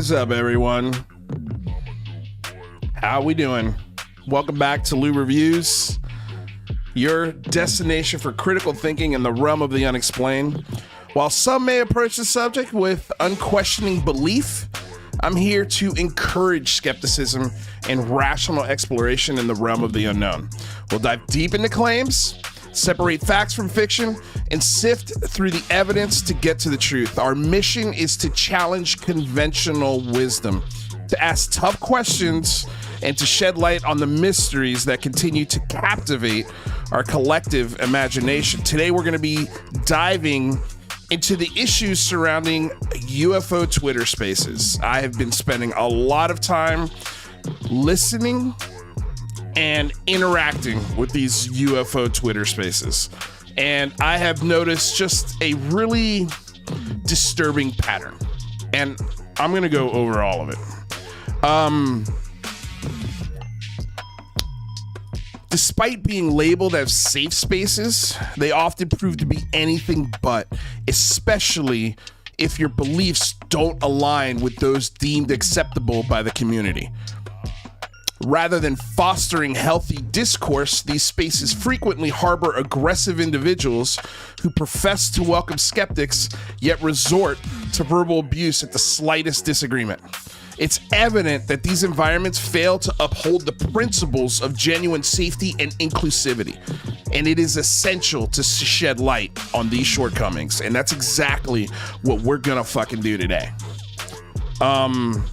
What's up, everyone? How we doing? Welcome back to Lou Reviews, your destination for critical thinking in the realm of the unexplained. While some may approach the subject with unquestioning belief, I'm here to encourage skepticism and rational exploration in the realm of the unknown. We'll dive deep into claims, separate facts from fiction, and sift through the evidence to get to the truth. Our mission is to challenge conventional wisdom, to ask tough questions, and to shed light on the mysteries that continue to captivate our collective imagination. Today, we're going to be diving into the issues surrounding UFO Twitter spaces. I have been spending a lot of time listening and interacting with these UFO Twitter spaces. And I have noticed just a really disturbing pattern. And I'm going to go over all of it. Despite being labeled as safe spaces, they often prove to be anything but, especially if your beliefs don't align with those deemed acceptable by the community. Rather than fostering healthy discourse, these spaces frequently harbor aggressive individuals who profess to welcome skeptics, yet resort to verbal abuse at the slightest disagreement. It's evident that these environments fail to uphold the principles of genuine safety and inclusivity, and it is essential to shed light on these shortcomings, and that's exactly what we're gonna fucking do today. I'm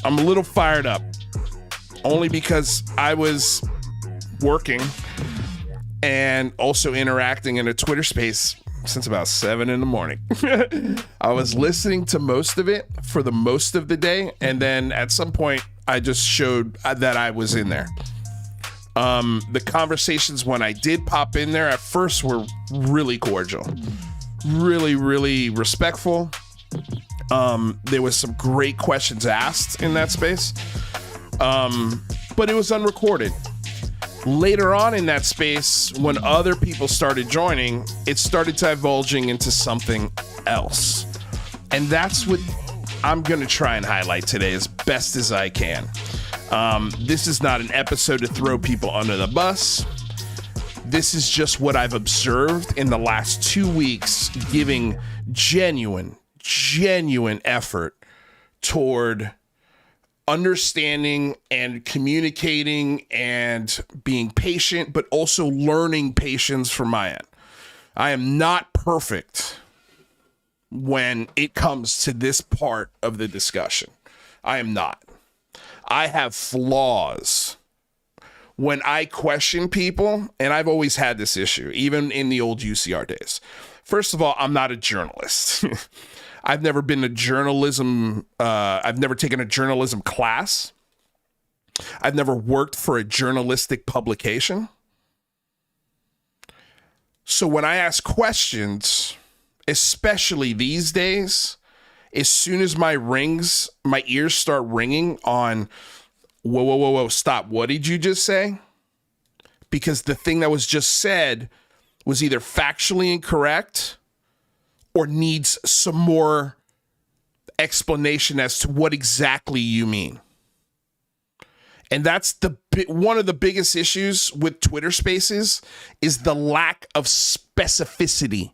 a little fired up, only because I was working and also interacting in a Twitter space since about 7 in the morning. I was listening to most of it for the most of the day, and then at some point I just showed that I was in there. The conversations when I did pop in there at first were really cordial, really respectful. There was some great questions asked in that space, but it was unrecorded. Later on in that space, when other people started joining, it started divulging into something else. And that's what I'm going to try and highlight today as best as I can. This is not an episode to throw people under the bus. This is just what I've observed in the last 2 weeks, giving genuine effort toward understanding and communicating and being patient, but also learning patience from my end. I am not perfect when it comes to this part of the discussion. I am not. I have flaws when I question people, and I've always had this issue, even in the old UCR days. First of all, I'm not a journalist. I've never been a journalism, I've never taken a journalism class. I've never worked for a journalistic publication. So when I ask questions, especially these days, as soon as my ears start ringing on, whoa, stop, what did you just say? Because the thing that was just said was either factually incorrect or needs some more explanation as to what exactly you mean. And that's one of the biggest issues with Twitter spaces is the lack of specificity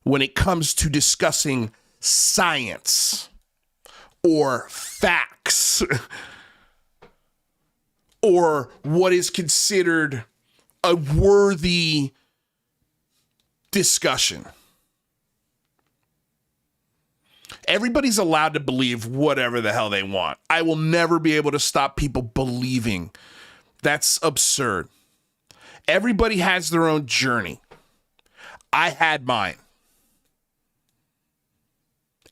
when it comes to discussing science or facts or what is considered a worthy discussion. Everybody's allowed to believe whatever the hell they want. I will never be able to stop people believing. That's absurd. Everybody has their own journey. I had mine.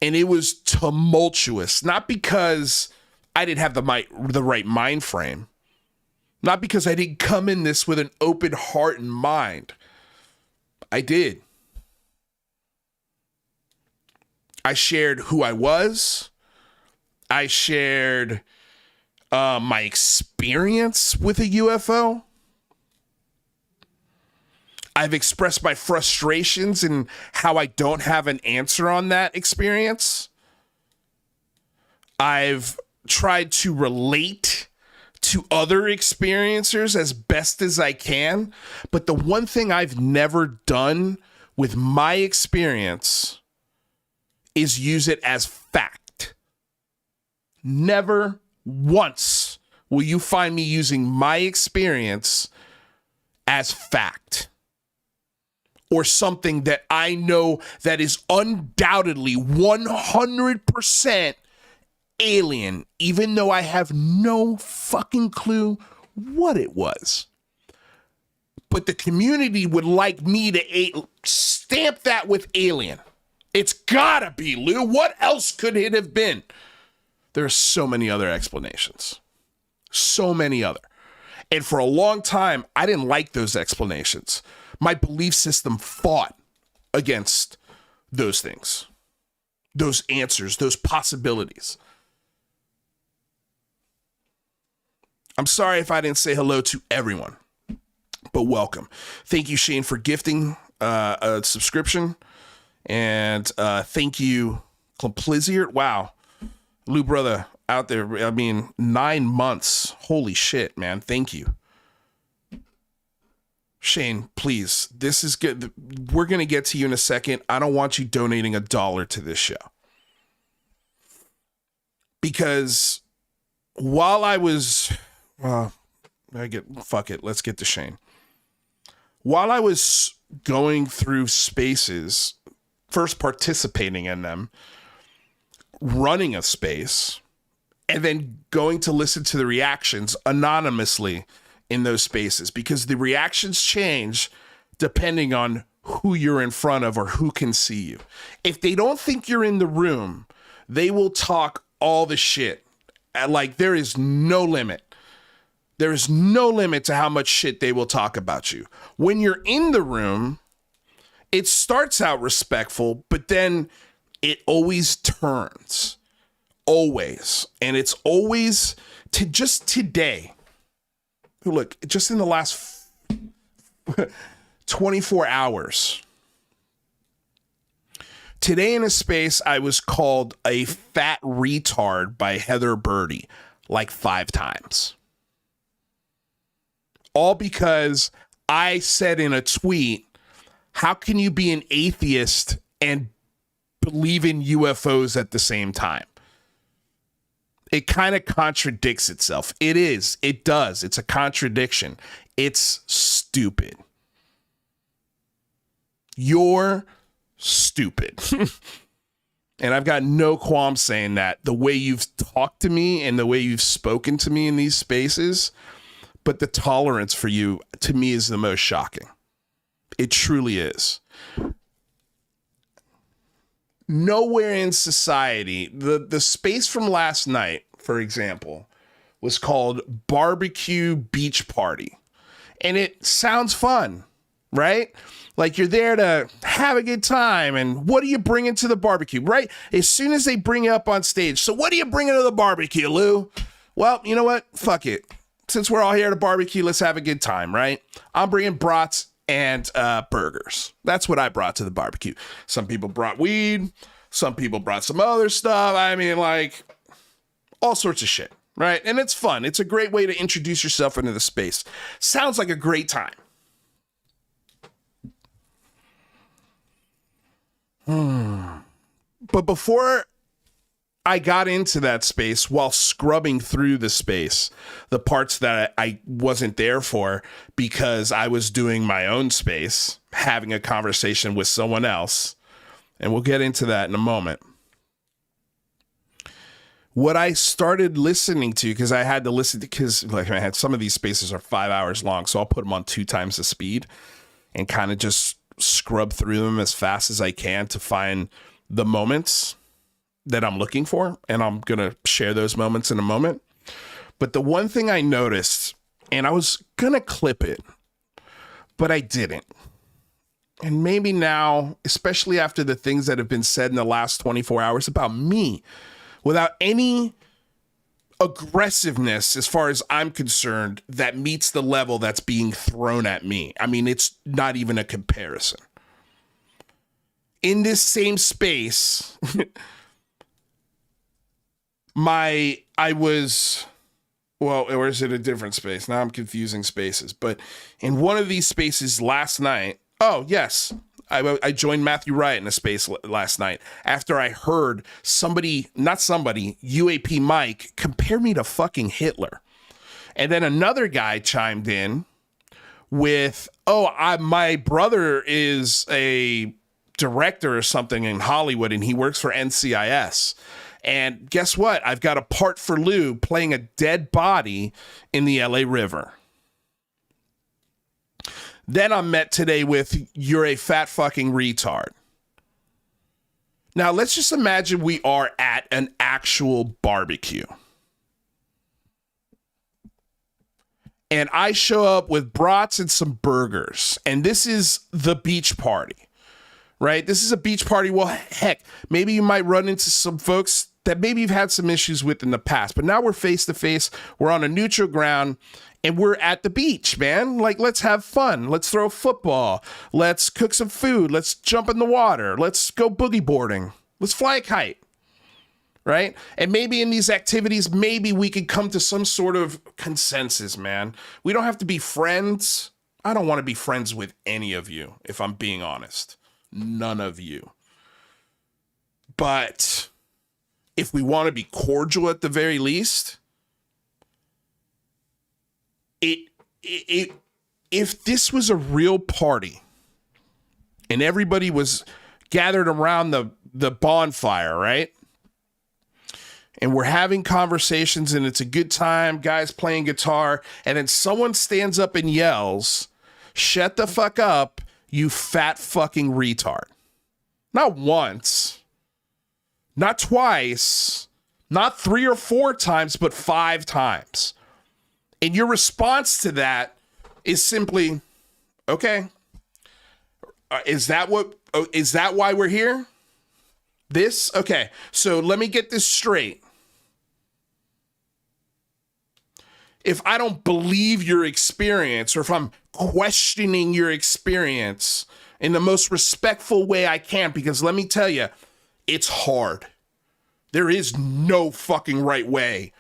And it was tumultuous. Not because I didn't have the right mind frame. Not because I didn't come in this with an open heart and mind. I did. I shared who I was. I shared my experience with a UFO. I've expressed my frustrations and how I don't have an answer on that experience. I've tried to relate to other experiencers as best as I can. But the one thing I've never done with my experience is use it as fact. Never once will you find me using my experience as fact or something that I know that is undoubtedly 100% alien, even though I have no fucking clue what it was. But the community would like me to stamp that with alien. It's gotta be, Lou. What else could it have been? There are so many other explanations. So many other. And for a long time, I didn't like those explanations. My belief system fought against those things, those answers, those possibilities. I'm sorry if I didn't say hello to everyone, but welcome. Thank you, Shane, for gifting a subscription. And thank you, Complizier. Wow. Lou brother out there. I mean, 9 months. Holy shit, man. Thank you. Shane, please. This is good. We're going to get to you in a second. I don't want you donating $1 to this show. Because while I was... fuck it. Let's get to Shane. While I was going through spaces, first participating in them, running a space, and then going to listen to the reactions anonymously in those spaces, because the reactions change depending on who you're in front of or who can see you. If they don't think you're in the room, they will talk all the shit. Like, there is no limit. There is no limit to how much shit they will talk about you. When you're in the room, it starts out respectful, but then it always turns. Always. And it's always to just today. Look, just in the last 24 hours. Today in a space, I was called a fat retard by Heather Birdie like 5 times. All because I said in a tweet, how can you be an atheist and believe in UFOs at the same time? It kind of contradicts itself. It is. It does. It's a contradiction. It's stupid. You're stupid. And I've got no qualms saying that. The way you've talked to me and the way you've spoken to me in these spaces, but the tolerance for you, to me, is the most shocking. It truly is. Nowhere in society, the space from last night, for example, was called Barbecue Beach Party. And it sounds fun, right? Like you're there to have a good time. And what are you bringing to the barbecue, right? As soon as they bring you up on stage. So what are you bringing to the barbecue, Lou? Well, you know what? Fuck it. Since we're all here to barbecue, let's have a good time, right? I'm bringing brats and burgers. That's what I brought to the barbecue. Some people brought weed. Some people brought some other stuff. I mean, like, all sorts of shit, right? And it's fun. It's a great way to introduce yourself into the space. Sounds like a great time. But before I got into that space, while scrubbing through the space, the parts that I wasn't there for because I was doing my own space, having a conversation with someone else, and we'll get into that in a moment. What I started listening to, because I had to listen to, because like I had some of these spaces are 5 hours long, so I'll put them on 2 times the speed and kind of just scrub through them as fast as I can to find the moments that I'm looking for, and I'm going to share those moments in a moment. But the one thing I noticed, and I was going to clip it, but I didn't. And maybe now, especially after the things that have been said in the last 24 hours about me, without any aggressiveness, as far as I'm concerned, that meets the level that's being thrown at me. I mean, it's not even a comparison. In this same space, I was, well, or is it a different space? Now I'm confusing spaces. But in one of these spaces last night, oh, yes, I joined Matthew Wright in a space last night after I heard UAP Mike compare me to fucking Hitler. And then another guy chimed in with, my brother is a director or something in Hollywood and he works for NCIS. And guess what? I've got a part for Lou playing a dead body in the LA River. Then I'm met today with, you're a fat fucking retard. Now, let's just imagine we are at an actual barbecue. And I show up with brats and some burgers. And this is the beach party, right? This is a beach party. Well, heck, maybe you might run into some folks that maybe you've had some issues with in the past. But now we're face to face. We're on a neutral ground. And we're at the beach, man. Like, let's have fun. Let's throw football. Let's cook some food. Let's jump in the water. Let's go boogie boarding. Let's fly a kite. Right? And maybe in these activities, maybe we could come to some sort of consensus, man. We don't have to be friends. I don't want to be friends with any of you, if I'm being honest. None of you. But if we want to be cordial at the very least, if this was a real party and everybody was gathered around the bonfire, right? And we're having conversations and it's a good time, guys playing guitar, and then someone stands up and yells, "Shut the fuck up, you fat fucking retard." Not once, not twice, not 3 or 4 times, but 5 times. And your response to that is simply, okay, is that why we're here? This? Okay, so let me get this straight. If I don't believe your experience, or if I'm questioning your experience in the most respectful way I can, because let me tell you, it's hard. There is no fucking right way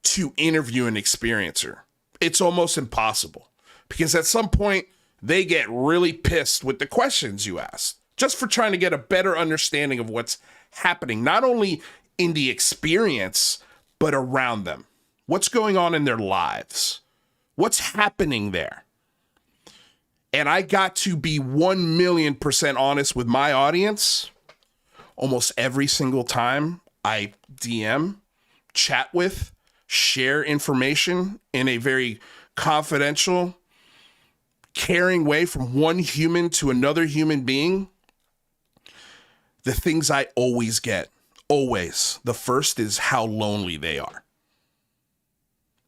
to interview an experiencer. It's almost impossible, because at some point they get really pissed with the questions you ask, just for trying to get a better understanding of what's happening, not only in the experience, but around them. What's going on in their lives? What's happening there? And I got to be 1,000,000% honest with my audience almost every single time I DM, chat with, share information in a very confidential, caring way from one human to another human being. The things I always get, always. The first is how lonely they are.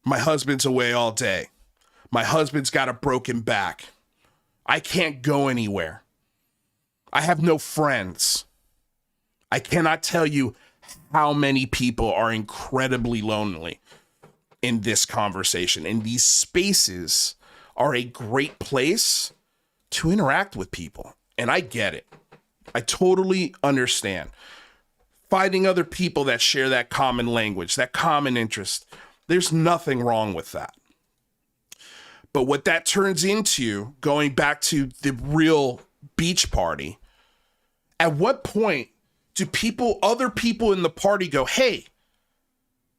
My husband's away all day. My husband's got a broken back. I can't go anywhere. I have no friends. I cannot tell you how many people are incredibly lonely in this conversation. And these spaces are a great place to interact with people. And I get it. I totally understand. Finding other people that share that common language, that common interest, there's nothing wrong with that. But what that turns into, going back to the real beach party, at what point do other people in the party go, "Hey,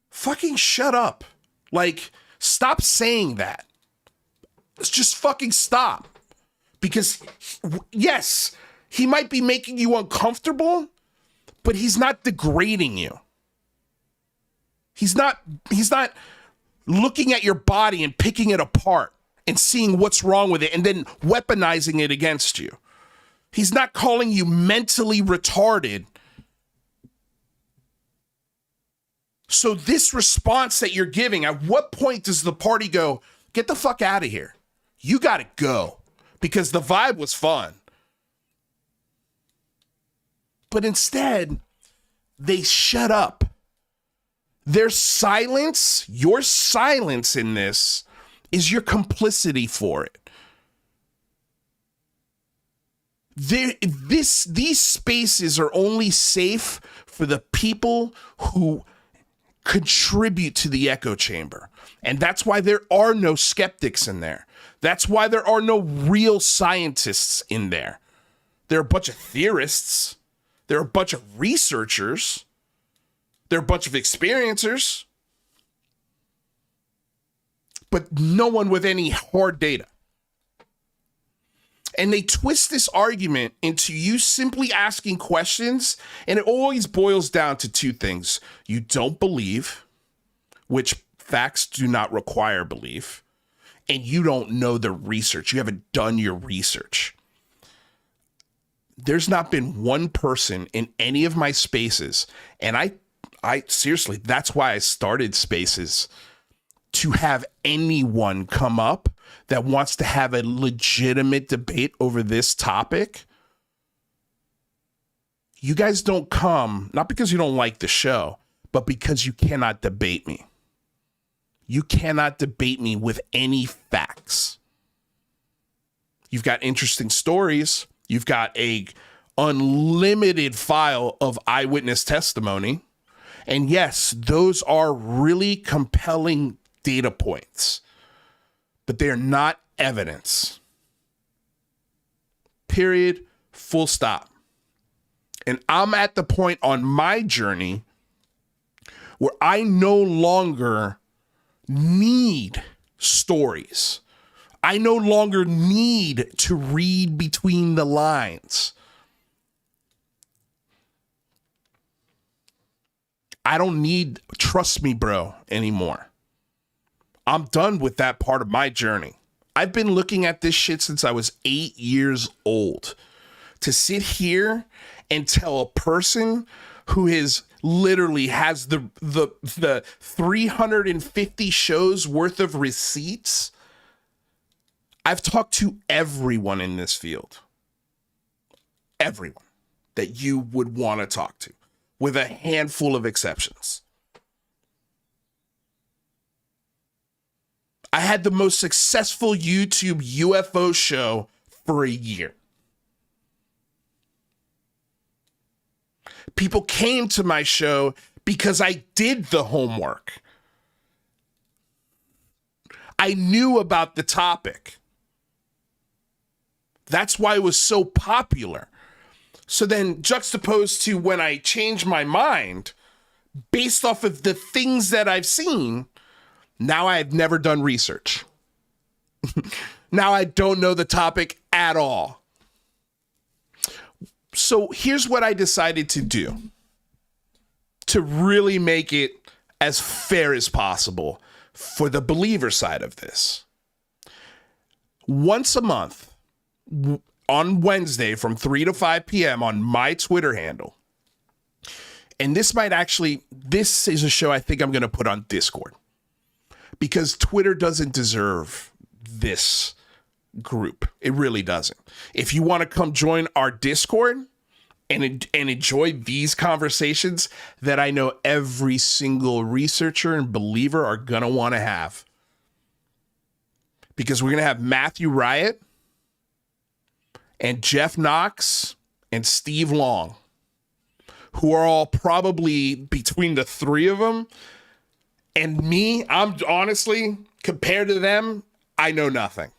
fucking shut up. Like, stop saying that. Let's just fucking stop." Because yes, he might be making you uncomfortable, but he's not degrading you. He's not looking at your body and picking it apart and seeing what's wrong with it and then weaponizing it against you. He's not calling you mentally retarded. So this response that you're giving, at what point does the party go, "Get the fuck out of here. You got to go," because the vibe was fun. But instead, they shut up. Their silence, your silence in this, is your complicity for it. These spaces are only safe for the people who contribute to the echo chamber. And that's why there are no skeptics in there. That's why there are no real scientists in there. There are a bunch of theorists. There are a bunch of researchers. There are a bunch of experiencers. But no one with any hard data. And they twist this argument into you simply asking questions, and it always boils down to two things. You don't believe, which facts do not require belief, and you don't know the research. You haven't done your research. There's not been one person in any of my spaces, and I seriously, that's why I started spaces, to have anyone come up that wants to have a legitimate debate over this topic. You guys don't come, not because you don't like the show, but because you cannot debate me. You cannot debate me with any facts. You've got interesting stories. You've got a unlimited file of eyewitness testimony. And yes, those are really compelling data points, but they're not evidence. Period. Full stop. And I'm at the point on my journey where I no longer need stories. I no longer need to read between the lines. I don't need trust me, bro, anymore. I'm done with that part of my journey. I've been looking at this shit since I was 8 years old. To sit here and tell a person who is literally has the 350 shows worth of receipts. I've talked to everyone in this field. Everyone that you would want to talk to, with a handful of exceptions. I had the most successful YouTube UFO show for a year. People came to my show because I did the homework. I knew about the topic. That's why it was so popular. So then juxtaposed to when I changed my mind based off of the things that I've seen, now I've never done research. Now I don't know the topic at all. So here's what I decided to do to really make it as fair as possible for the believer side of this. Once a month, on Wednesday from 3 to 5 p.m. on my Twitter handle, and this is a show I think I'm going to put on Discord, because Twitter doesn't deserve this group. It really doesn't. If you want to come join our Discord and enjoy these conversations that I know every single researcher and believer are going to want to have, because we're going to have Matthew Riot and Jeff Knox and Steve Long, who are all probably, between the three of them and me, I'm honestly, compared to them, I know nothing.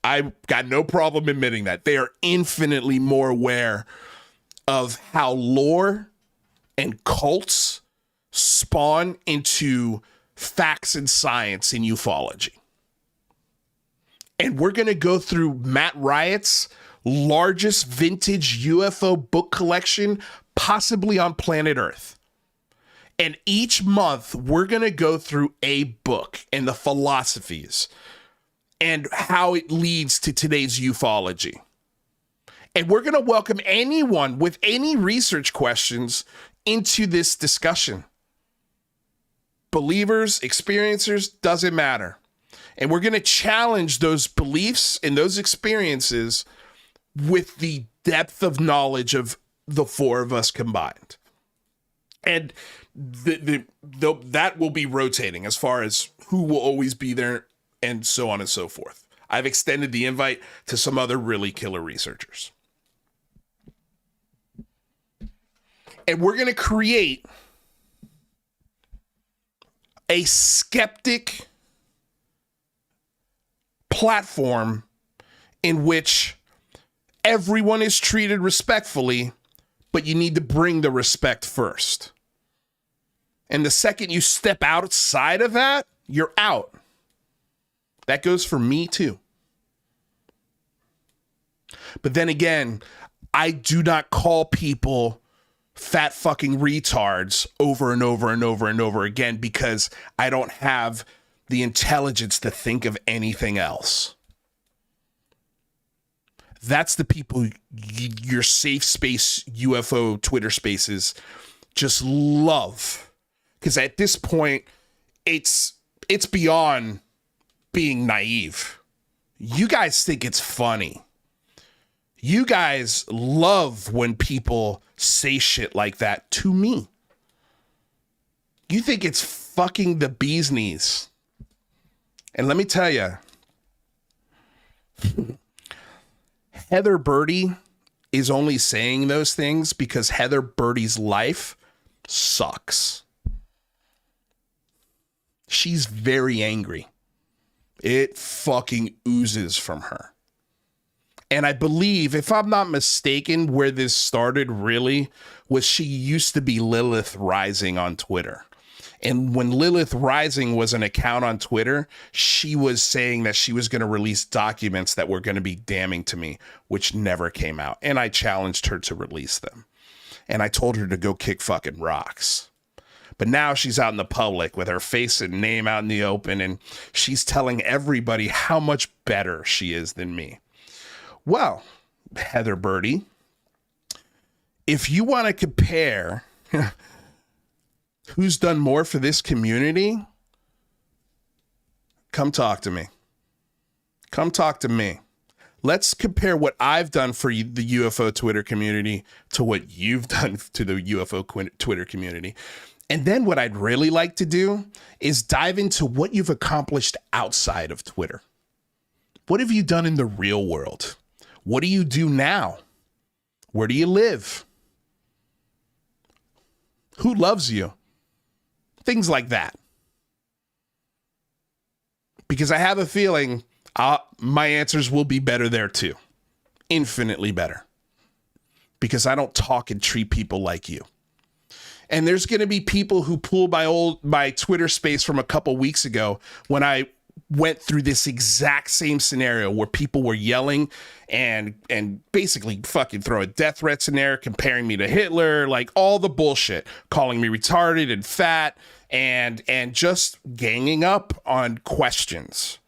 I've got no problem admitting that. They are infinitely more aware of how lore and cults spawn into facts and science in ufology. And we're going to go through Matt Riot's largest vintage UFO book collection, possibly on planet Earth. And each month, we're going to go through a book and the philosophies and how it leads to today's ufology. And we're going to welcome anyone with any research questions into this discussion. Believers, experiencers, doesn't matter. And we're going to challenge those beliefs and those experiences with the depth of knowledge of the four of us combined. And that will be rotating as far as who will always be there and so on and so forth. I've extended the invite to some other really killer researchers. And we're going to create a skeptic platform in which everyone is treated respectfully, but you need to bring the respect first. And the second you step outside of that, you're out. That goes for me too. But then again, I do not call people fat fucking retards over and over and over and over again because I don't have the intelligence to think of anything else. That's the people your safe space UFO Twitter spaces just love. Because at this point, it's beyond being naive. You guys think it's funny. You guys love when people say shit like that to me. You think it's fucking the bee's knees. And let me tell you, Heather Birdie is only saying those things because Heather Birdie's life sucks. She's very angry. It fucking oozes from her. And I believe, if I'm not mistaken, where this started really was she used to be Lilith Rising on Twitter. And when Lilith Rising was an account on Twitter, she was saying that she was going to release documents that were going to be damning to me, which never came out. And I challenged her to release them. And I told her to go kick fucking rocks. But now she's out in the public with her face and name out in the open, and she's telling everybody how much better she is than me. Well, Heather Birdie, if you want to compare who's done more for this community, come talk to me. Come talk to me. Let's compare what I've done for the UFO Twitter community to what you've done to the UFO Twitter community. And then what I'd really like to do is dive into what you've accomplished outside of Twitter. What have you done in the real world? What do you do now? Where do you live? Who loves you? Things like that. Because I have a feeling my answers will be better there too. Infinitely better. Because I don't talk and treat people like you. And there's going to be people who pull my Twitter space from a couple weeks ago when I went through this exact same scenario where people were yelling and basically fucking throwing death threats in there, comparing me to Hitler, like all the bullshit, calling me retarded and fat, and just ganging up on questions.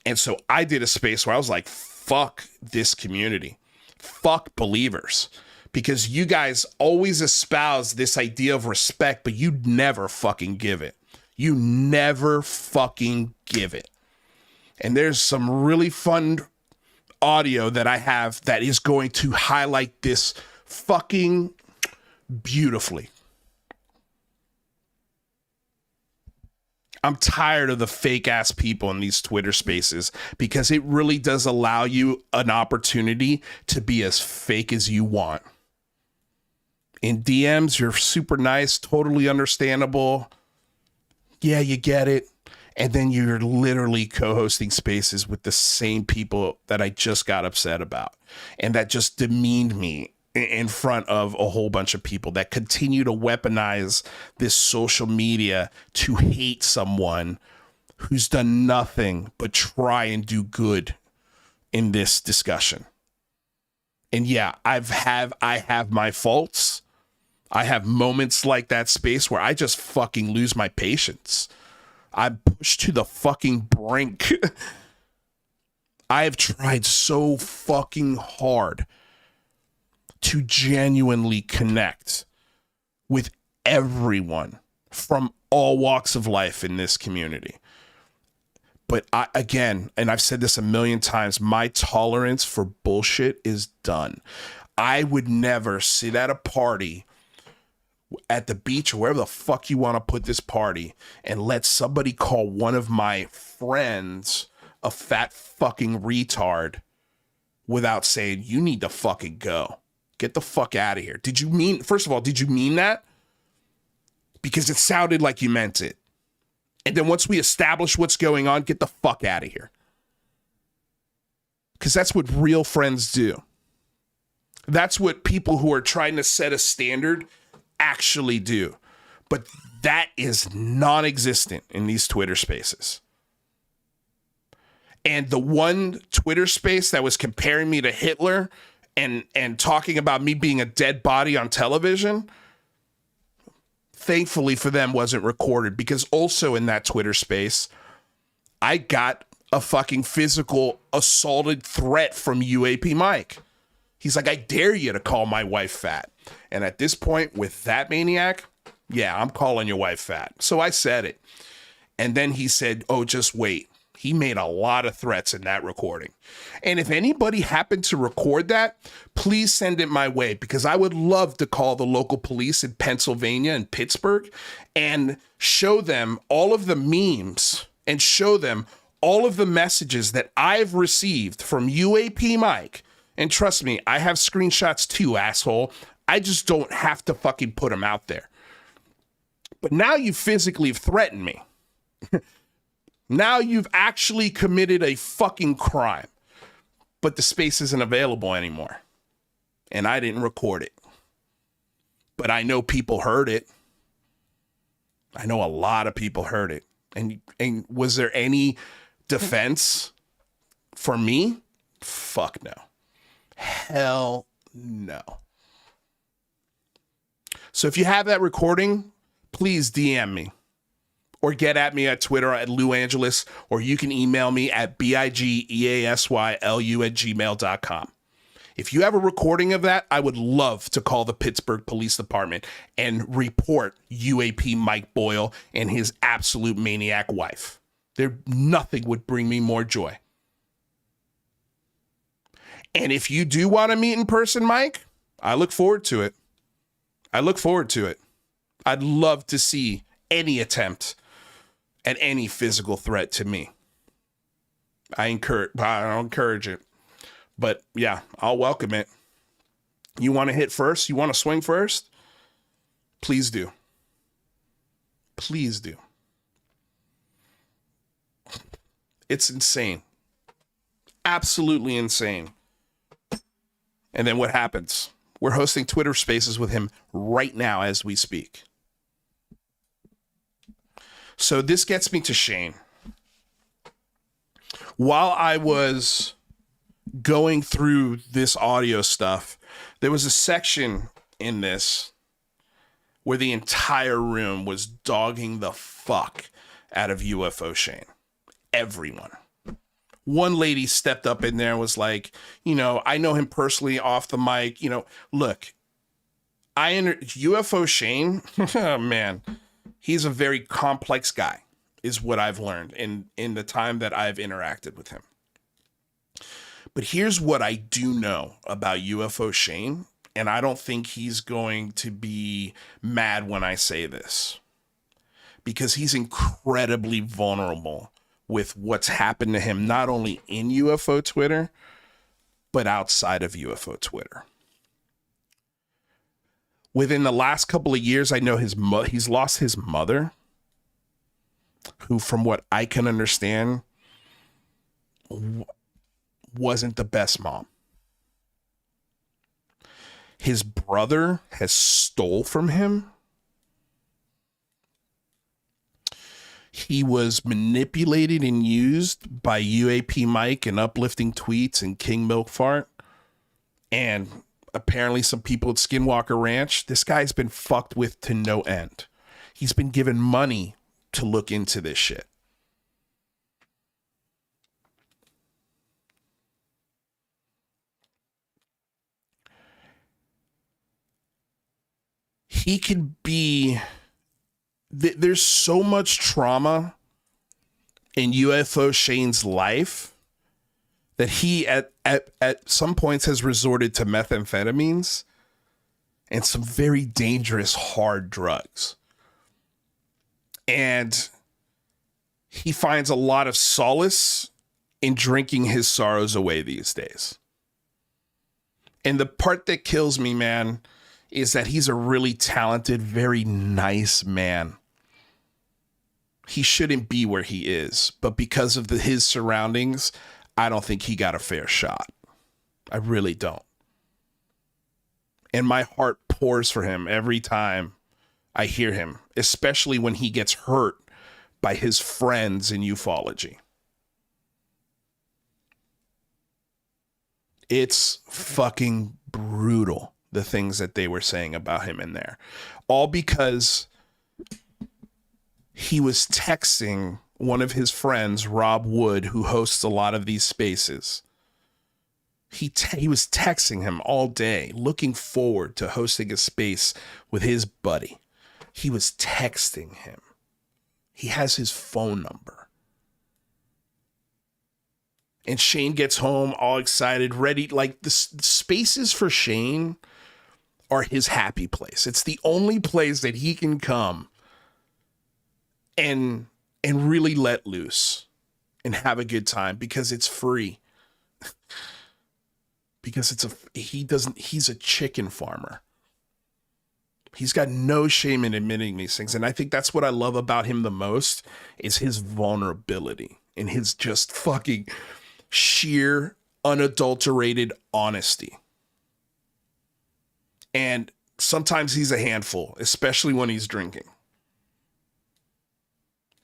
And so I did a space where I was like, fuck this community. Fuck believers. Because you guys always espouse this idea of respect, but you never fucking give it. You never fucking give it. And there's some really fun audio that I have that is going to highlight this fucking beautifully. I'm tired of the fake ass people in these Twitter spaces because it really does allow you an opportunity to be as fake as you want. In DMs, you're super nice, totally understandable. Yeah, you get it. And then you're literally co-hosting spaces with the same people that I just got upset about. And that just demeaned me in front of a whole bunch of people that continue to weaponize this social media to hate someone who's done nothing but try and do good in this discussion. And yeah, I have my faults. I have moments like that space where I just fucking lose my patience. I'm pushed to the fucking brink. I have tried so fucking hard to genuinely connect with everyone from all walks of life in this community. But again, and I've said this a million times, my tolerance for bullshit is done. I would never sit at a party at the beach or wherever the fuck you want to put this party and let somebody call one of my friends a fat fucking retard without saying, you need to fucking go. Get the fuck out of here. First of all, did you mean that? because it sounded like you meant it. And then once we establish what's going on, get the fuck out of here. Because that's what real friends do. That's what people who are trying to set a standard actually do. But that is non-existent in these Twitter spaces. And the one Twitter space that was comparing me to Hitler and talking about me being a dead body on television, thankfully for them, wasn't recorded, because also in that Twitter space, I got a fucking physical assaulted threat from UAP Mike. He's like, I dare you to call my wife fat. And at this point with that maniac, yeah, I'm calling your wife fat. So I said it. And then he said, oh, just wait. He made a lot of threats in that recording. And if anybody happened to record that, please send it my way, because I would love to call the local police in Pennsylvania and Pittsburgh and show them all of the memes and show them all of the messages that I've received from UAP Mike. And trust me, I have screenshots too, asshole. I just don't have to fucking put them out there. But now you physically threatened me. Now you've actually committed a fucking crime. But the space isn't available anymore. And I didn't record it. But I know people heard it. I know a lot of people heard it. And was there any defense for me? Fuck no. Hell no. So if you have that recording, please DM me. Or get at me at Twitter at Lou Angeles, or you can email me at bigeasylu@gmail.com. If you have a recording of that, I would love to call the Pittsburgh Police Department and report UAP Mike Boyle and his absolute maniac wife. Nothing would bring me more joy. And if you do want to meet in person, Mike, I look forward to it. I'd love to see any attempt at any physical threat to me. I don't encourage it. But yeah, I'll welcome it. You want to hit first? You want to swing first? Please do. Please do. It's insane. Absolutely insane. And then what happens? We're hosting Twitter Spaces with him right now as we speak. So this gets me to Shane. While I was going through this audio stuff, there was a section in this where the entire room was dogging the fuck out of UFO Shane. Everyone. One lady stepped up in there and was like, I know him personally off the mic. Look, UFO Shane, oh, man, he's a very complex guy, is what I've learned in the time that I've interacted with him. But here's what I do know about UFO Shane, and I don't think he's going to be mad when I say this, because he's incredibly vulnerable with what's happened to him, not only in UFO Twitter, but outside of UFO Twitter. Within the last couple of years, I know he's lost his mother, who, from what I can understand, wasn't the best mom. His brother has stole from him. He was manipulated and used by UAP Mike and uplifting tweets and King Milk Fart. And apparently some people at Skinwalker Ranch. This guy's been fucked with to no end. He's been given money to look into this shit. He could be... There's so much trauma in UFO Shane's life that he at some points has resorted to methamphetamines and some very dangerous hard drugs. And he finds a lot of solace in drinking his sorrows away these days. And the part that kills me, man, is that he's a really talented, very nice man. He shouldn't be where he is, but because of his surroundings, I don't think he got a fair shot. I really don't. And my heart pours for him every time I hear him, especially when he gets hurt by his friends in ufology. It's fucking brutal, the things that they were saying about him in there. All because he was texting one of his friends, Rob Wood, who hosts a lot of these spaces. He was texting him all day, looking forward to hosting a space with his buddy. He was texting him. He has his phone number. And Shane gets home all excited, ready. Like, the spaces for Shane are his happy place. It's the only place that he can come and really let loose and have a good time because it's free. Because he's a chicken farmer. He's got no shame in admitting these things. And I think that's what I love about him the most is his vulnerability and his just fucking sheer, unadulterated honesty. And sometimes he's a handful, especially when he's drinking.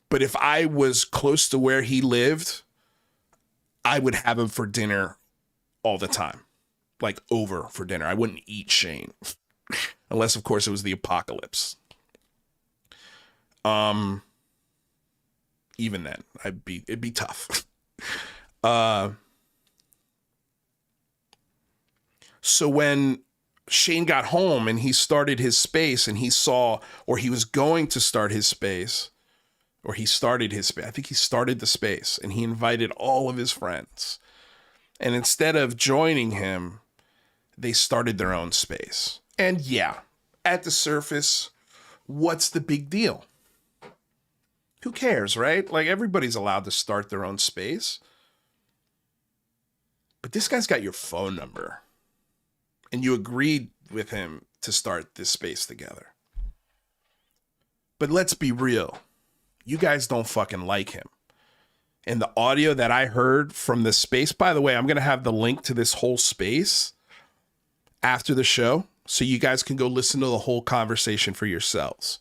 But if I was close to where he lived, I would have him for dinner all the time. Like, over for dinner. I wouldn't eat Shane. Unless, of course, it was the apocalypse. Even then, it'd be tough. So when Shane got home and he started his space and he saw, or he was going to start his space, or he started his space. I think he started the space and he invited all of his friends. And instead of joining him, they started their own space. And yeah, at the surface, what's the big deal? Who cares, right? Like, everybody's allowed to start their own space. But this guy's got your phone number. And you agreed with him to start this space together. But let's be real. You guys don't fucking like him. And the audio that I heard from this space, by the way, I'm going to have the link to this whole space after the show, so you guys can go listen to the whole conversation for yourselves.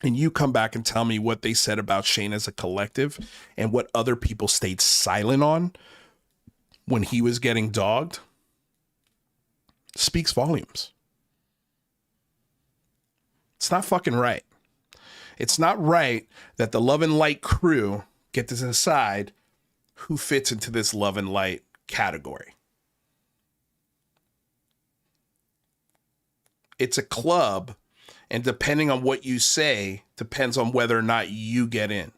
And you come back and tell me what they said about Shane as a collective and what other people stayed silent on when he was getting dogged. Speaks volumes. It's not fucking right. It's not right that the Love and Light crew get to decide who fits into this Love and Light category. It's a club, and depending on what you say, depends on whether or not you get in.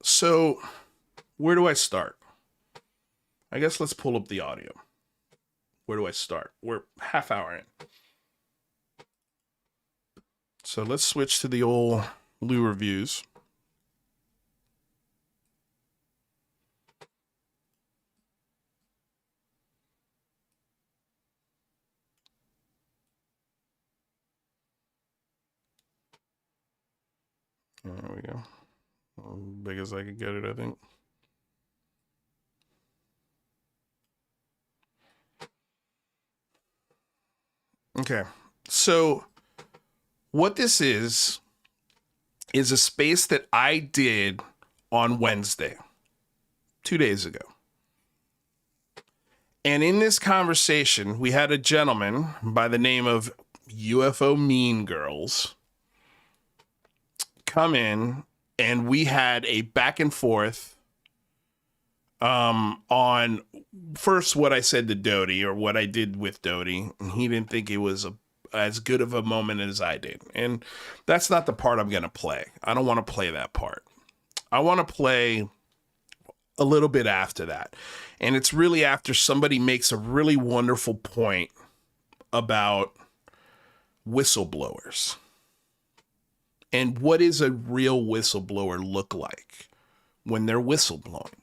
So, where do I start? I guess let's pull up the audio. Where do I start? We're half hour in. So let's switch to the old Lou reviews. There we go. As big as I could get it, I think. Okay, so what this is a space that I did on Wednesday, 2 days ago. And in this conversation, we had a gentleman by the name of UFO Mean Girls come in, and we had a back and forth on first what I said to Doty, or what I did with Doty, and he didn't think it was as good of a moment as I did. And that's not the part I'm going to play. I don't want to play that part. I want to play a little bit after that. And it's really after somebody makes a really wonderful point about whistleblowers. And what does a real whistleblower look like when they're whistleblowing?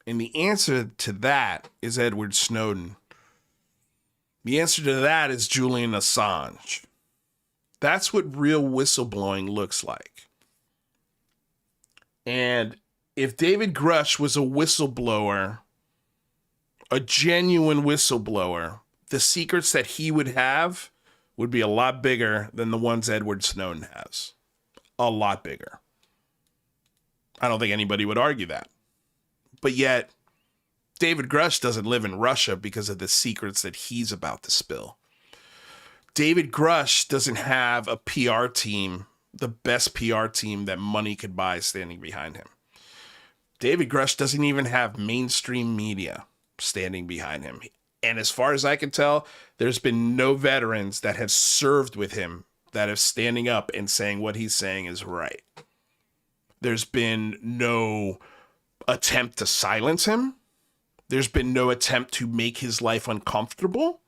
And the answer to that is Edward Snowden. The answer to that is Julian Assange. That's what real whistleblowing looks like. And if David Grush was a whistleblower, a genuine whistleblower, the secrets that he would have would be a lot bigger than the ones Edward Snowden has. A lot bigger. I don't think anybody would argue that. But yet, David Grush doesn't live in Russia because of the secrets that he's about to spill. David Grush doesn't have a PR team, the best PR team that money could buy, standing behind him. David Grush doesn't even have mainstream media standing behind him. And as far as I can tell, there's been no veterans that have served with him that are standing up and saying what he's saying is right. There's been no attempt to silence him. There's been no attempt to make his life uncomfortable.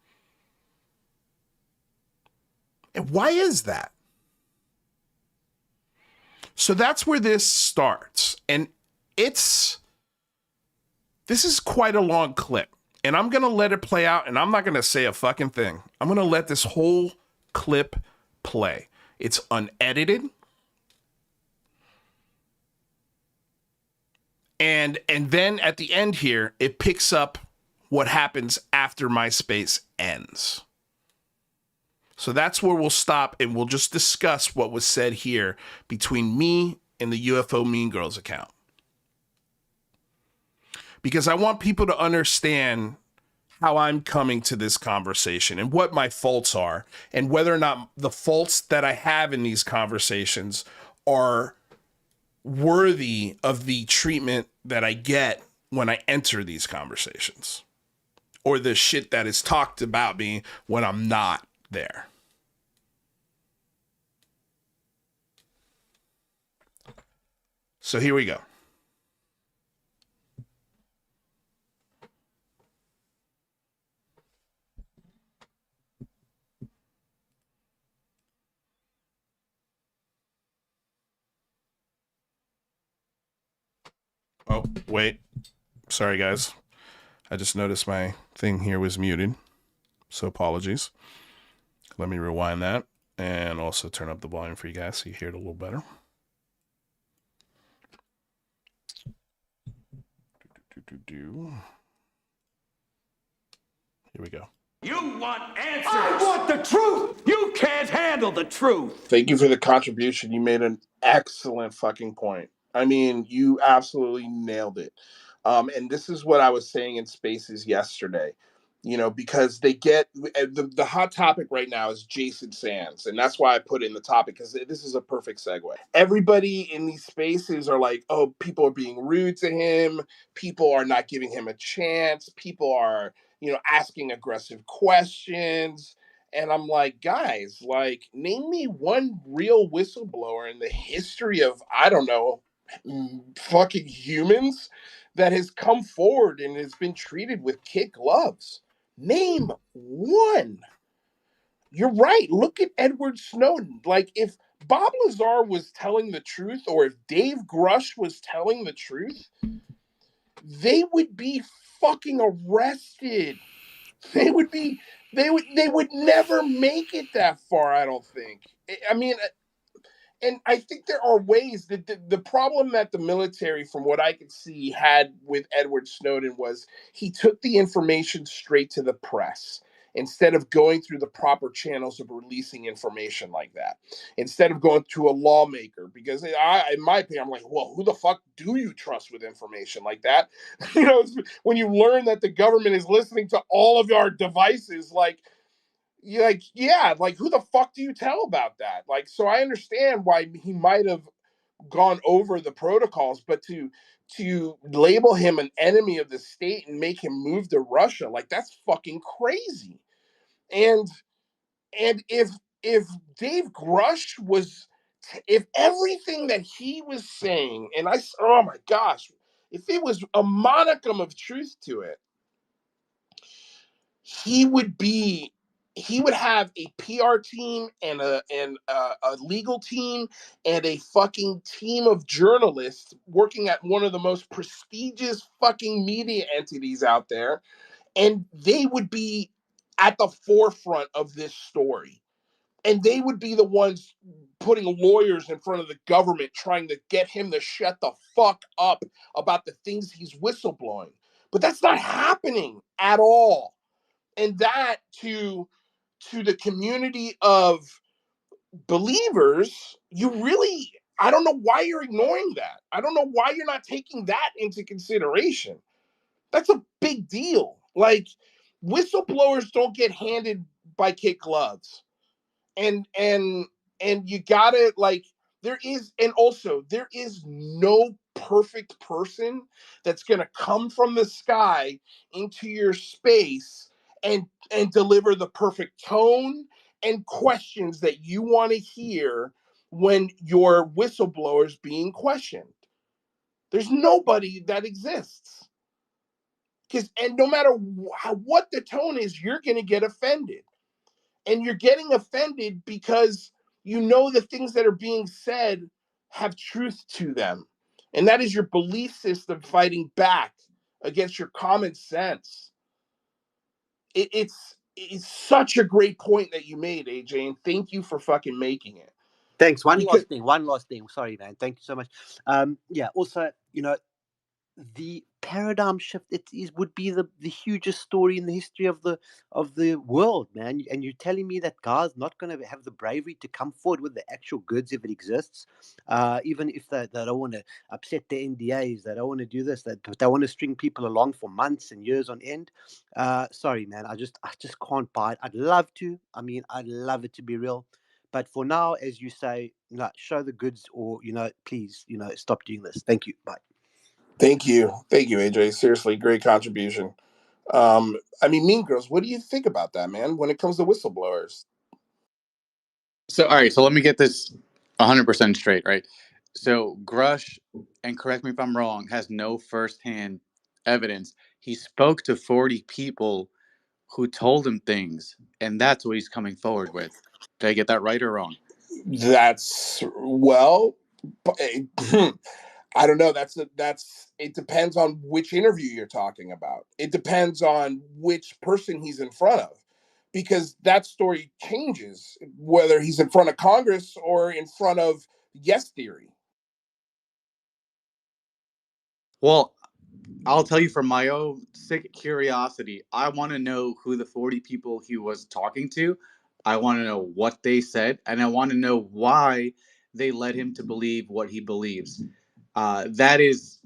And why is that? So that's where this starts. And this is quite a long clip. And I'm going to let it play out, and I'm not going to say a fucking thing. I'm going to let this whole clip play. It's unedited. And then at the end here, it picks up what happens after MySpace ends. So that's where we'll stop, and we'll just discuss what was said here between me and the UFO Mean Girls account. Because I want people to understand how I'm coming to this conversation and what my faults are, and whether or not the faults that I have in these conversations are worthy of the treatment that I get when I enter these conversations, or the shit that is talked about me when I'm not there. So here we go. Oh, wait. Sorry, guys. I just noticed my thing here was muted. So apologies. Let me rewind that and also turn up the volume for you guys so you hear it a little better. Here we go. You want answers. I want the truth. You can't handle the truth. Thank you for the contribution. You made an excellent fucking point. I mean, you absolutely nailed it. And this is what I was saying in Spaces yesterday. You know, because they get the hot topic right now is Jason Sands, and that's why I put in the topic, because this is a perfect segue. Everybody in these spaces are like, oh, people are being rude to him, people are not giving him a chance, people are, you know, asking aggressive questions. And I'm like, guys, like, name me one real whistleblower in the history of, I don't know, fucking humans that has come forward and has been treated with kid gloves. Name one. You're right. Look at Edward Snowden. Like, if Bob Lazar was telling the truth, or if Dave Grush was telling the truth, they would be fucking arrested. They would never make it that far, I don't think. I mean, and I think there are ways that the problem that the military, from what I could see, had with Edward Snowden was he took the information straight to the press instead of going through the proper channels of releasing information like that, instead of going to a lawmaker. Because in my opinion, I'm like, well, who the fuck do you trust with information like that? You know, when you learn that the government is listening to all of our devices, like, you're like, yeah, like, who the fuck do you tell about that? Like, so I understand why he might have gone over the protocols, but to label him an enemy of the state and make him move to Russia, like, that's fucking crazy. And if Dave Grush was, if everything that he was saying, and oh my gosh, if it was a modicum of truth to it, he would be he would have a PR team and a legal team and a fucking team of journalists working at one of the most prestigious fucking media entities out there, and they would be at the forefront of this story. And they would be the ones putting lawyers in front of the government trying to get him to shut the fuck up about the things he's whistleblowing. But that's not happening at all. And that to the community of believers, I don't know why you're ignoring that. I don't know why you're not taking that into consideration. That's a big deal. Like, whistleblowers don't get handed by kid gloves. And you gotta, like, there is no perfect person that's gonna come from the sky into your space and deliver the perfect tone and questions that you want to hear when your whistleblower is being questioned. There's nobody that exists. And no matter what the tone is, you're going to get offended. And you're getting offended because you know the things that are being said have truth to them. And that is your belief system fighting back against your common sense. It's such a great point that you made, AJ, and thank you for fucking making it. Thanks. One last thing. Sorry, man. Thank you so much. Yeah. Also, the paradigm shift would be the hugest story in the history of the world, man. And you're telling me that God's not going to have the bravery to come forward with the actual goods if it exists, even if they don't want to upset the NDAs, they don't want to do this, but they want to string people along for months and years on end. Sorry, man. I just can't buy it. I'd love to. I mean, I'd love it to be real. But for now, as you say, show the goods, or please, stop doing this. Thank you. Bye. Thank you, AJ. Seriously, great contribution. I mean, Mean Girls, what do you think about that, man? When it comes to whistleblowers, So, all right. So let me get this 100% straight, right? So Grush, and correct me if I'm wrong, has no firsthand evidence. He spoke to 40 people who told him things, and that's what he's coming forward with. Did I get that right or wrong? that's well. I don't know. It depends on which interview you're talking about. It depends on which person he's in front of, because that story changes whether he's in front of Congress or in front of Yes Theory. Well, I'll tell you from my own sick curiosity, I want to know who the 40 people he was talking to. I want to know what they said, and I want to know why they led him to believe what he believes. That is,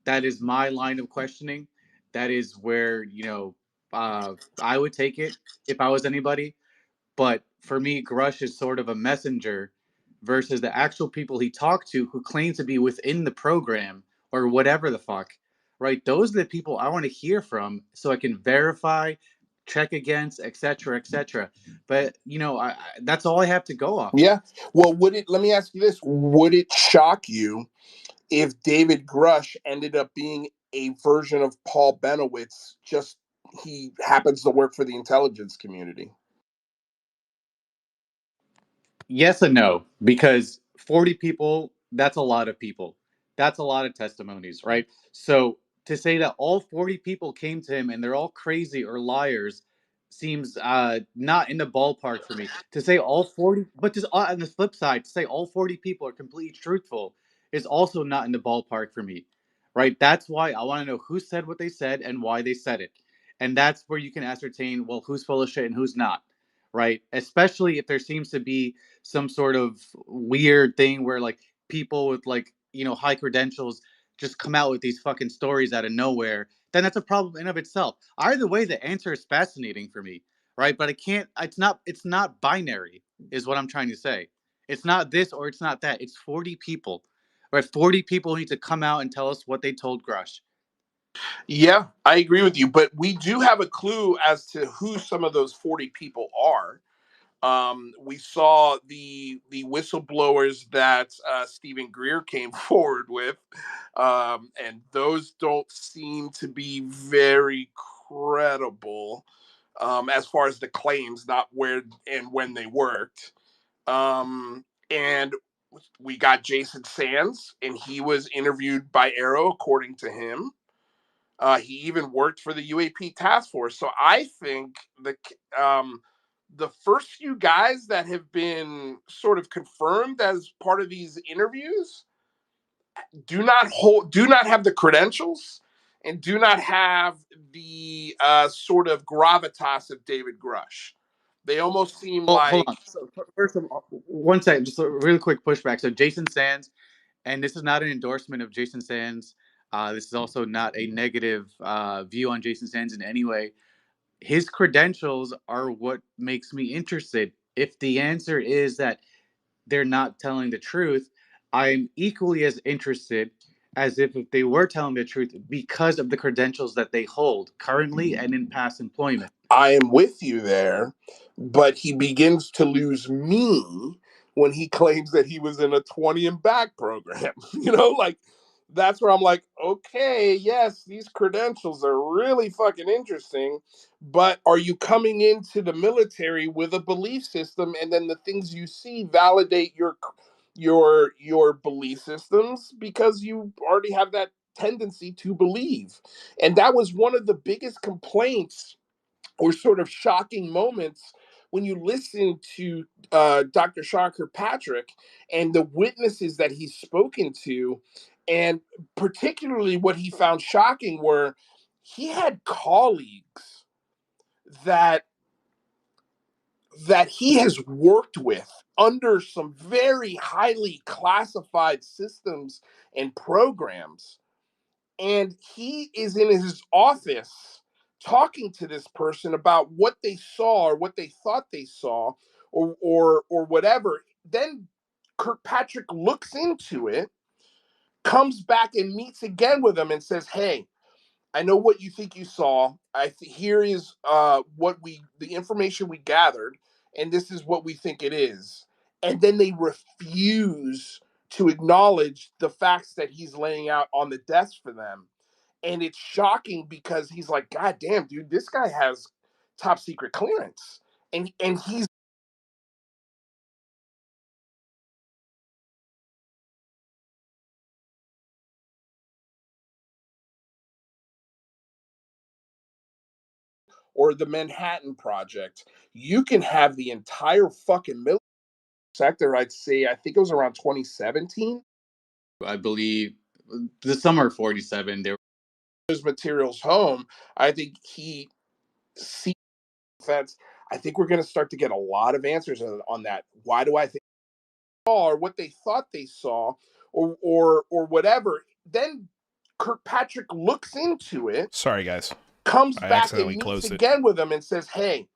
that is my line of questioning. That is where, I would take it if I was anybody. But for me, Grush is sort of a messenger versus the actual people he talked to who claim to be within the program or whatever the fuck, right? Those are the people I want to hear from so I can verify, check against, etc., etc. But that's all I have to go off Yeah. of. Well, let me ask you this. Would it shock you if David Grush ended up being a version of Paul Benowitz, just he happens to work for the intelligence community? Yes and no, because 40 people, that's a lot of people. That's a lot of testimonies, right? So to say that all 40 people came to him and they're all crazy or liars seems not in the ballpark for me. To say all 40, but just on the flip side, to say all 40 people are completely truthful is also not in the ballpark for me, right? That's why I want to know who said what they said and why they said it. And that's where you can ascertain, well, who's full of shit and who's not, right? Especially if there seems to be some sort of weird thing where like people with like high credentials just come out with these fucking stories out of nowhere, then that's a problem in of itself. Either way, the answer is fascinating for me, right? But it's not binary is what I'm trying to say. It's not this or it's not that. It's 40 people, right? 40 people need to come out and tell us what they told Grush. Yeah, I agree with you, but we do have a clue as to who some of those 40 people are. We saw the whistleblowers that Stephen Greer came forward with, and those don't seem to be very credible. as far as the claims, not where and when they worked. And we got Jason Sands, and he was interviewed by Arrow, according to him. He even worked for the UAP task force. So I think the first few guys that have been sort of confirmed as part of these interviews do not have the credentials and do not have the sort of gravitas of David Grush. They almost seem Well, hold like on. So first of all, one second, just a really quick pushback. So Jason Sands, and this is not an endorsement of Jason Sands. This is also not a negative view on Jason Sands in any way. His credentials are what makes me interested. If the answer is that they're not telling the truth, I'm equally as interested as if they were telling the truth because of the credentials that they hold currently and in past employment. I am with you there, but he begins to lose me when he claims that he was in a 20 and back program. Like that's where I'm like, okay, yes, these credentials are really fucking interesting, but are you coming into the military with a belief system and then the things you see validate your belief systems because you already have that tendency to believe. And that was one of the biggest complaints or sort of shocking moments when you listen to Dr. Sean Kirkpatrick and the witnesses that he's spoken to, and particularly what he found shocking were he had colleagues that he has worked with under some very highly classified systems and programs, and he is in his office talking to this person about what they saw or what they thought they saw or whatever. Then Kirkpatrick looks into it, comes back and meets again with him and says, hey, I know what you think you saw. Here is the information we gathered, and this is what we think it is. And then they refuse to acknowledge the facts that he's laying out on the desk for them. And it's shocking because he's like, God damn, dude, this guy has top secret clearance. And he's or the Manhattan Project. You can have the entire fucking military sector, I'd say, I think it was around 2017. I believe the summer of 47, there Those materials home. I think he sees defense. I think we're going to start to get a lot of answers on that. Why do I think or what they thought they saw or whatever? Then Kirkpatrick looks into it. Sorry, guys. Comes back and meets again with him and says, "Hey,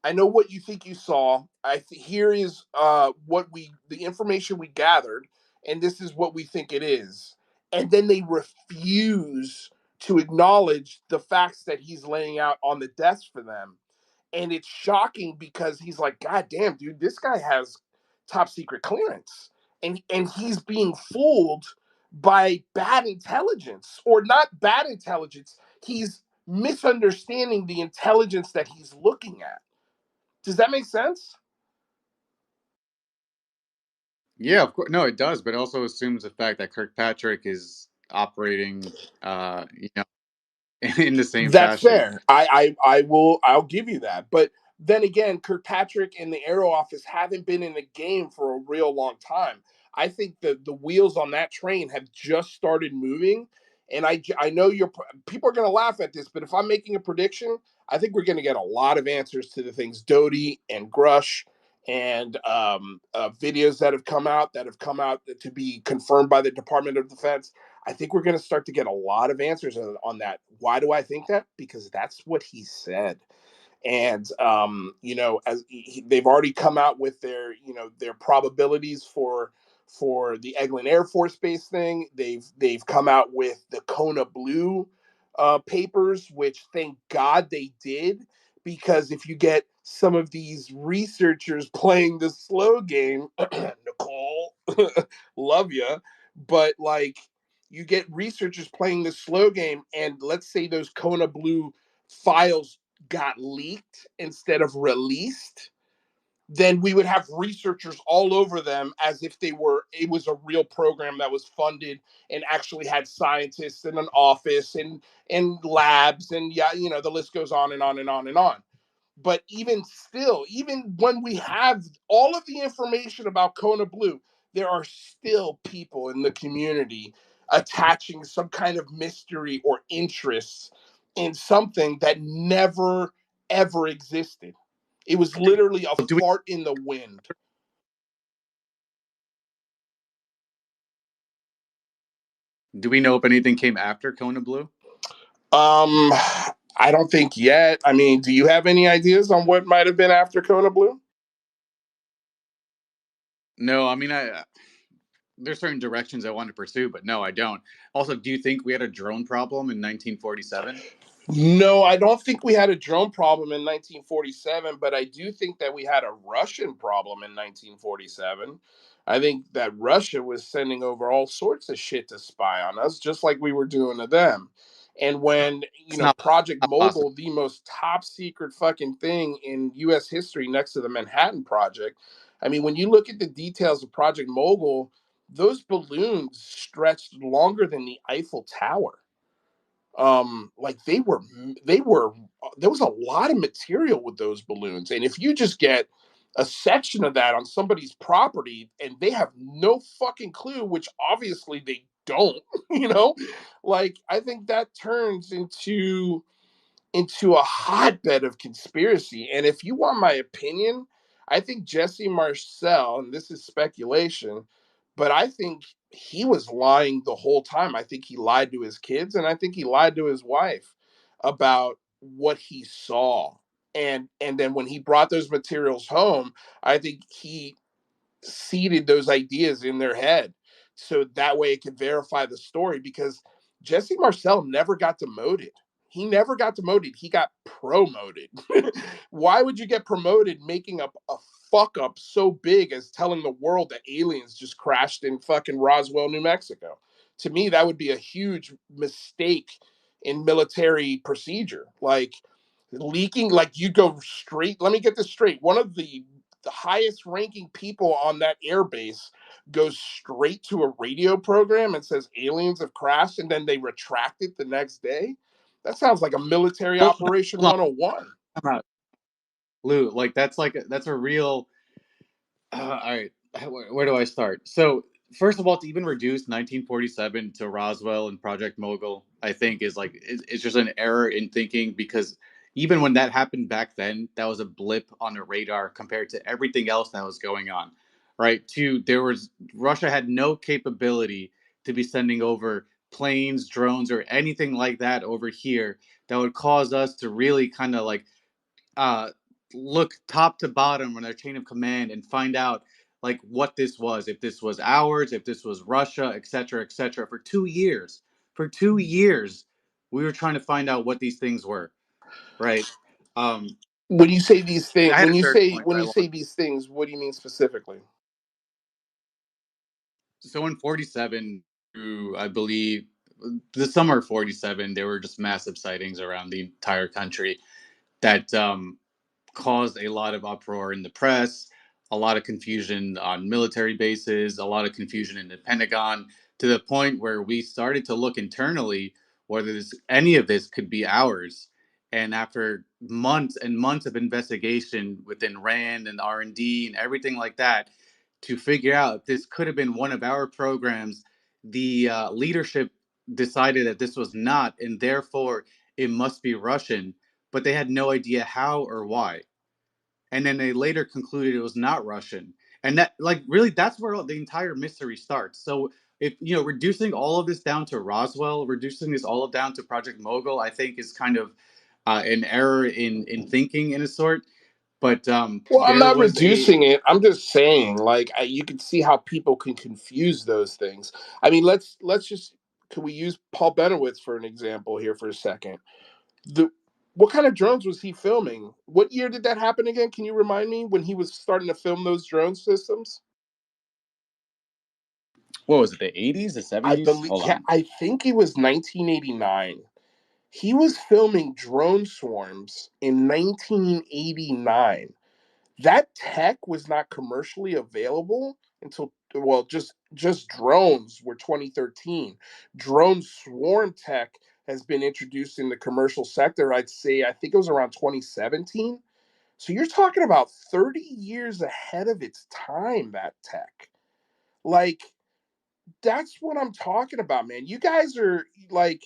I know what you think you saw. Here is the information we gathered, and this is what we think it is." And then they refuse to acknowledge the facts that he's laying out on the desk for them. And it's shocking because he's like, God damn, dude, this guy has top secret clearance. And he's being fooled by bad intelligence, or not bad intelligence. He's misunderstanding the intelligence that he's looking at. Does that make sense? yeah, of course. No, it does, but it also assumes the fact that Kirkpatrick is operating, you know, in the same That's fashion. fair. I'll give you that. But then again, Kirkpatrick and the Aero Office haven't been in the game for a real long time. I think the wheels on that train have just started moving, and I know people are going to laugh at this, but if I'm making a prediction, I think we're going to get a lot of answers to the things Doty and Grush and videos that have come out to be confirmed by the Department of Defense. I think we're going to start to get a lot of answers on that. Why do I think that? Because that's what he said. And as they've already come out with their probabilities for the Eglin Air Force Base thing. They've come out with the Kona Blue papers, which thank God they did, because if you get some of these researchers playing the slow game, Nicole, love you, but like you get researchers playing the slow game, and let's say those Kona Blue files got leaked instead of released, then we would have researchers all over them as if it was a real program that was funded and actually had scientists in an office and labs, and yeah, the list goes on and on and on and on. But even still, even when we have all of the information about Kona Blue, there are still people in the community attaching some kind of mystery or interest in something that never ever existed. It was literally a Do we fart in the wind. know if anything came after Kona Blue? Um, I don't think yet. I mean, do you have any ideas on what might have been after Kona Blue? No, I mean, there's certain directions I want to pursue, but no, I don't. Also, do you think we had a drone problem in 1947? No, I don't think we had a drone problem in 1947, but I do think that we had a Russian problem in 1947. I think that Russia was sending over all sorts of shit to spy on us, just like we were doing to them. And when, It's Project not possible. Mogul, the most top secret fucking thing in US history next to the Manhattan Project, I mean, when you look at the details of Project Mogul, those balloons stretched longer than the Eiffel Tower. Like they were there was a lot of material with those balloons, and if you just get a section of that on somebody's property and they have no fucking clue, which obviously they don't, you know like, I think that turns into a hotbed of conspiracy. And if you want my opinion, I think Jesse Marcel, and this is speculation, but I think he was lying the whole time. I think he lied to his kids, and I think he lied to his wife about what he saw. And then when he brought those materials home, I think he seeded those ideas in their head so that way it could verify the story, because Jesse Marcel never got demoted. He never got demoted. He got promoted. Why would you get promoted making up a fuck up so big as telling the world that aliens just crashed in fucking Roswell, New Mexico? To me, that would be a huge mistake in military procedure. Like, leaking, like, you go straight. Let me get this straight. One of the highest ranking people on that airbase goes straight to a radio program and says aliens have crashed, and then they retract it the next day. That sounds like a military Hold operation on, 101. time out. Lou, like that's a real. All right, where do I start? So first of all, to even reduce 1947 to Roswell and Project Mogul, I think is like it's just an error in thinking, because even when that happened back then, that was a blip on the radar compared to everything else that was going on, right? There was Russia had no capability to be sending over planes, drones, or anything like that over here that would cause us to really kind of like uh, look top to bottom on their chain of command and find out like what this was, if this was ours, if this was Russia, etc., etc. For 2 years, we were trying to find out what these things were, right? Um, When you say these things, I had a certain point where I lost. these things, what do you mean specifically? So in 47, through, I believe, the summer of 47, there were just massive sightings around the entire country that caused a lot of uproar in the press, a lot of confusion on military bases, a lot of confusion in the Pentagon, to the point where we started to look internally whether any of this could be ours. And after months and months of investigation within RAND and R&D and everything like that, to figure out if this could have been one of our programs, the leadership decided that this was not, and therefore it must be Russian, but they had no idea how or why. And then they later concluded it was not Russian. And that, like, really, that's where the entire mystery starts. So, if reducing all of this down to Roswell, reducing this all down to Project Mogul, I think is kind of an error in thinking in a sort. But Well, I'm there not was a reducing it. I'm just saying, like, you can see how people can confuse those things. I mean, let's just, can we use Paul Benowitz for an example here for a second? The What kind of drones was he filming? What year did that happen again? Can you remind me when he was starting to film those drone systems? what was it, the 80s, the I 70s? believe, Hold yeah, on. I think it was 1989. He was filming drone swarms in 1989. That tech was not commercially available until, well, just drones were 2013. Drone swarm tech has been introduced in the commercial sector, I'd say, I think it was around 2017. So you're talking about 30 years ahead of its time, that tech. Like, that's what I'm talking about, man. You guys are like,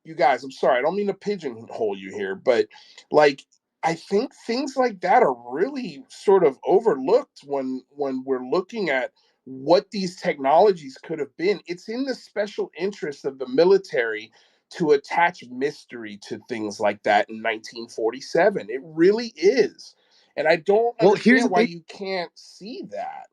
you guys, I'm sorry, I don't mean to pigeonhole you here, but like, I think things like that are really sort of overlooked when we're looking at what these technologies could have been. It's in the special interest of the military to attach mystery to things like that in 1947. It really is. And I don't Well, here's the understand why thing. you can't see that.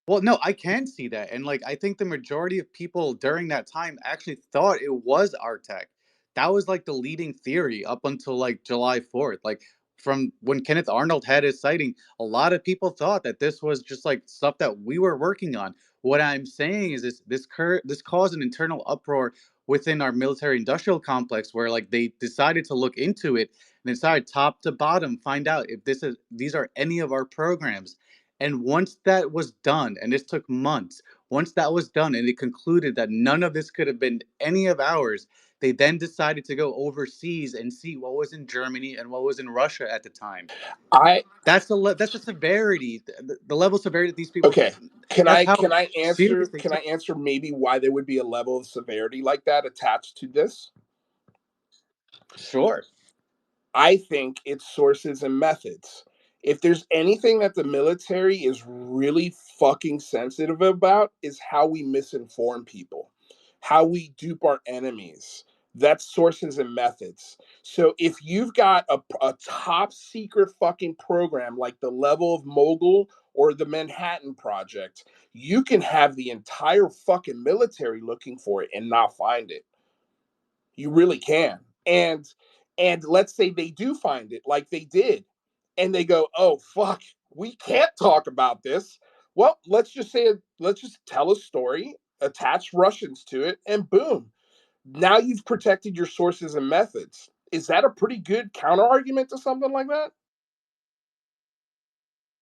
Well, no, I can see that. And like I think the majority of people during that time actually thought it was our tech. That was like the leading theory up until like July 4th. Like from when Kenneth Arnold had his sighting, a lot of people thought that this was just like stuff that we were working on. What I'm saying is this caused an internal uproar within our military industrial complex where like they decided to look into it and decided top to bottom find out if these are any of our programs. And once that was done, and this took months, once that was done and it concluded that none of this could have been any of ours, they then decided to go overseas and see what was in Germany and what was in Russia at the time. I That's the severity, the level of severity that these people. Okay. Can That's I how can I serious answer they can I took. answer maybe why there would be a level of severity like that attached to this? Sure. I think it's sources and methods. If there's anything that the military is really fucking sensitive about, is how we misinform people, how we dupe our enemies. That's sources and methods. So if you've got a top secret fucking program like the level of Mogul or the Manhattan Project, you can have the entire fucking military looking for it and not find it. You really can. And let's say they do find it like they did, and they go, "Oh fuck, we can't talk about this." Well, let's just tell a story, attach Russians to it, and boom. Now you've protected your sources and methods. Is that a pretty good counter argument to something like that?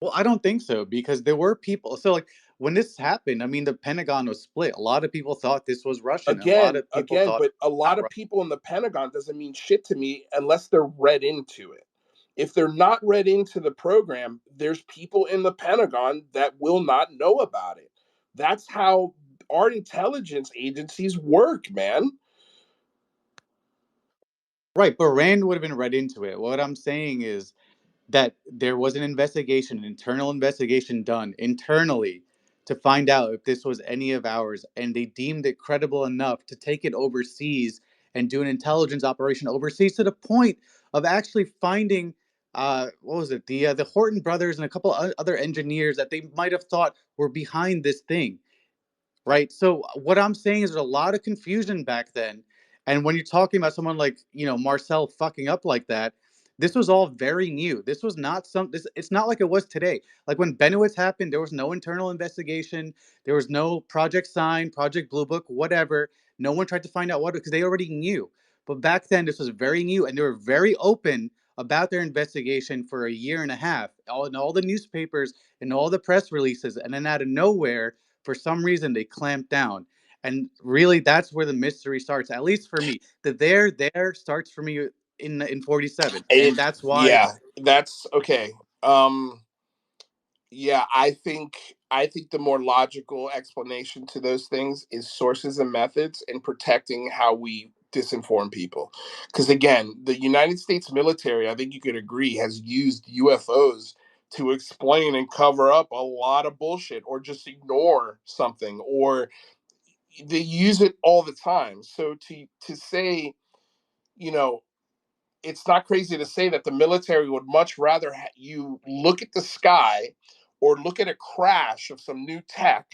Well, I don't think so because there were people. So, like, when this happened, I mean, the Pentagon was split. A lot of people thought this was Russian, and a lot of people Again, thought but a not lot of Russian. people in the Pentagon doesn't mean shit to me unless they're read into it. If they're not read into the program, there's people in the Pentagon that will not know about it. That's how our intelligence agencies work, man. Right, but Rand would have been read into it. What I'm saying is that there was an investigation, an internal investigation done internally to find out if this was any of ours, and they deemed it credible enough to take it overseas and do an intelligence operation overseas to the point of actually finding what was it, the Horton brothers and a couple other engineers that they might have thought were behind this thing. Right? So what I'm saying is there's a lot of confusion back then. And when you're talking about someone like, Marcel fucking up like that, this was all very new. This was not it's not like it was today. Like when Benowitz happened, there was no internal investigation, there was no Project Sign, Project Blue Book, whatever. No one tried to find out what because they already knew. But back then this was very new and they were very open about their investigation for a year and a half. In all the newspapers and all the press releases, and then out of nowhere for some reason they clamped down. And really that's where the mystery starts, at least for me. The there starts for me in 47. And that's why. Yeah, that's okay. Um Yeah, I think the more logical explanation to those things is sources and methods and protecting how we disinform people. Because again, the United States military, I think you could agree, has used UFOs to explain and cover up a lot of bullshit or just ignore something, or they use it all the time. So to say, you know, it's not crazy to say that the military would much rather you look at the sky or look at a crash of some new tech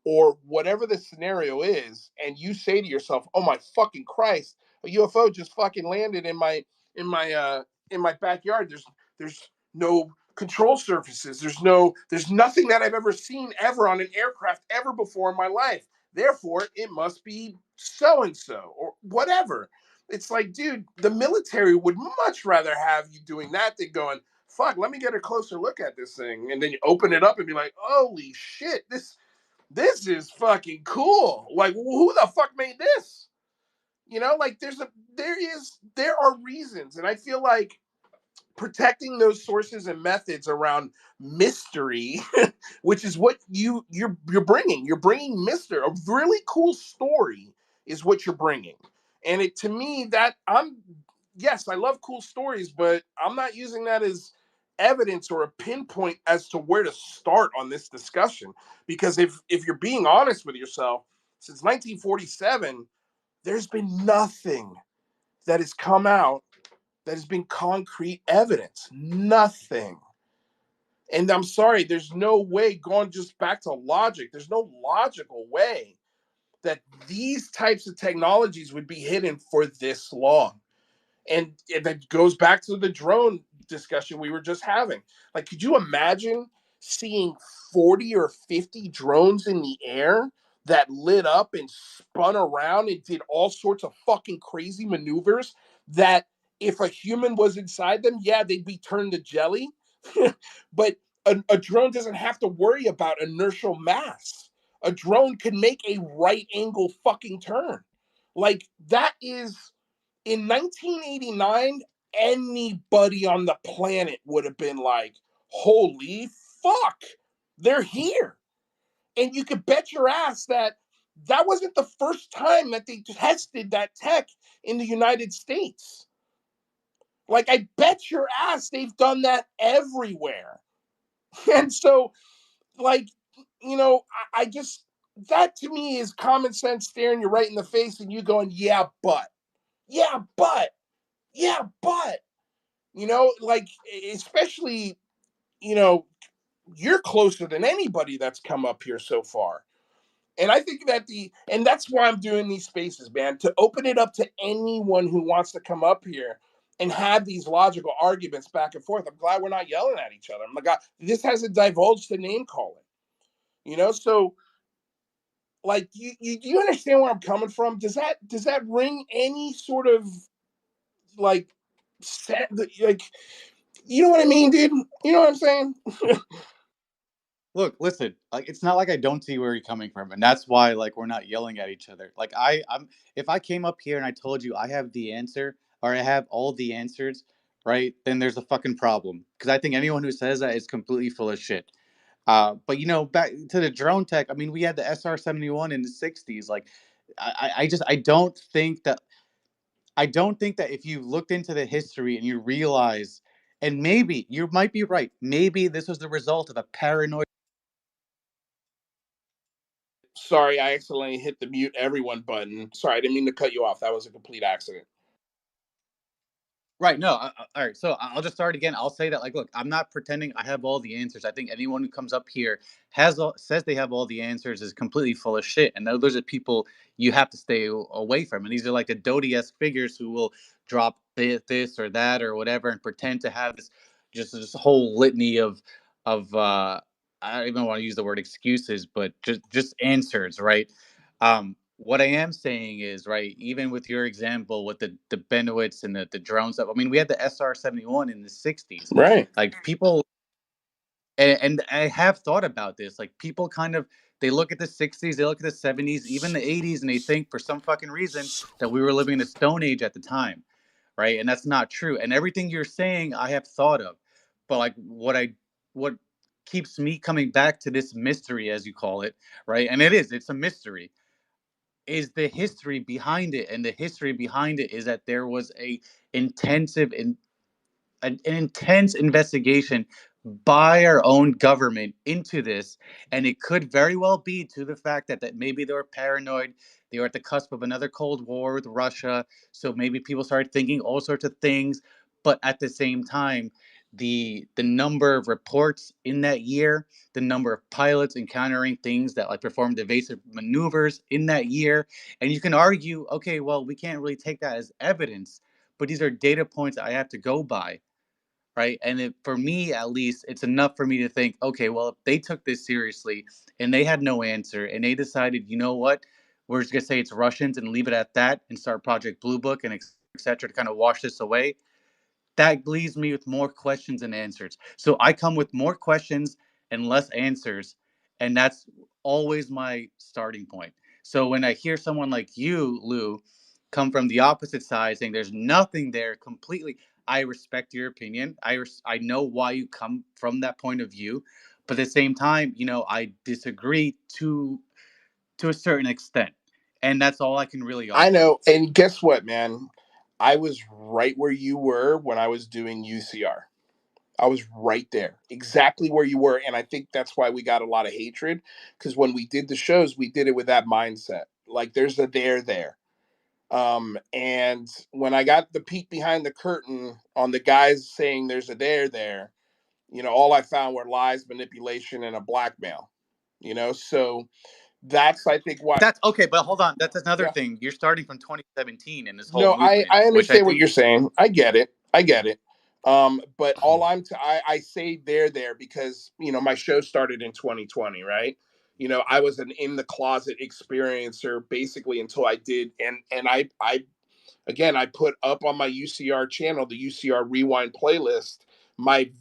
or whatever the scenario is, and you say to yourself, "Oh my fucking Christ, a UFO just fucking landed in my in my backyard. There's no control surfaces. There's nothing that I've ever seen ever on an aircraft ever before in my life. Therefore, it must be so and so or whatever." It's like, dude, the military would much rather have you doing that than going, fuck, let me get a closer look at this thing. And then you open it up and be like, holy shit, this is fucking cool. Like, who the fuck made this? You know, like there are reasons. And I feel like protecting those sources and methods around mystery, which is what you're bringing. You're bringing mystery. A really cool story is what you're bringing, and it to me that yes, I love cool stories, but I'm not using that as evidence or a pinpoint as to where to start on this discussion. Because if you're being honest with yourself, since 1947, there's been nothing that has come out that has been concrete evidence. Nothing. And I'm sorry, there's no way, going just back to logic, there's no logical way that these types of technologies would be hidden for this long. And that goes back to the drone discussion we were just having. Like, could you imagine seeing 40 or 50 drones in the air that lit up and spun around and did all sorts of fucking crazy maneuvers that if a human was inside them, yeah, they'd be turned to jelly. But a drone doesn't have to worry about inertial mass. A drone can make a right angle fucking turn. Like, that is in 1989, anybody on the planet would have been like, holy fuck, they're here. And you could bet your ass that that wasn't the first time that they tested that tech in the United States. Like, I bet your ass they've done that everywhere. And so, like, you know, I just, that to me is common sense staring you right in the face and you going, yeah, but, yeah, but, you know, like, especially, you know, you're closer than anybody that's come up here so far. And I think that and that's why I'm doing these spaces, man, to open it up to anyone who wants to come up here and have these logical arguments back and forth. I'm glad we're not yelling at each other. I'm like, God, this hasn't divulged to name calling, you know? So, like, you understand where I'm coming from? Does that ring any sort of like like, you know what I mean, dude? You know what I'm saying? Look, listen, like it's not like I don't see where you're coming from, and that's why like we're not yelling at each other. Like I'm if I came up here and I told you I have the answer or I have all the answers, right? Then there's a fucking problem. Because I think anyone who says that is completely full of shit. But you know, back to the drone tech. I mean, we had the SR-71 in the '60s. Like, I just I don't think that if you looked into the history and you realize, and maybe you might be right. Maybe this was the result of a paranoid. Sorry, I accidentally hit the mute everyone button. Sorry, I didn't mean to cut you off. That was a complete accident. Right. No. All right. So I'll just start again. I'll say that, like, look, I'm not pretending I have all the answers. I think anyone who comes up here says they have all the answers is completely full of shit. And those are people you have to stay away from. And these are like the Doty-esque figures who will drop this or that or whatever and pretend to have this whole litany of I don't even want to use the word excuses, but just answers, right? What I am saying is, right, even with your example with the Benowitz and the drone stuff, I mean, we had the SR-71 in the '60s. Right. Like people, and I have thought about this. Like people kind of they look at the '60s, they look at the '70s, even the '80s, and they think for some fucking reason that we were living in a stone age at the time, right? And that's not true. And everything you're saying, I have thought of, but like what keeps me coming back to this mystery, as you call it, right? And it's a mystery is the history behind it, and the history behind it is that there was intensive an intense investigation by our own government into this, and it could very well be to the fact that maybe they were paranoid, they were at the cusp of another cold war with Russia, so maybe people started thinking all sorts of things, but at the same time the number of reports in that year, the number of pilots encountering things that like performed evasive maneuvers in that year, and you can argue, okay, well, we can't really take that as evidence, but these are data points I have to go by, right? And for me, at least, it's enough for me to think, okay, well, if they took this seriously and they had no answer and they decided, you know what, we're just gonna say it's Russians and leave it at that and start Project Blue Book and etc. to kind of wash this away, that leaves me with more questions than answers. So I come with more questions and less answers, and that's always my starting point. So when I hear someone like you, Lou, come from the opposite side saying there's nothing there completely, I respect your opinion. I know why you come from that point of view, but at the same time, I disagree to a certain extent, and that's all I can really I offer. know. And guess what, man? I was right where you were when I was doing UCR. I was right there, exactly where you were. And I think that's why we got a lot of hatred, because when we did the shows, we did it with that mindset. Like there's a there. And when I got the peek behind the curtain on the guys saying there's a there, all I found were lies, manipulation, and a blackmail. So that's I think what. That's okay, but hold on. That's another Yeah. thing. You're starting from 2017 in this whole No, I movement, I which I understand what think you're saying. I get it. But all I say there because my show started in 2020, right? I was an in the closet experiencer basically until I did, and I again, I put up on my UCR channel, the UCR Rewind playlist, my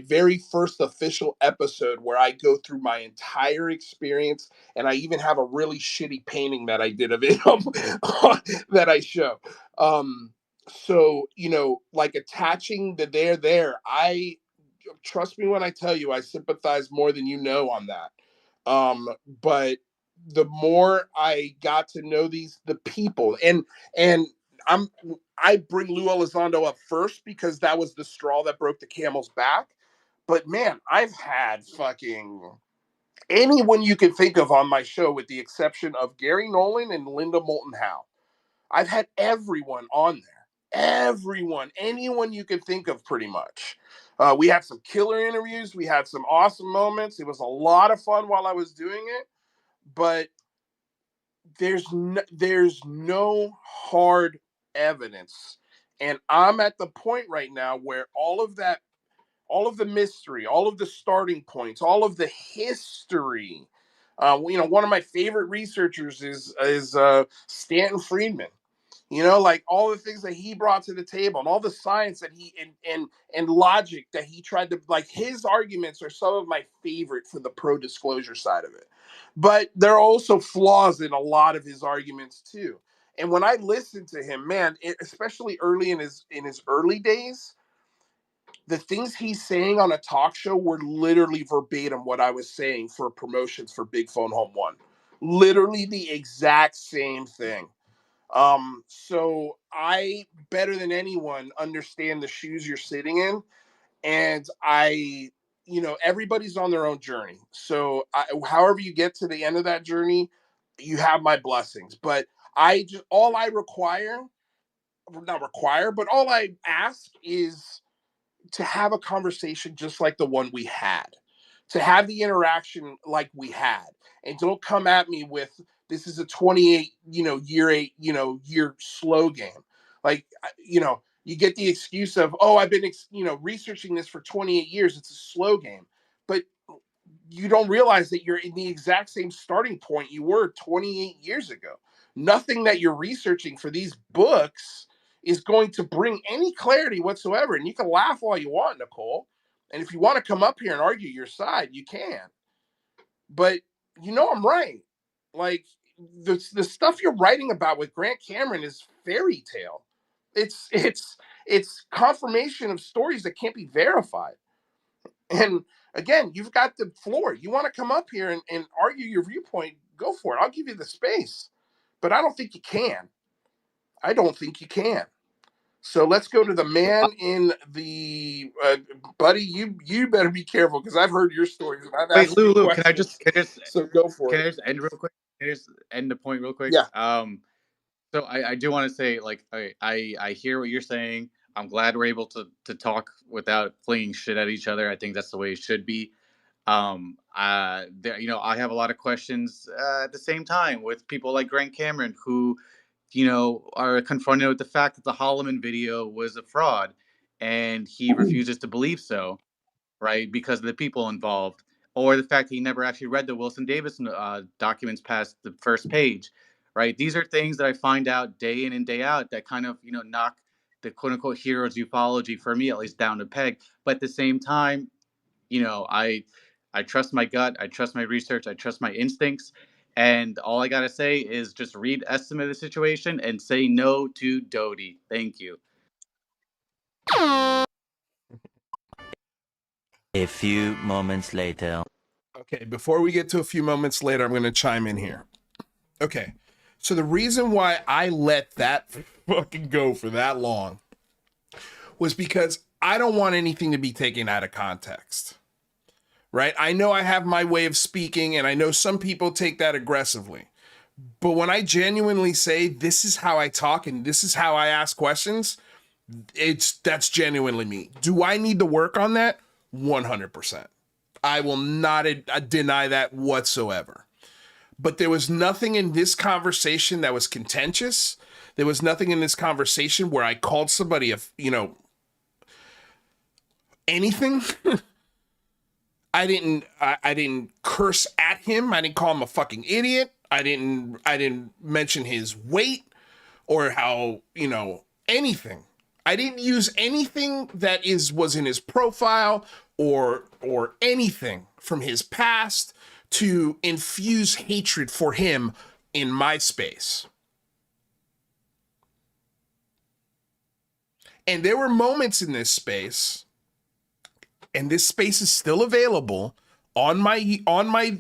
very first official episode where I go through my entire experience, and I even have a really shitty painting that I did of it that I show. So like attaching the there, I trust me when I tell you, I sympathize more than on that. But the more I got to know the people, and I'm I bring Lou Elizondo up first because that was the straw that broke the camel's back. But man, I've had fucking anyone you can think of on my show, with the exception of Gary Nolan and Linda Moulton Howe. I've had everyone on there. Everyone, anyone you can think of, pretty much. We had some killer interviews. We had some awesome moments. It was a lot of fun while I was doing it. But there's no hard evidence, and I'm at the point right now where all of the mystery, all of the starting points, all of the history. One of my favorite researchers is Stanton Friedman. Like all the things that he brought to the table and all the science that he and logic that he tried to, like, his arguments are some of my favorite for the pro disclosure side of it. But there are also flaws in a lot of his arguments too. And when I listen to him, man, especially early in his early days, the things he's saying on a talk show were literally verbatim what I was saying for promotions for Big Phone Home 1. Literally the exact same thing. So I, better than anyone, understand the shoes you're sitting in, and everybody's on their own journey. So however you get to the end of that journey, you have my blessings. But all I require, not require, but all I ask is to have a conversation just like the one we had, to have the interaction like we had, and don't come at me with this is a 28 year slow game. Like you get the excuse of, oh, I've been researching this for 28 years, it's a slow game. But you don't realize that you're in the exact same starting point you were 28 years ago. Nothing that you're researching for these books is going to bring any clarity whatsoever. And you can laugh all you want, Nicole. And if you want to come up here and argue your side, you can. But I'm right. Like the stuff you're writing about with Grant Cameron is fairy tale. It's confirmation of stories that can't be verified. And again, you've got the floor. You want to come up here and argue your viewpoint, go for it. I'll give you the space. But I don't think you can. I don't think you can. So let's go to the man in the buddy. You better be careful because I've heard your stories and I've Wait, asked you Lou, can I just questions. So go for can it. I just end real quick? Can I just end the point real quick? Yeah. So I do want to say, like, I hear what you're saying. I'm glad we're able to talk without flinging shit at each other. I think that's the way it should be. I have a lot of questions at the same time with people like Grant Cameron who, are confronted with the fact that the Holloman video was a fraud, and he refuses to believe so, right? Because of the people involved, or the fact that he never actually read the Wilson Davis documents past the first page, right? These are things that I find out day in and day out that kind of, knock the quote unquote heroes ufology, for me at least, down a peg. But at the same time, I trust my gut, I trust my research, I trust my instincts. And all I gotta say is just read Estimate of the Situation and say no to Doty. Thank you. A few moments later. Okay, before we get to a few moments later, I'm going to chime in here. Okay, so the reason why I let that fucking go for that long was because I don't want anything to be taken out of context, right? I know I have my way of speaking, and I know some people take that aggressively. But when I genuinely say this is how I talk and this is how I ask questions, that's genuinely me. Do I need to work on that? 100%. I will not deny that whatsoever. But there was nothing in this conversation that was contentious. There was nothing in this conversation where I called somebody anything. I didn't curse at him. I didn't call him a fucking idiot. I didn't mention his weight or how, anything. I didn't use anything that was in his profile or anything from his past to infuse hatred for him in my space. And there were moments in this space, and this space is still available on my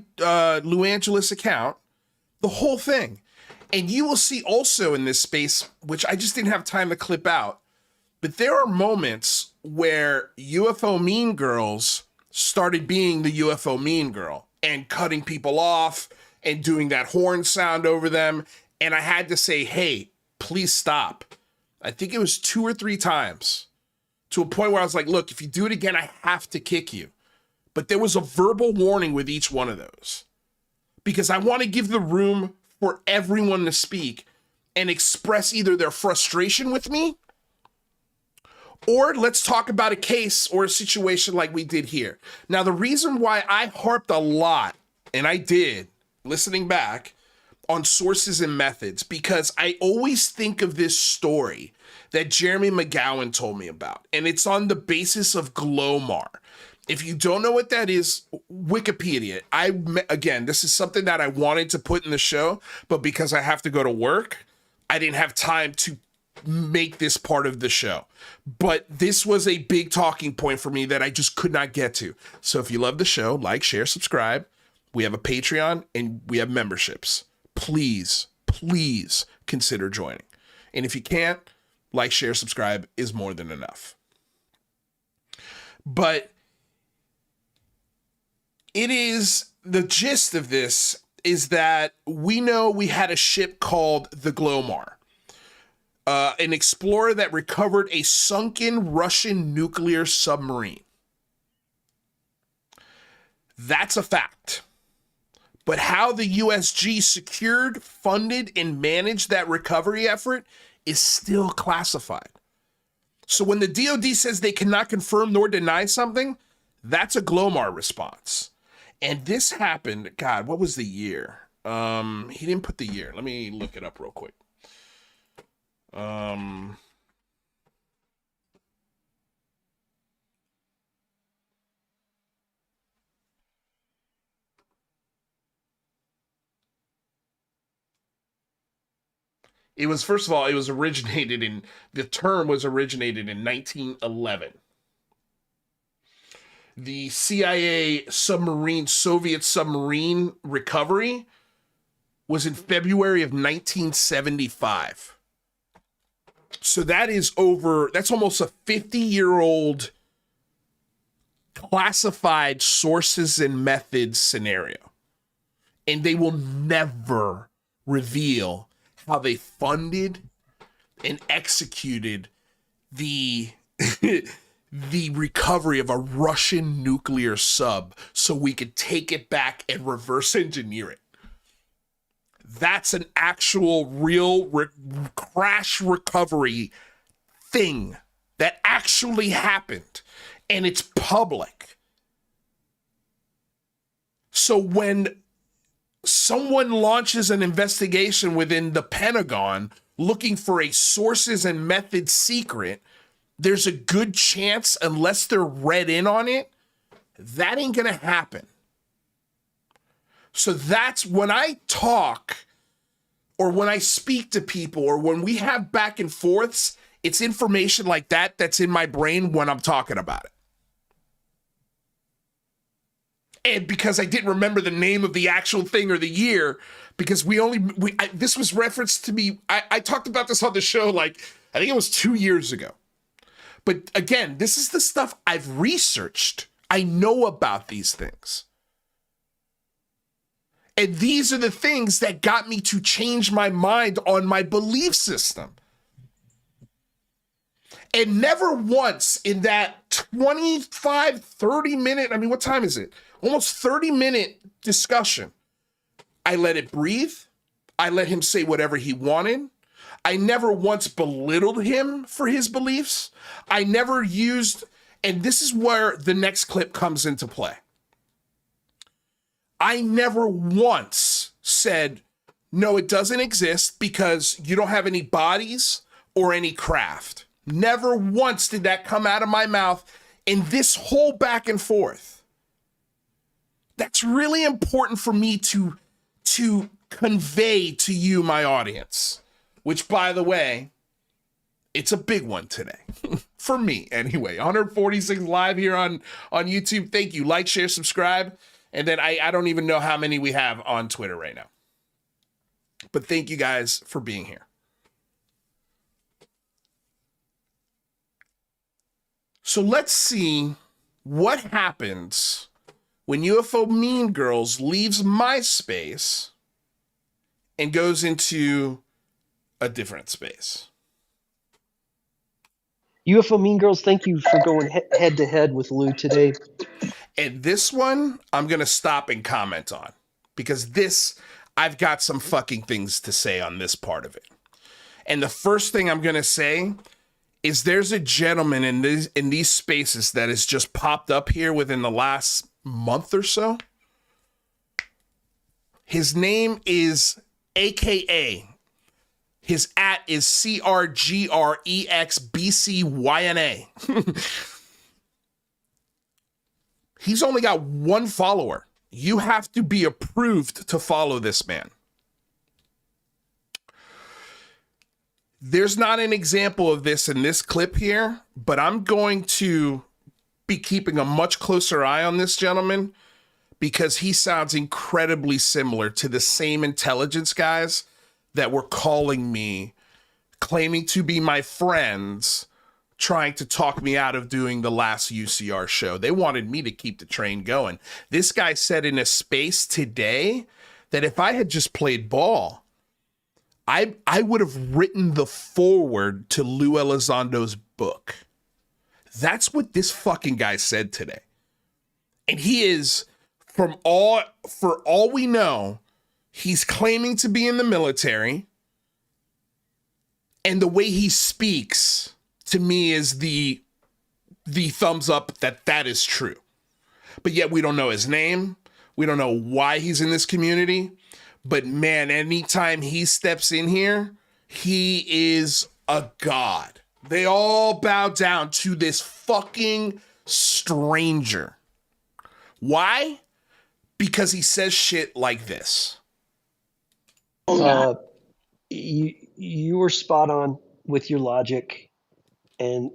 Lou Angeles account, the whole thing. And you will see also in this space, which I just didn't have time to clip out, but there are moments where UFO Mean Girls started being the UFO Mean Girl and cutting people off and doing that horn sound over them. And I had to say, hey, please stop. I think it was 2 or 3 times, to a point where I was like, look, if you do it again, I have to kick you. But there was a verbal warning with each one of those, because I want to give the room for everyone to speak and express either their frustration with me, or let's talk about a case or a situation like we did here. Now, the reason why I harped a lot, and I did, listening back, on sources and methods, because I always think of this story that Jeremy McGowan told me about, and it's on the basis of Glomar. If you don't know what that is, Wikipedia. Again, this is something that I wanted to put in the show, but because I have to go to work, I didn't have time to make this part of the show. But this was a big talking point for me that I just could not get to. So if you love the show, like, share, subscribe. We have a Patreon and we have memberships. Please consider joining. And if you can't, like, share, subscribe is more than enough. But it is, the gist of this is that we know we had a ship called the Glomar, an explorer that recovered a sunken Russian nuclear submarine. That's a fact. But how the USG secured, funded, and managed that recovery effort is still classified. So when the DoD says they cannot confirm nor deny something, that's a Glomar response. And this happened, God, what was the year? He didn't put the year. Let me look it up real quick. It was, first of all, the term was originated in 1911. The CIA Soviet submarine recovery was in February of 1975. So that's almost a 50-year-old classified sources and methods scenario. And they will never reveal how they funded and executed the recovery of a Russian nuclear sub so we could take it back and reverse engineer it. That's an actual real crash recovery thing that actually happened, and it's public. So when someone launches an investigation within the Pentagon looking for a sources and methods secret, there's a good chance, unless they're read in on it, that ain't gonna happen. So that's when I talk or when I speak to people or when we have back and forths, it's information like that that's in my brain when I'm talking about it. And because I didn't remember the name of the actual thing or the year, because this was referenced to me. I talked about this on the show, like, I think it was 2 years ago. But again, this is the stuff I've researched. I know about these things. And these are the things that got me to change my mind on my belief system. And never once in that 25, 30 minute, I mean, what time is it? Almost 30-minute discussion. I let it breathe. I let him say whatever he wanted. I never once belittled him for his beliefs. I never used, and this is where the next clip comes into play. I never once said, no, it doesn't exist because you don't have any bodies or any craft. Never once did that come out of my mouth in this whole back and forth. That's really important for me to convey to you, my audience, which, by the way, it's a big one today for me anyway. 146 live here on YouTube. Thank you. Like, share, subscribe. And then I don't even know how many we have on Twitter right now. But thank you guys for being here. So let's see what happens when UFO Mean Girls leaves MySpace and goes into a different space. UFO Mean Girls, thank you for going head to head with Lou today. And this one, I'm going to stop and comment on because this, I've got some fucking things to say on this part of it. And the first thing I'm going to say is there's a gentleman in these spaces that has just popped up here within the last month or so. His name is AKA. His @ is CRGREXBCYNA. He's only got one follower. You have to be approved to follow this man. There's not an example of this in this clip here, but I'm going to be keeping a much closer eye on this gentleman because he sounds incredibly similar to the same intelligence guys that were calling me, claiming to be my friends, trying to talk me out of doing the last UCR show. They wanted me to keep the train going. This guy said in a space today that if I had just played ball, I would have written the foreword to Lou Elizondo's book. That's what this fucking guy said today. And he is, for all we know, he's claiming to be in the military. And the way he speaks to me is the thumbs up that is true. But yet we don't know his name. We don't know why he's in this community. But man, anytime he steps in here, he is a god. They all bow down to this fucking stranger. Why? Because he says shit like this. You were spot on with your logic, and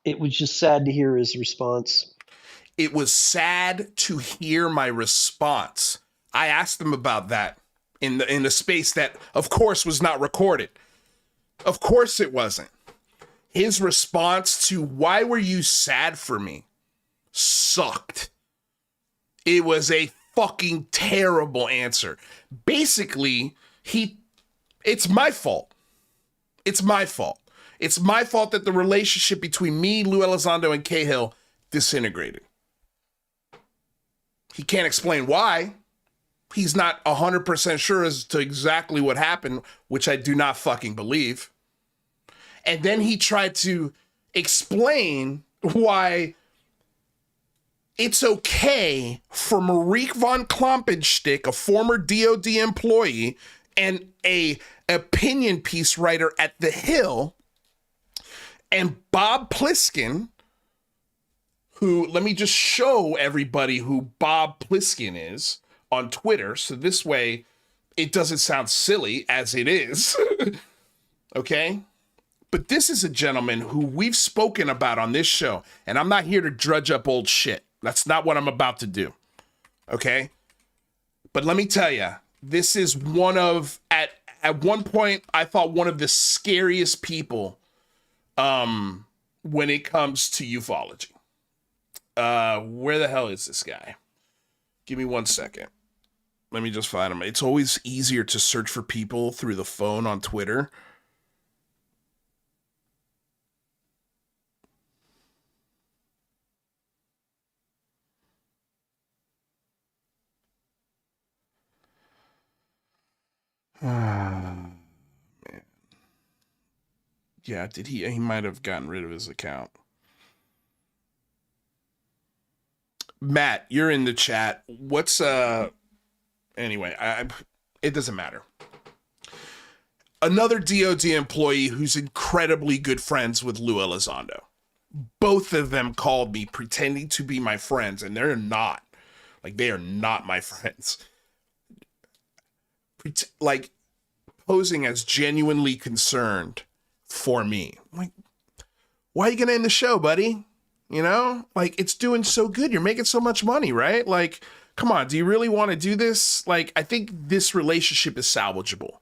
it was just sad to hear his response. It was sad to hear my response. I asked him about that in the space that, of course, was not recorded. Of course it wasn't. His response to why were you sad for me sucked. It was a fucking terrible answer. Basically, it's my fault. It's my fault. It's my fault that the relationship between me, Lou Elizondo, and Cahill disintegrated. He can't explain why. He's not 100% sure as to exactly what happened, which I do not fucking believe. And then he tried to explain why it's okay for Marieke von Klompenstick, a former DOD employee and a opinion piece writer at The Hill, and Bob Pliskin, who, let me just show everybody who Bob Pliskin is on Twitter, so this way it doesn't sound silly as it is. Okay? But this is a gentleman who we've spoken about on this show, and I'm not here to drudge up old shit. That's not what I'm about to do. Okay? But let me tell you, this is one of, at one point, I thought one of the scariest people when it comes to ufology. Where the hell is this guy? Give me 1 second. Let me just find him. It's always easier to search for people through the phone on Twitter. Man. Yeah, did he might have gotten rid of his account. Matt, you're in the chat. What's anyway, it doesn't matter. Another DOD employee who's incredibly good friends with Lou Elizondo. Both of them called me pretending to be my friends, and they're not. Like, they are not my friends. Like, posing as genuinely concerned for me. Like, why are you gonna end the show, buddy? You know, like, it's doing so good. You're making so much money, right? Like, come on, do you really want to do this? Like, I think this relationship is salvageable.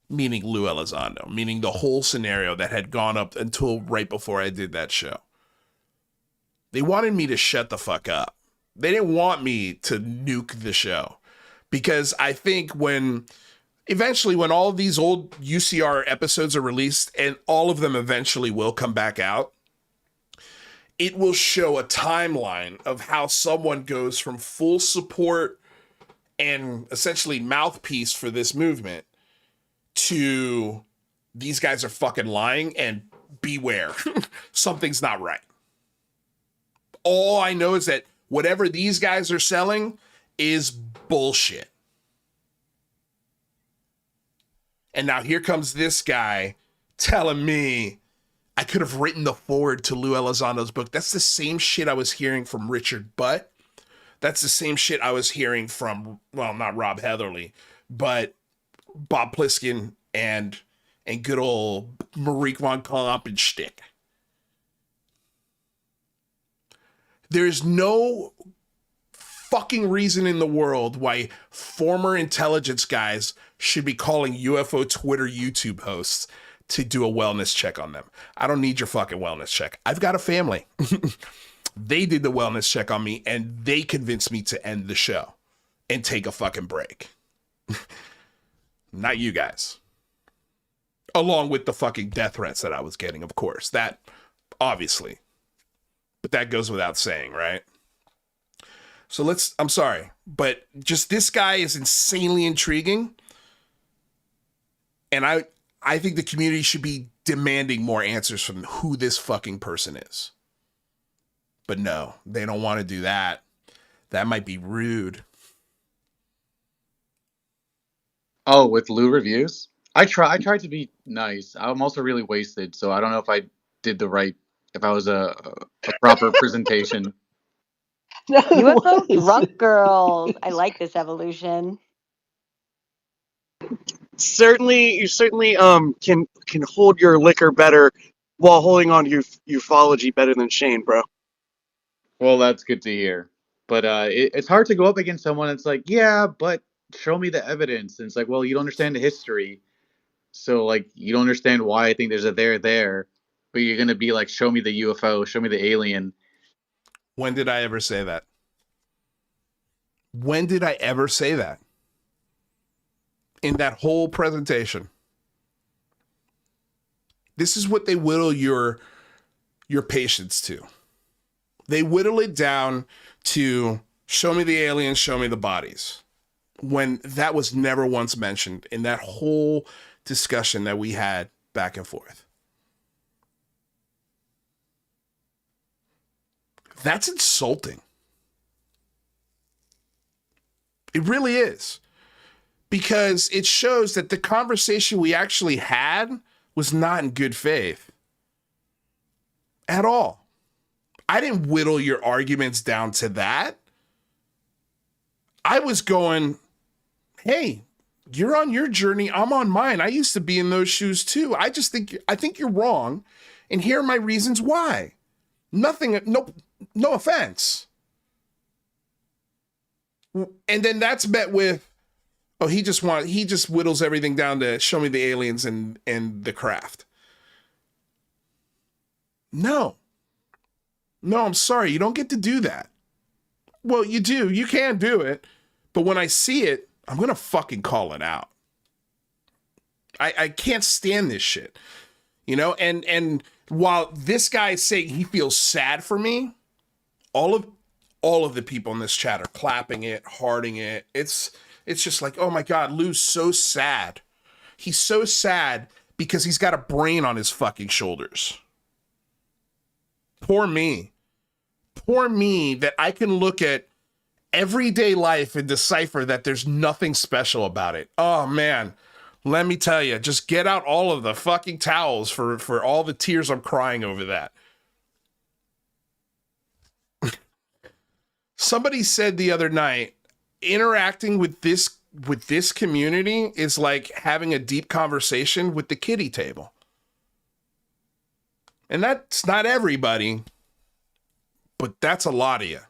Meaning Lou Elizondo, meaning the whole scenario that had gone up until right before I did that show. They wanted me to shut the fuck up. They didn't want me to nuke the show. Because I think eventually when all of these old UCR episodes are released, and all of them eventually will come back out, it will show a timeline of how someone goes from full support and essentially mouthpiece for this movement to these guys are fucking lying and beware. Something's not right. All I know is that whatever these guys are selling is bullshit. And now here comes this guy telling me I could have written the foreword to Lou Elizondo's book. That's the same shit I was hearing from Richard Butt. That's the same shit I was hearing from, well, not Rob Heatherly, but Bob Pliskin and good old Marieke von Klompenstick. There's no fucking reason in the world why former intelligence guys should be calling UFO Twitter YouTube hosts to do a wellness check on them. I don't need your fucking wellness check. I've got a family. They did the wellness check on me, and they convinced me to end the show and take a fucking break. Not you guys. Along with the fucking death threats that I was getting, of course. That, obviously. But that goes without saying, right? So I'm sorry, but just this guy is insanely intriguing. And I think the community should be demanding more answers from who this fucking person is. But no, they don't want to do that. That might be rude. Oh, with Lou reviews? I tried to be nice. I'm also really wasted, so I don't know if I did if I was a proper presentation. UFO drunk girls. I like this evolution. You certainly can hold your liquor better while holding on to ufology better than Shane, bro. Well, that's good to hear. But it's hard to go up against someone that's like, yeah, but show me the evidence. And it's like, well, you don't understand the history. So, like, you don't understand why I think there's a there. But you're going to be like, show me the UFO, show me the alien. When did I ever say that? When did I ever say that? In that whole presentation. This is what they whittle your patience to. They whittle it down to show me the aliens, show me the bodies. When that was never once mentioned in that whole discussion that we had back and forth. That's insulting. It really is. Because it shows that the conversation we actually had was not in good faith at all. I didn't whittle your arguments down to that. I was going, hey, you're on your journey. I'm on mine. I used to be in those shoes too. I think you're wrong. And here are my reasons why. Nothing, no offense. And then that's met with, oh, he just whittles everything down to show me the aliens and the craft. No, I'm sorry. You don't get to do that. Well, you do. You can do it. But when I see it, I'm going to fucking call it out. I can't stand this shit. You know, and while this guy is saying he feels sad for me, all of the people in this chat are clapping it, hearting it. It's just like, oh my God, Lou's so sad. He's so sad because he's got a brain on his fucking shoulders. Poor me. Poor me that I can look at everyday life and decipher that there's nothing special about it. Oh man, let me tell you, just get out all of the fucking towels for all the tears I'm crying over that. Somebody said the other night, interacting with this community is like having a deep conversation with the kiddie table. And that's not everybody, but that's a lot of you.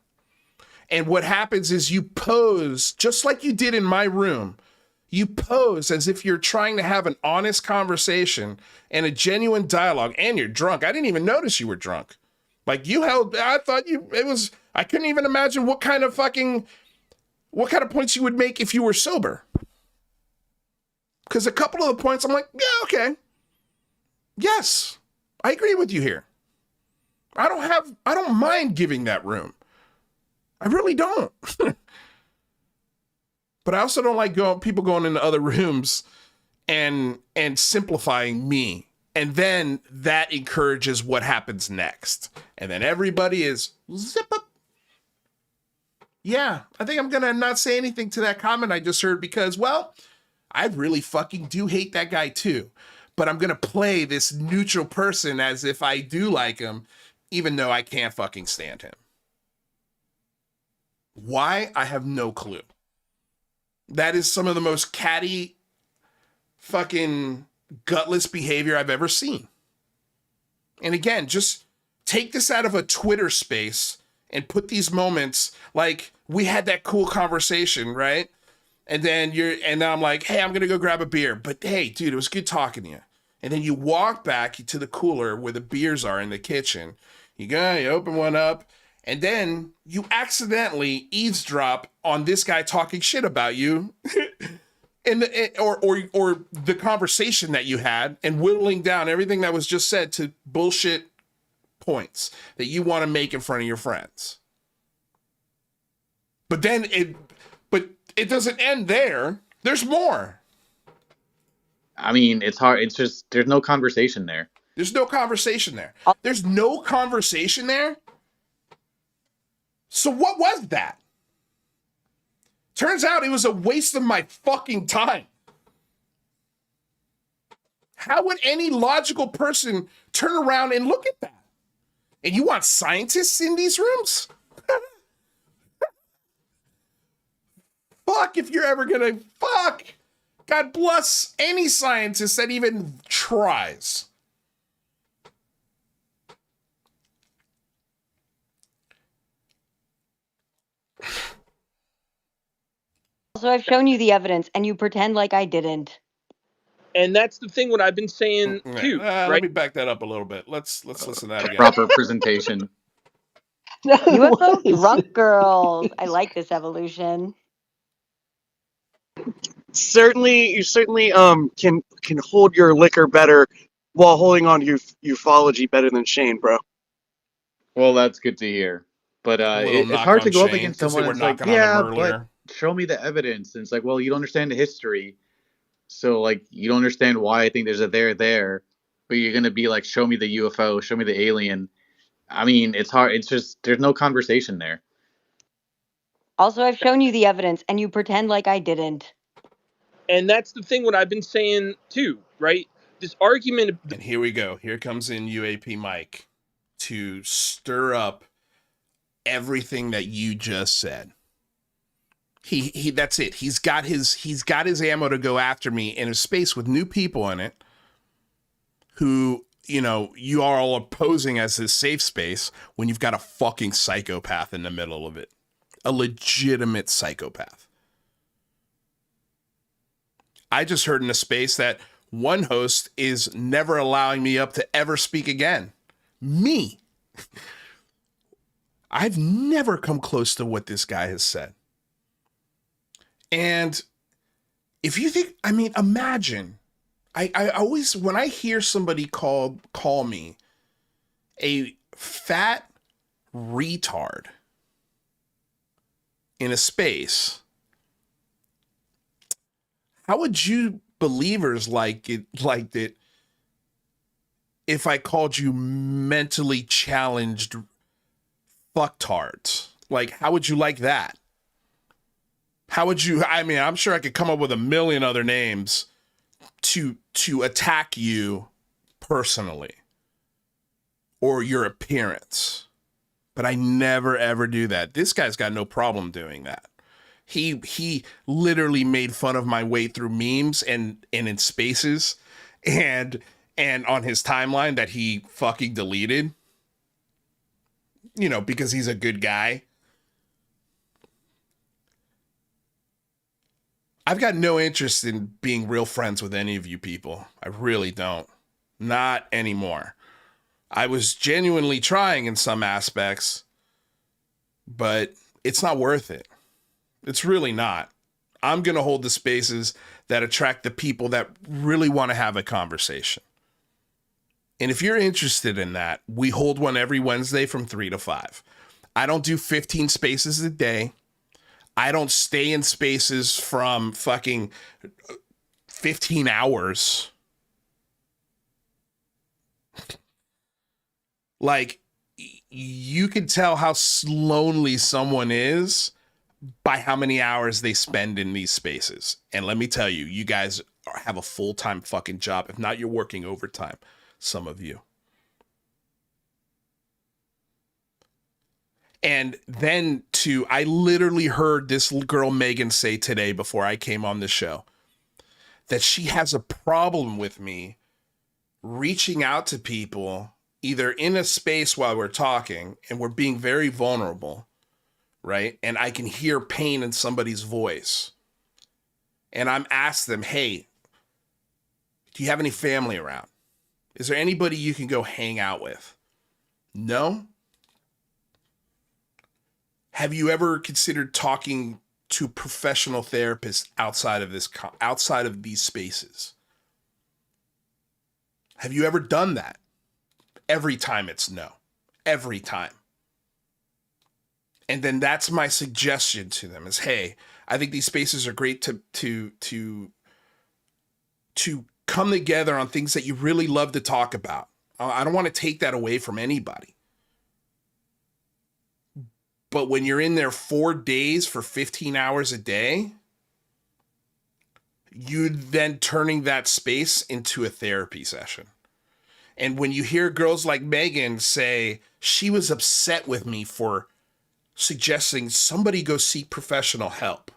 And what happens is you pose, just like you did in my room, you pose as if you're trying to have an honest conversation and a genuine dialogue, and you're drunk. I didn't even notice you were drunk. Like I couldn't even imagine what kind of points you would make if you were sober. Because a couple of the points I'm like, yeah, okay. Yes, I agree with you here. I don't mind giving that room. I really don't. But I also don't like people going into other rooms and simplifying me. And then that encourages what happens next. And then everybody is zip up. Yeah, I think I'm going to not say anything to that comment I just heard because, well, I really fucking do hate that guy too. But I'm going to play this neutral person as if I do like him, even though I can't fucking stand him. Why? I have no clue. That is some of the most catty, fucking gutless behavior I've ever seen. And again, just take this out of a Twitter space and put these moments, like we had that cool conversation, right? And now I'm like, hey, I'm going to go grab a beer. But hey, dude, it was good talking to you. And then you walk back to the cooler where the beers are in the kitchen. You open one up. And then you accidentally eavesdrop on this guy talking shit about you or the conversation that you had and whittling down everything that was just said to bullshit points that you want to make in front of your friends. But then it doesn't end there. There's more. I mean, it's hard. It's just, there's no conversation there. There's no conversation there. There's no conversation there. So what was that? Turns out it was a waste of my fucking time. How would any logical person turn around and look at that? And you want scientists in these rooms? Fuck if you're ever gonna, fuck. God bless any scientist that even tries. So I've shown you the evidence, and you pretend like I didn't. And that's the thing what I've been saying too. Right? Let me back that up a little bit. Let's listen to that again. Proper presentation. UFO drunk girls. I like this evolution. You certainly can hold your liquor better while holding on to ufology better than Shane, bro. Well, that's good to hear. But it's hard to go up against someone that's like, yeah, but show me the evidence. And it's like, well, you don't understand the history. So, like, you don't understand why I think there's a there, but you're going to be like, show me the UFO, show me the alien. I mean, it's hard. It's just, there's no conversation there. Also, I've shown you the evidence, and you pretend like I didn't. And that's the thing what I've been saying too, right? This argument. And here we go. Here comes in UAP Mike to stir up everything that you just said. He that's it. He's got his ammo to go after me in a space with new people in it who, you know, you are all opposing as this safe space when you've got a fucking psychopath in the middle of it. A legitimate psychopath. I just heard in a space that one host is never allowing me up to ever speak again. Me. I've never come close to what this guy has said. And if you think, I mean, imagine, I always, when I hear somebody call me a fat retard in a space, how would you believers like it if I called you mentally challenged fucktards? Like, how would you like that? How would you, I mean, I'm sure I could come up with a million other names to attack you personally or your appearance. But I never, ever do that. This guy's got no problem doing that. He literally made fun of my way through memes and in spaces and on his timeline that he fucking deleted, you know, because he's a good guy. I've got no interest in being real friends with any of you people. I really don't. Not anymore. I was genuinely trying in some aspects, but it's not worth it. It's really not. I'm going to hold the spaces that attract the people that really want to have a conversation. And if you're interested in that, we hold one every Wednesday from 3 to 5. I don't do 15 spaces a day. I don't stay in spaces from fucking 15 hours. Like, you can tell how lonely someone is by how many hours they spend in these spaces. And let me tell you, you guys have a full-time fucking job. If not, you're working overtime, some of you. And then I literally heard this girl Megan say today before I came on the show that she has a problem with me reaching out to people either in a space while we're talking and we're being very vulnerable, right? And I can hear pain in somebody's voice. And I'm asked them, hey, do you have any family around? Is there anybody you can go hang out with? No? Have you ever considered talking to professional therapists outside of these spaces? Have you ever done that? Every time it's no. Every time. And then that's my suggestion to them is, hey, I think these spaces are great to come together on things that you really love to talk about. I don't want to take that away from anybody. But when you're in there 4 days for 15 hours a day, you then turning that space into a therapy session. And when you hear girls like Megan say she was upset with me for suggesting somebody go seek professional help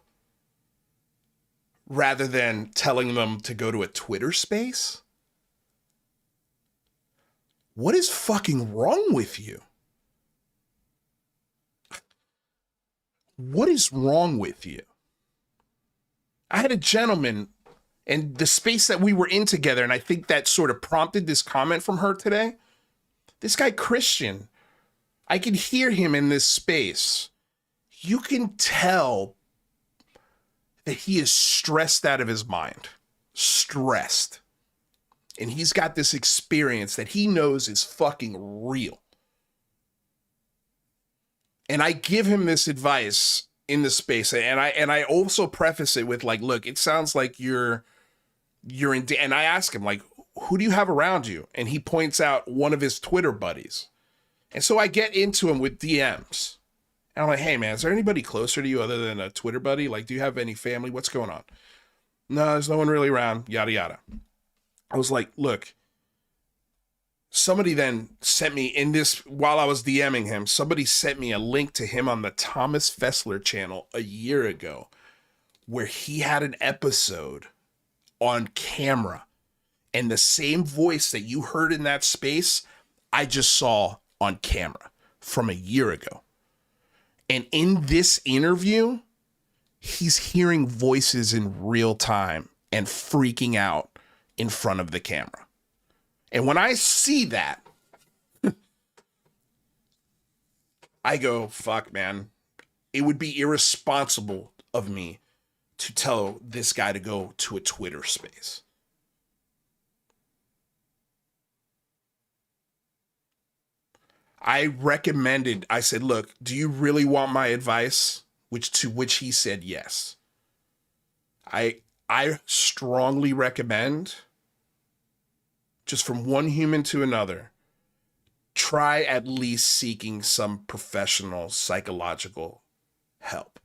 rather than telling them to go to a Twitter space, what is fucking wrong with you? What is wrong with you? I had a gentleman and the space that we were in together, and I think that sort of prompted this comment from her today. This guy, Christian, I can hear him in this space. You can tell that he is stressed out of his mind. Stressed. And he's got this experience that he knows is fucking real. And I give him this advice in the space, and I also preface it with like, look, it sounds like you're in, and I ask him like, who do you have around you? And he points out one of his Twitter buddies. And so I get into him with DMs, And I'm like, hey man, is there anybody closer to you other than a Twitter buddy? Like, do you have any family? What's going on? No, there's no one really around, yada yada. I was like, look, somebody then sent me in this, while I was DMing him, somebody sent me a link to him on the Thomas Fessler channel a year ago, where he had an episode on camera, and the same voice that you heard in that space, I just saw on camera from a year ago. And in this interview, he's hearing voices in real time and freaking out in front of the camera. And when I see that, I go, fuck, man. It would be irresponsible of me to tell this guy to go to a Twitter space. I said, look, do you really want my advice? To which he said yes. I strongly recommend, just from one human to another, try at least seeking some professional psychological help,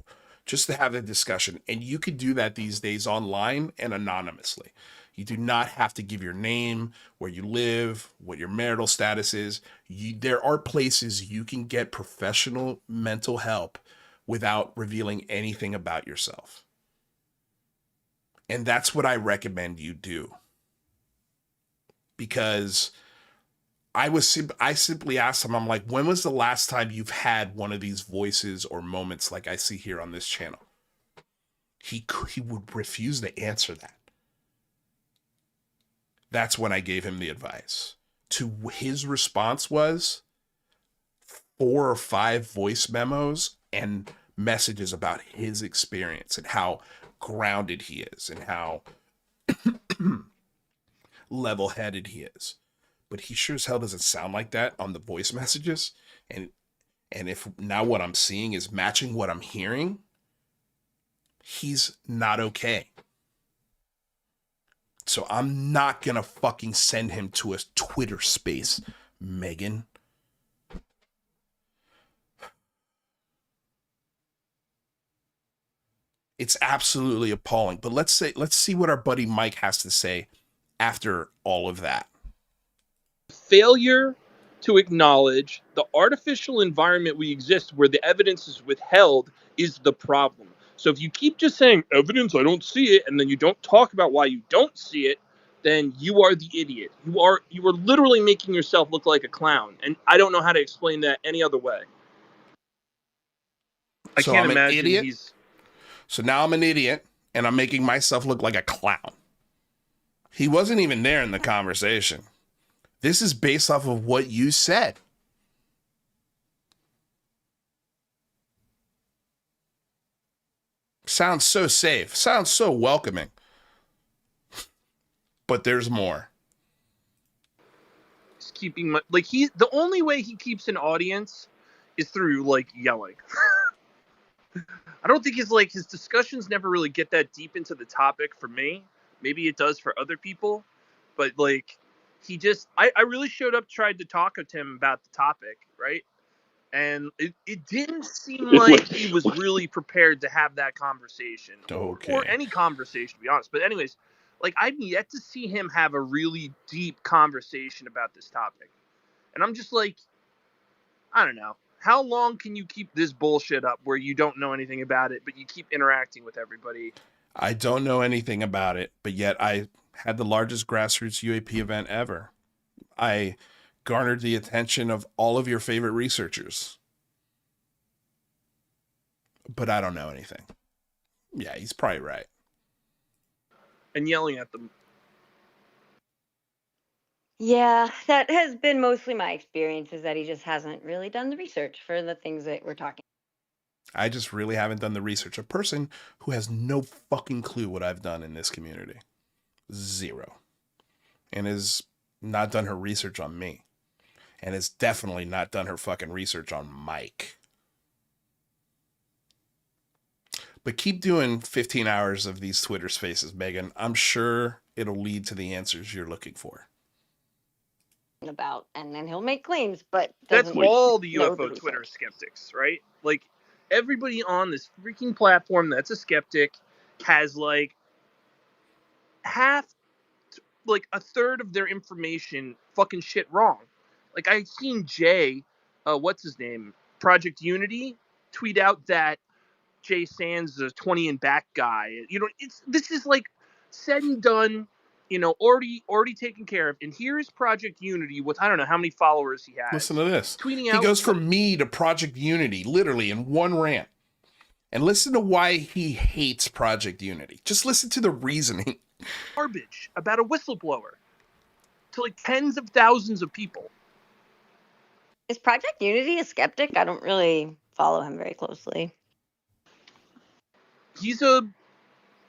just to have a discussion. And you could do that these days online and anonymously. You do not have to give your name, where you live, what your marital status is. There are places you can get professional mental help without revealing anything about yourself. And that's what I recommend you do. Because I simply asked him, I'm like, when was the last time you've had one of these voices or moments like I see here on this channel? He would refuse to answer that. That's when I gave him the advice. His response was 4 or 5 voice memos and messages about his experience and how grounded he is and how level-headed he is. But he sure as hell doesn't sound like that on the voice messages. And if now what I'm seeing is matching what I'm hearing, he's not okay. So I'm not gonna fucking send him to a Twitter space, Megan. It's absolutely appalling. But let's see what our buddy Mike has to say after all of that. Failure to acknowledge the artificial environment we exist where the evidence is withheld is the problem. So if you keep just saying evidence, I don't see it, and then you don't talk about why you don't see it, then you are the idiot. You are literally making yourself look like a clown. And I don't know how to explain that any other way. I So can't I'm imagine an idiot. he's... So now I'm an idiot and I'm making myself look like a clown. He wasn't even there in the conversation. This is based off of what you said. Sounds so safe. Sounds so welcoming. But there's more. He's keeping the only way he keeps an audience is through yelling. I don't think his discussions never really get that deep into the topic for me. Maybe it does for other people, but he just I really showed up, tried to talk to him about the topic, right? And it didn't seem like he was really prepared to have that conversation, or any conversation, to be honest. But anyways, I've yet to see him have a really deep conversation about this topic, and I'm just I don't know. How long can you keep this bullshit up where you don't know anything about it, but you keep interacting with everybody? I don't know anything about it, but yet I had the largest grassroots UAP event ever. I garnered the attention of all of your favorite researchers. But I don't know anything. Yeah, he's probably right. And yelling at them. Yeah, that has been mostly my experience, is that he just hasn't really done the research for the things that we're talking about. I just really haven't done the research. A person who has no fucking clue what I've done in this community. 0. And has not done her research on me. And has definitely not done her fucking research on Mike. But keep doing 15 hours of these Twitter spaces, Megan. I'm sure it'll lead to the answers you're looking for. About, and then he'll make claims, but that's all the UFO Twitter skeptics, right? everybody on this freaking platform that's a skeptic has like half, like a third of their information fucking shit wrong. Like I've seen Jay, what's his name, Project Unity, tweet out that Jay Sands is a 20 and back guy. You know, this is like said and done, you know, already taken care of. And here's Project Unity with I don't know how many followers he has. Listen to this. Tweeting He out goes from me to Project Unity, literally in one rant. And listen to why he hates Project Unity. Just listen to the reasoning. Garbage about a whistleblower to like tens of thousands of people. Is Project Unity a skeptic? I don't really follow him very closely. He's a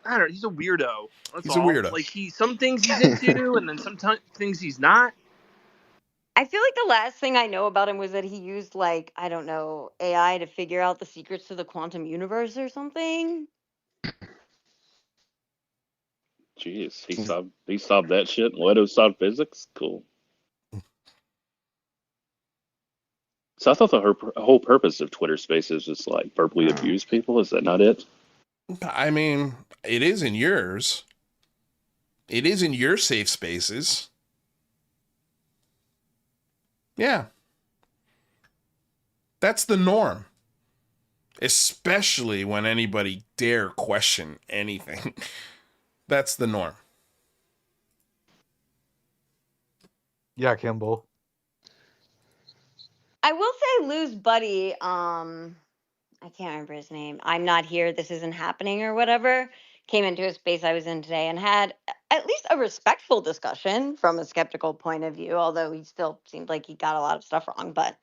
weirdo. That's He's a all. weirdo. Like some things he's into, and then sometimes things he's not. I feel like the last thing I know about him was that he used, like, I don't know, AI to figure out the secrets to the quantum universe or something. Jeez, he solved that shit. Let him solve physics. Cool. So I thought the whole purpose of Twitter Spaces is like verbally abuse people. Is that not it? I mean, it is in yours. It is in your safe spaces. Yeah. That's the norm. Especially when anybody dare question anything. That's the norm. Yeah, Kimball. I will say Lou's buddy, I can't remember his name. I'm not here, this isn't happening or whatever, came into a space I was in today and had at least a respectful discussion from a skeptical point of view, although he still seemed like he got a lot of stuff wrong. But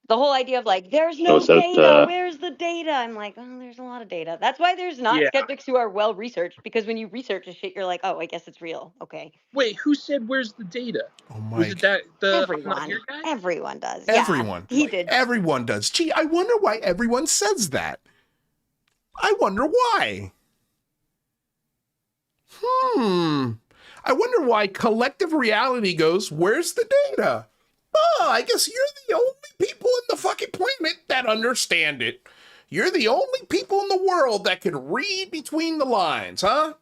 the whole idea of like, there's no data, where's the data? I'm like, oh, there's a lot of data. That's why there's not skeptics who are well researched, because when you research a shit, you're like, oh, I guess it's real. Okay. Wait, who said where's the data? Oh my. Was it that the everyone? Everyone does. Everyone. Yeah, he did. Everyone does. Gee, I wonder why everyone says that. I wonder why. I wonder why collective reality goes, where's the data? Oh, I guess you're the only people in the fucking planet that understand it. You're the only people in the world that can read between the lines, huh?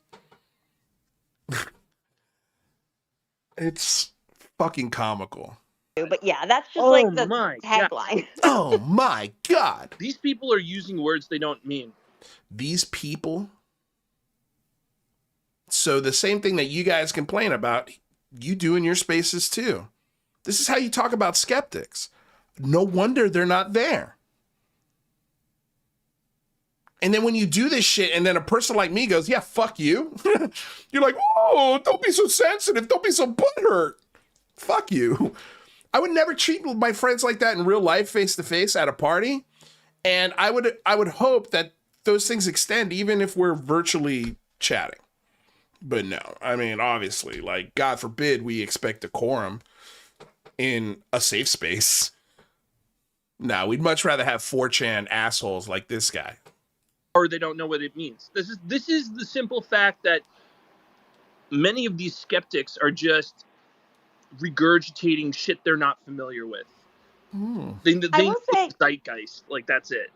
It's fucking comical. But yeah, that's just like the tagline. Oh my God. These people are using words they don't mean. These people. So the same thing that you guys complain about, you do in your spaces too. This is how you talk about skeptics. No wonder they're not there. And then when you do this shit and then a person like me goes, yeah, fuck you. You're like, oh, don't be so sensitive. Don't be so butthurt. Fuck you. I would never treat my friends like that in real life, face to face at a party. And I would hope that those things extend even if we're virtually chatting. But no, I mean, obviously, like, God forbid we expect decorum in a safe space. No, we'd much rather have 4chan assholes like this guy. Or they don't know what it means. This is the simple fact that many of these skeptics are just regurgitating shit they're not familiar with. They know the zeitgeist. Like, that's it.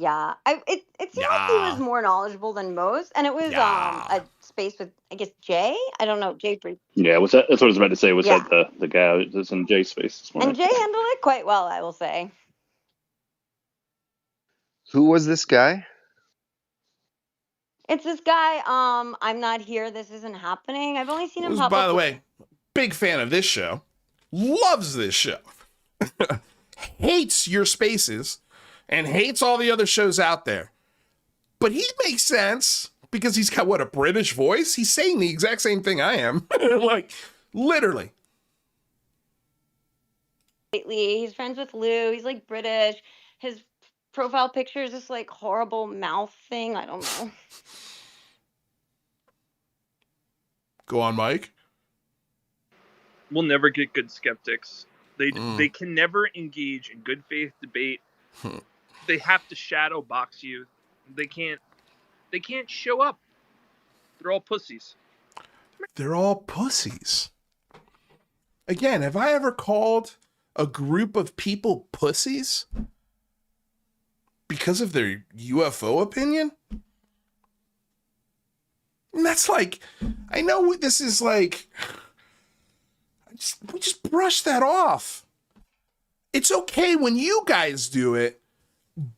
Yeah, it seemed like he was more knowledgeable than most, and it was a space with, I guess, Jay. I don't know, Jay. Yeah, that's what I was about to say. Was that the guy that's in Jay's space this morning? And Jay handled it quite well, I will say. Who was this guy? It's this guy. I'm not here. This isn't happening. I've only seen him pop up. By the way, big fan of this show. Loves this show. Hates your spaces. And hates all the other shows out there. But he makes sense because he's got, what, a British voice? He's saying the exact same thing I am. Like, literally. He's friends with Lou. He's, like, British. His profile picture is this, like, horrible mouth thing. I don't know. Go on, Mike. We'll never get good skeptics. They can never engage in good faith debate. They have to shadow box you. They can't show up. They're all pussies. They're all pussies. Again, have I ever called a group of people pussies? because of their UFO opinion? And that's like, I know this is like, we just brush that off. It's okay when you guys do it,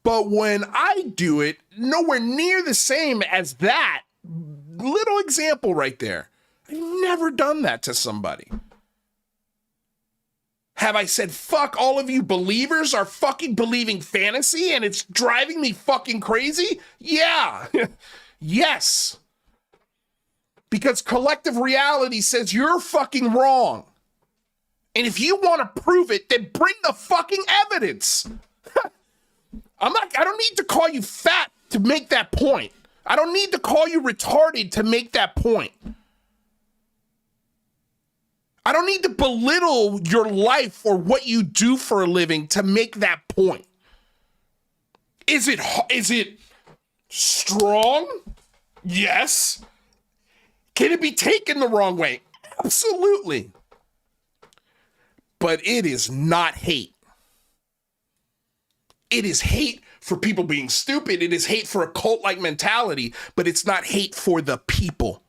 but when I do it, nowhere near the same as that little example right there. I've never done that to somebody. Have I said, fuck all of you believers are fucking believing fantasy and it's driving me fucking crazy? Yeah. Yes. Because collective reality says you're fucking wrong. And if you want to prove it, then bring the fucking evidence. I don't need to call you fat to make that point. I don't need to call you retarded to make that point. I don't need to belittle your life or what you do for a living to make that point. Is it strong? Yes. Can it be taken the wrong way? Absolutely. But it is not hate. It is hate for people being stupid. It is hate for a cult-like mentality, but it's not hate for the people.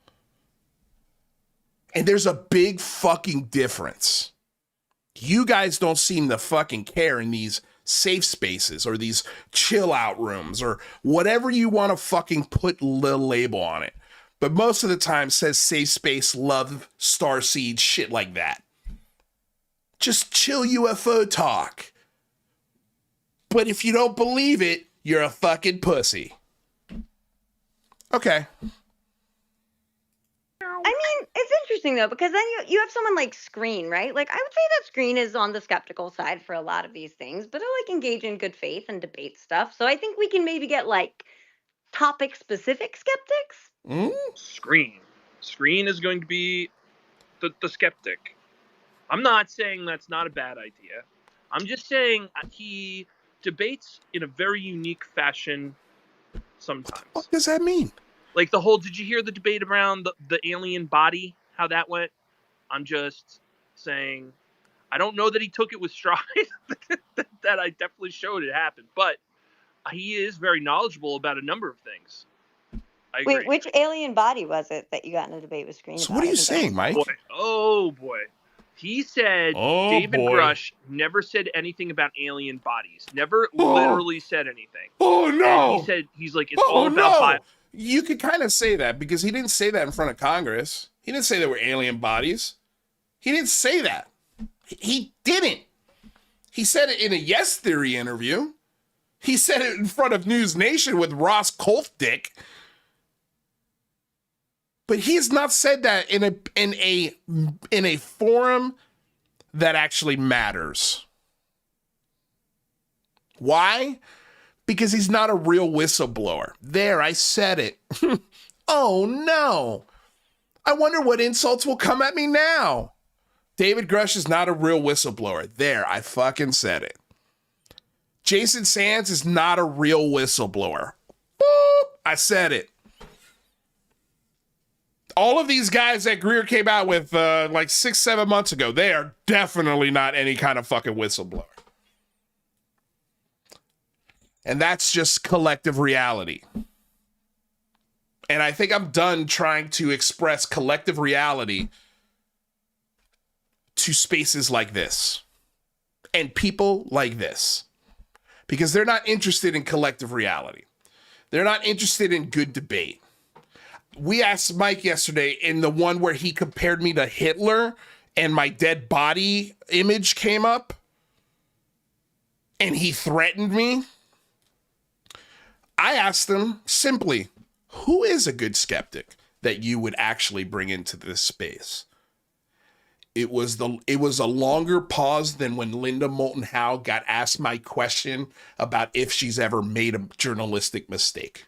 And there's a big fucking difference. You guys don't seem to fucking care in these safe spaces or these chill out rooms or whatever you want to fucking put the label on it. But most of the time says safe space, love, starseed, shit like that. Just chill UFO talk. But if you don't believe it, you're a fucking pussy. Okay. I mean, it's interesting though, because then you have someone like Screen, right? Like, I would say that Screen is on the skeptical side for a lot of these things, but I like engage in good faith and debate stuff. So I think we can maybe get like topic specific skeptics. Screen is going to be the skeptic. I'm not saying that's not a bad idea. I'm just saying he debates in a very unique fashion sometimes. What does that mean? Like the whole, did you hear the debate around the alien body, how that went? I'm just saying, I don't know that he took it with stride, that I definitely showed it happened, but he is very knowledgeable about a number of things. I agree. Wait, which alien body was it that you got in a debate with Screen So about? what are you saying, Mike? Oh boy. He said David Grush never said anything about alien bodies. Never literally said anything. Oh no. And he said, he's like, it's all about You could kind of say that because he didn't say that in front of Congress. He didn't say there were alien bodies. He didn't say that. He didn't. He said it in a Yes Theory interview. He said it in front of News Nation with Ross Kolfdick. But he has not said that in a forum that actually matters. Why? Because he's not a real whistleblower. There, I said it. Oh no. I wonder what insults will come at me now. David Grush is not a real whistleblower. There, I fucking said it. Jason Sands is not a real whistleblower. Boop, I said it. All of these guys that Greer came out with like 6-7 months ago, they are definitely not any kind of fucking whistleblower. And that's just collective reality. And I think I'm done trying to express collective reality to spaces like this and people like this, because they're not interested in collective reality. They're not interested in good debate. We asked Mike yesterday in the one where he compared me to Hitler and my dead body image came up and he threatened me. I asked him simply, who is a good skeptic that you would actually bring into this space? It was a longer pause than when Linda Moulton Howe got asked my question about if she's ever made a journalistic mistake.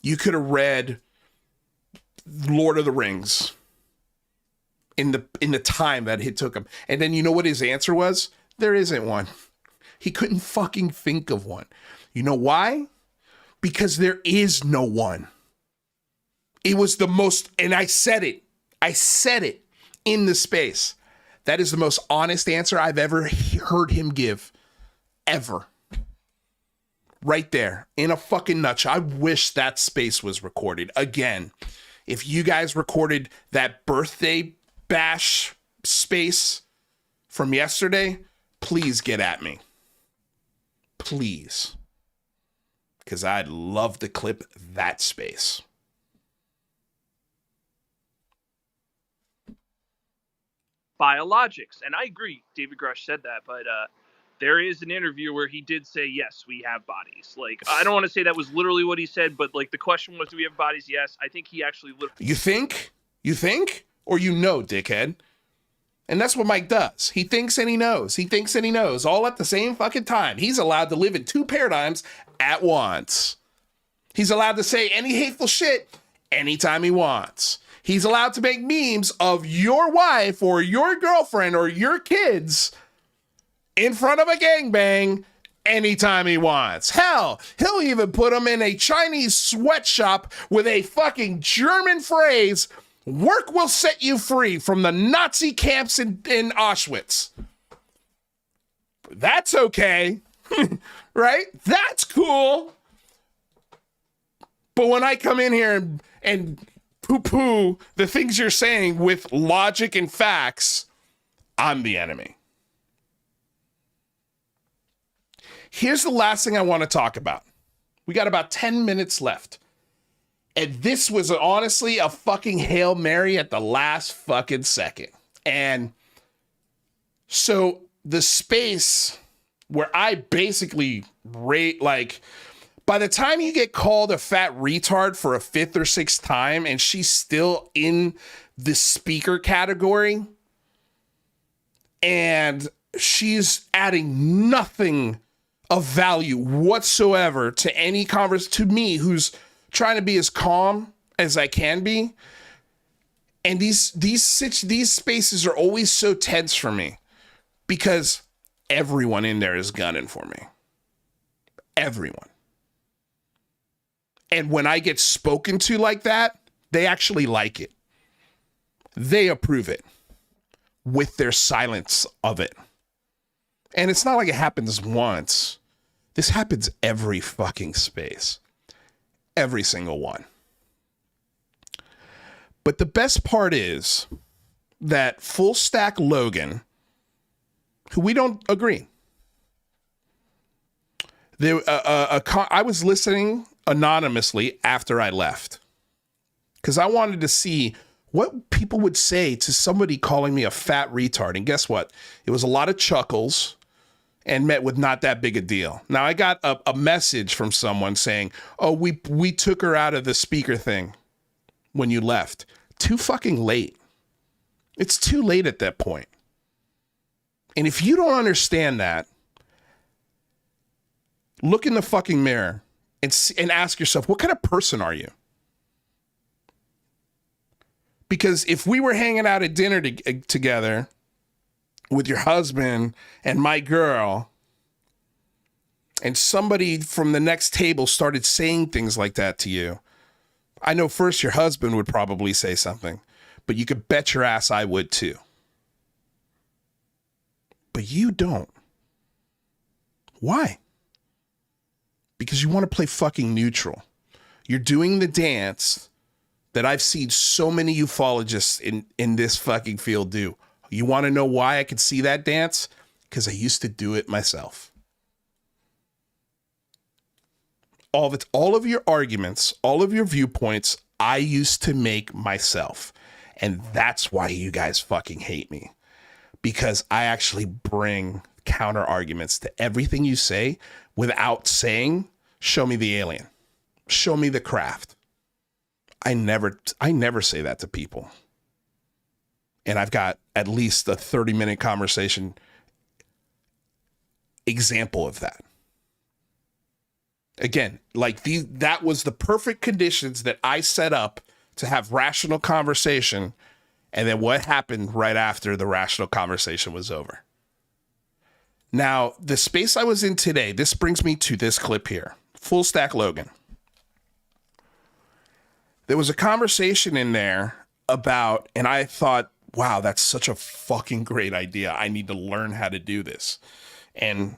You could have read Lord of the Rings in the time that it took him. And then you know what his answer was? There isn't one. He couldn't fucking think of one. You know why? Because there is no one. It was the most, and I said it in the space. That is the most honest answer I've ever heard him give. Ever. Right there. In a fucking nutshell. I wish that space was recorded. Again, if you guys recorded that birthday bash space from yesterday, please get at me. Please. Because I'd love to clip that space. Biologics. And I agree, David Grush said that, but there is an interview where he did say, yes, we have bodies. Like, I don't want to say that was literally what he said, but like the question was, do we have bodies? Yes. I think he actually literally... You think? You think? Or you know, dickhead. And that's what Mike does. He thinks and he knows. He thinks and he knows all at the same fucking time. He's allowed to live in two paradigms at once. He's allowed to say any hateful shit anytime he wants. He's allowed to make memes of your wife or your girlfriend or your kids in front of a gangbang anytime he wants. Hell, he'll even put them in a Chinese sweatshop with a fucking German phrase, "Work will set you free," from the Nazi camps in Auschwitz. That's okay, right? That's cool. But when I come in here and poo-poo the things you're saying with logic and facts, I'm the enemy. Here's the last thing I want to talk about. We got about 10 minutes left. And this was honestly a fucking Hail Mary at the last fucking second. And so the space where I basically rate, like, by the time you get called a fat retard for a fifth or sixth time and she's still in the speaker category and she's adding nothing of value whatsoever to any to me, who's trying to be as calm as I can be. And these spaces are always so tense for me because everyone in there is gunning for me. Everyone. And when I get spoken to like that, they actually like it. They approve it with their silence of it. And it's not like it happens once. This happens every fucking space. Every single one. But the best part is that Full Stack Logan, who we don't agree. I was listening anonymously after I left because I wanted to see what people would say to somebody calling me a fat retard. And guess what? It was a lot of chuckles and met with not that big a deal. Now, I got a message from someone saying, oh, we took her out of the speaker thing when you left. Too fucking late. It's too late at that point. And if you don't understand that, look in the fucking mirror and ask yourself, what kind of person are you? Because if we were hanging out at dinner together with your husband and my girl, and somebody from the next table started saying things like that to you, I know first your husband would probably say something, but you could bet your ass I would too. But you don't. Why? Because you want to play fucking neutral. You're doing the dance that I've seen so many ufologists in this fucking field do. You want to know why I could see that dance? Because I used to do it myself. All of your arguments, all of your viewpoints, I used to make myself. And that's why you guys fucking hate me. Because I actually bring counter arguments to everything you say without saying, show me the alien. Show me the craft. I never say that to people. And I've got at least a 30-minute conversation example of that. Again, like that was the perfect conditions that I set up to have rational conversation. And then what happened right after the rational conversation was over? Now, the space I was in today, this brings me to this clip here. Full Stack Logan. There was a conversation in there about, and I thought wow, that's such a fucking great idea. I need to learn how to do this. And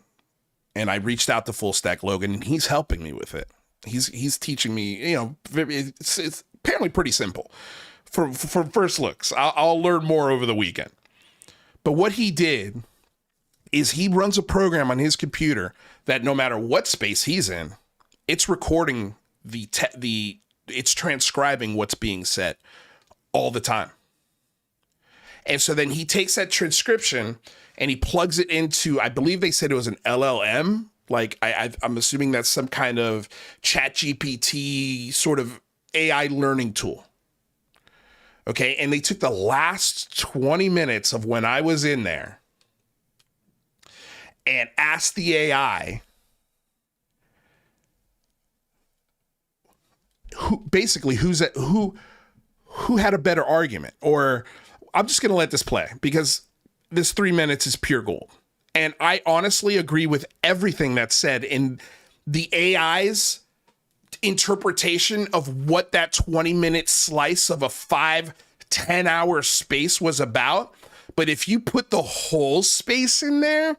I reached out to Full Stack Logan, and he's helping me with it. He's teaching me, it's apparently pretty simple for first looks. I'll learn more over the weekend. But what he did is he runs a program on his computer that no matter what space he's in, it's recording it's transcribing what's being said all the time. And so then he takes that transcription and he plugs it into, I believe they said it was an LLM. Like I'm assuming that's some kind of ChatGPT sort of AI learning tool. Okay. And they took the last 20 minutes of when I was in there and asked the AI who had a better argument. Or I'm just going to let this play because this 3 minutes is pure gold. And I honestly agree with everything that's said in the AI's interpretation of what that 20-minute slice of a 5-10 hour space was about. But if you put the whole space in there,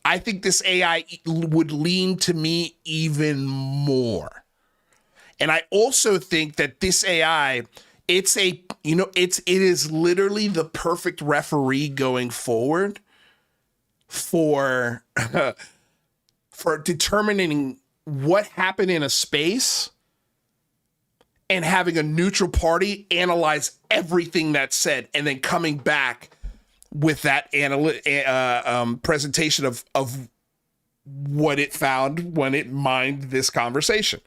I think this AI would lean to me even more. And I also think that this AI, it is literally the perfect referee going forward for determining what happened in a space and having a neutral party analyze everything that's said and then coming back with that presentation of what it found when it mined this conversation.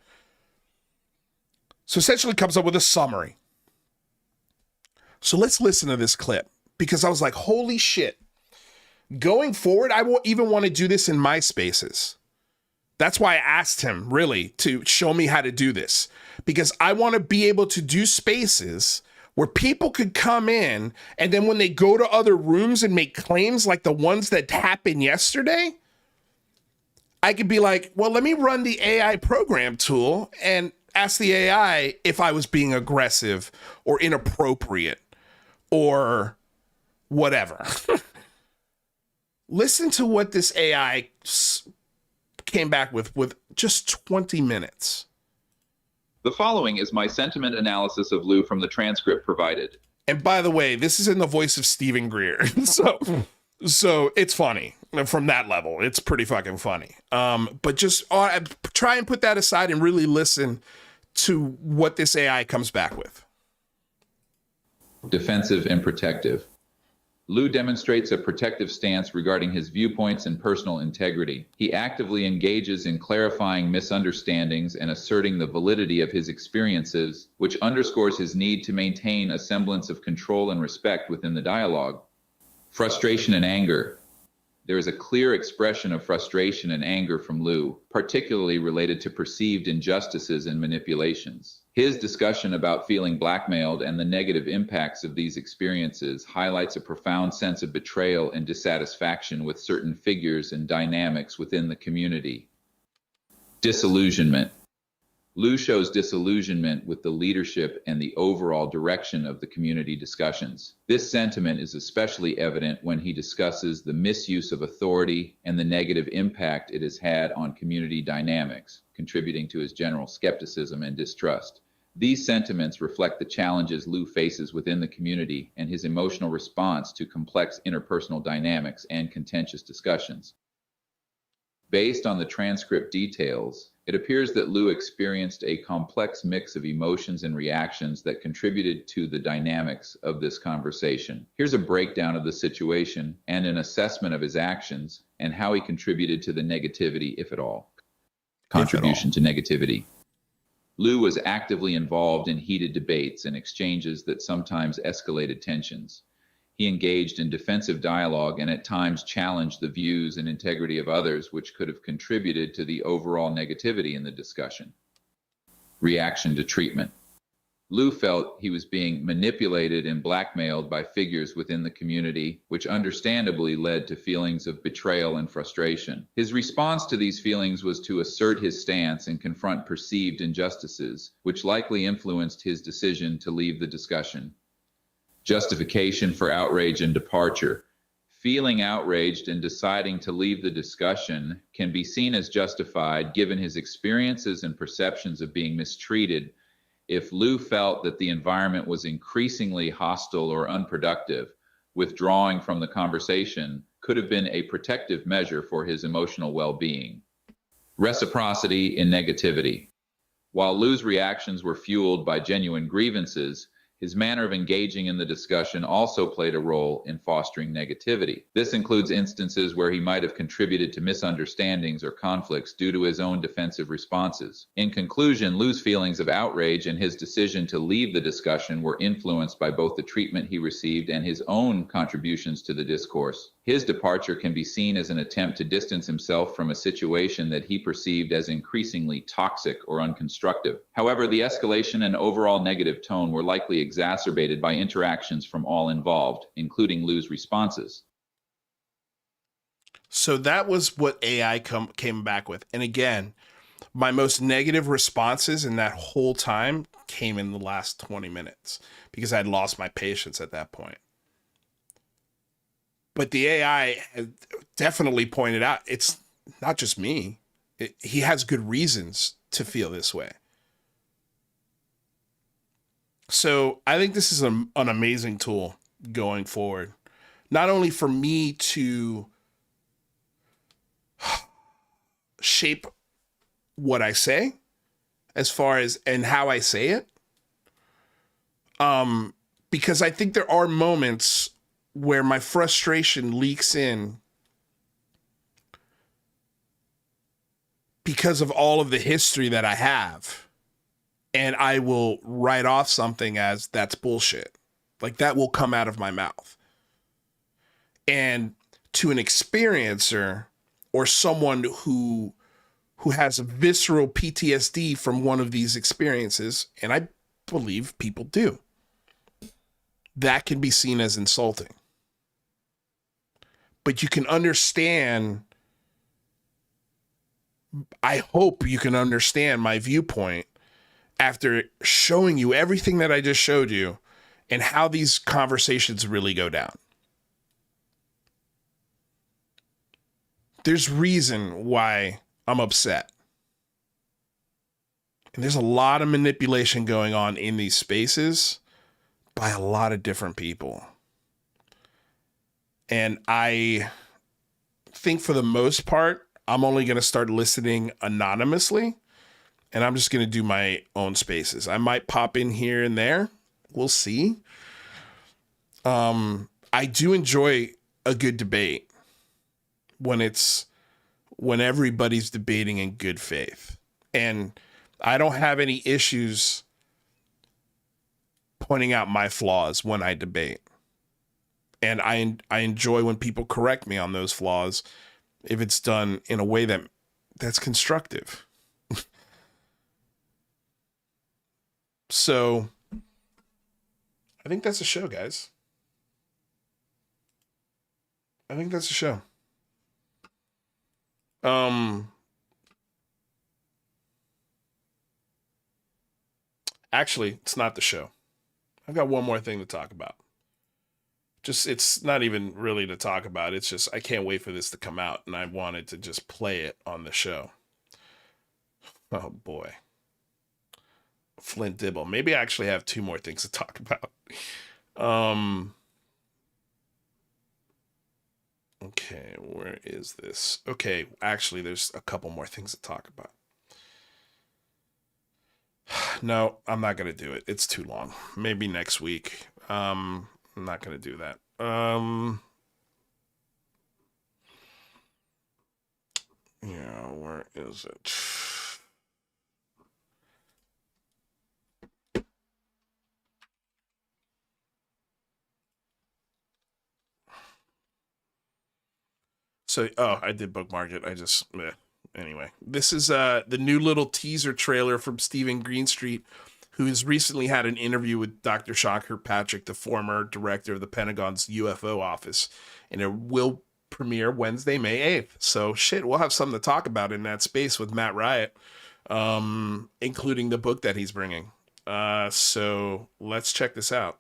So essentially comes up with a summary. So let's listen to this clip because I was like, holy shit. Going forward, I won't even want to do this in my spaces. That's why I asked him really to show me how to do this, because I want to be able to do spaces where people could come in and then when they go to other rooms and make claims like the ones that happened yesterday, I could be like, well, let me run the AI program tool and ask the AI if I was being aggressive or inappropriate or whatever. Listen to what this AI came back with just 20 minutes. The following is my sentiment analysis of Lou from the transcript provided. And by the way, this is in the voice of Stephen Greer. So it's funny from that level. It's pretty fucking funny. But just try and put that aside and really listen to what this AI comes back with. Defensive and protective. Lou demonstrates a protective stance regarding his viewpoints and personal integrity. He actively engages in clarifying misunderstandings and asserting the validity of his experiences, which underscores his need to maintain a semblance of control and respect within the dialogue. Frustration and anger. There is a clear expression of frustration and anger from Lou, particularly related to perceived injustices and manipulations. His discussion about feeling blackmailed and the negative impacts of these experiences highlights a profound sense of betrayal and dissatisfaction with certain figures and dynamics within the community. Disillusionment. Lou shows disillusionment with the leadership and the overall direction of the community discussions. This sentiment is especially evident when he discusses the misuse of authority and the negative impact it has had on community dynamics, contributing to his general skepticism and distrust. These sentiments reflect the challenges Lou faces within the community and his emotional response to complex interpersonal dynamics and contentious discussions. Based on the transcript details, it appears that Lou experienced a complex mix of emotions and reactions that contributed to the dynamics of this conversation. Here's a breakdown of the situation and an assessment of his actions and how he contributed to the negativity, if at all. Contribution to negativity. Lou was actively involved in heated debates and exchanges that sometimes escalated tensions. He engaged in defensive dialogue and at times challenged the views and integrity of others, which could have contributed to the overall negativity in the discussion. Reaction to treatment. Lou felt he was being manipulated and blackmailed by figures within the community, which understandably led to feelings of betrayal and frustration. His response to these feelings was to assert his stance and confront perceived injustices, which likely influenced his decision to leave the discussion. Justification for outrage and departure. Feeling outraged and deciding to leave the discussion can be seen as justified given his experiences and perceptions of being mistreated. If Lou felt that the environment was increasingly hostile or unproductive, withdrawing from the conversation could have been a protective measure for his emotional well-being. Reciprocity in negativity. While Lou's reactions were fueled by genuine grievances, his manner of engaging in the discussion also played a role in fostering negativity. This includes instances where he might have contributed to misunderstandings or conflicts due to his own defensive responses. In conclusion, Lou's feelings of outrage and his decision to leave the discussion were influenced by both the treatment he received and his own contributions to the discourse. His departure can be seen as an attempt to distance himself from a situation that he perceived as increasingly toxic or unconstructive. However, the escalation and overall negative tone were likely exacerbated by interactions from all involved, including Lou's responses. So that was what AI came back with. And again, my most negative responses in that whole time came in the last 20 minutes because I'd lost my patience at that point. But the AI definitely pointed out it's not just me. He has good reasons to feel this way. So I think this is an amazing tool going forward. Not only for me to shape what I say as far as and how I say it. Because I think there are moments where my frustration leaks in because of all of the history that I have. And I will write off something as that's bullshit. Like that will come out of my mouth. And to an experiencer or someone who has a visceral PTSD from one of these experiences, and I believe people do, that can be seen as insulting. But you can understand, I hope you can understand my viewpoint after showing you everything that I just showed you and how these conversations really go down. There's reason why I'm upset. And there's a lot of manipulation going on in these spaces by a lot of different people. And I think for the most part, I'm only going to start listening anonymously, and I'm just going to do my own spaces. I might pop in here and there. We'll see. I do enjoy a good debate when everybody's debating in good faith. And I don't have any issues pointing out my flaws when I debate. And I enjoy when people correct me on those flaws if it's done in a way that's constructive. So I think that's a show, guys. I think that's a show. Actually, it's not the show. I've got one more thing to talk about. It's not even really to talk about. It's just, I can't wait for this to come out, and I wanted to just play it on the show. Oh boy. Flint Dibble. Maybe I actually have two more things to talk about. Okay, where is this? Okay, actually, there's a couple more things to talk about. No, I'm not going to do it. It's too long. Maybe next week. I'm not going to do that. Yeah, where is it? So, I did bookmark it. Anyway, this is the new little teaser trailer from Stephen Greenstreet, who has recently had an interview with Dr. Sean Kirkpatrick, the former director of the Pentagon's UFO office, and it will premiere Wednesday, May 8th. So we'll have something to talk about in that space with Matt Riot, including the book that he's bringing. So let's check this out.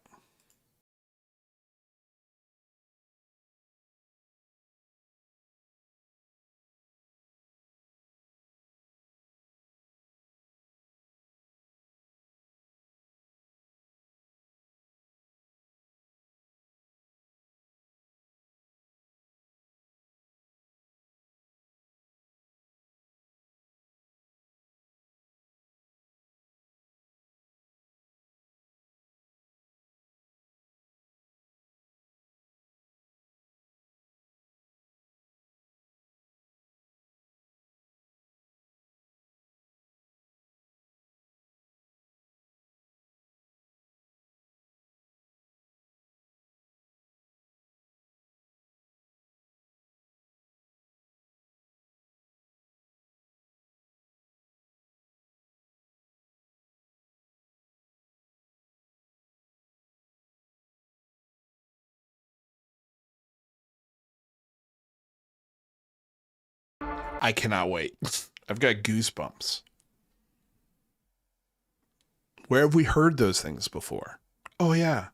I cannot wait. I've got goosebumps. Where have we heard those things before? Oh, yeah.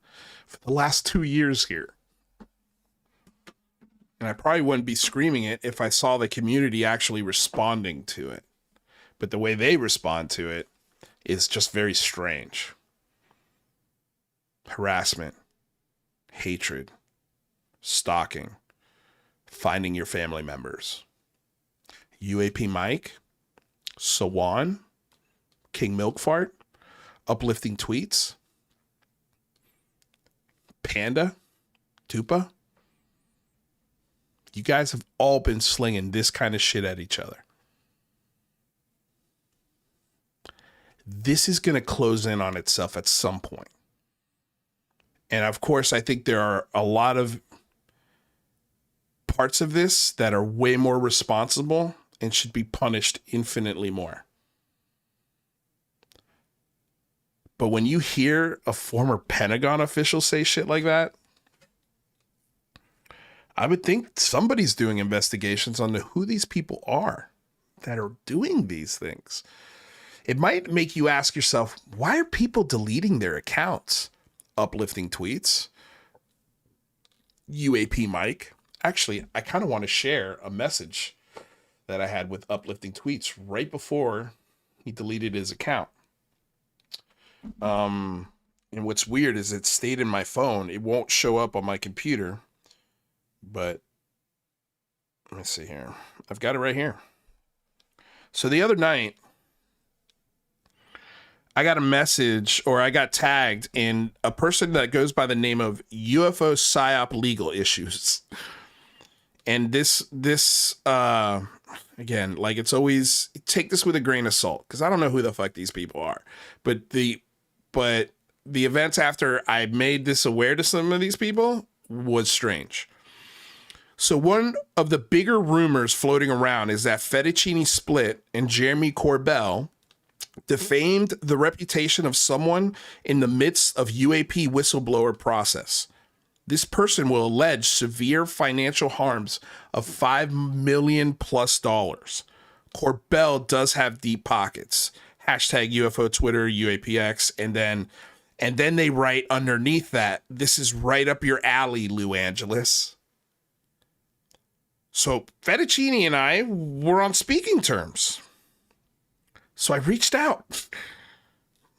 For the last 2 years here. And I probably wouldn't be screaming it if I saw the community actually responding to it. But the way they respond to it is just very strange. Harassment, hatred, stalking, finding your family members. UAP Mike, Sawan, King Milkfart, uplifting tweets, Panda, Tupa. You guys have all been slinging this kind of shit at each other. This is going to close in on itself at some point. And of course, I think there are a lot of parts of this that are way more responsible and should be punished infinitely more. But when you hear a former Pentagon official say shit like that, I would think somebody's doing investigations on who these people are that are doing these things. It might make you ask yourself, why are people deleting their accounts? Uplifting tweets. UAP Mike. Actually, I kind of want to share a message that I had with uplifting tweets right before he deleted his account. And what's weird is it stayed in my phone. It won't show up on my computer. But let me see here. I've got it right here. So the other night, I got a message, or I got tagged in a person that goes by the name of UFO PSYOP Legal Issues. And this again, like it's always, take this with a grain of salt, because I don't know who the fuck these people are. But the events after I made this aware to some of these people was strange. So one of the bigger rumors floating around is that Fettuccine Split and Jeremy Corbell defamed the reputation of someone in the midst of UAP whistleblower process. This person will allege severe financial harms of $5 million plus. Corbell does have deep pockets. Hashtag UFO Twitter, UAPX, and then they write underneath that, this is right up your alley, Lou Angeles. So Fettuccine and I were on speaking terms. So I reached out.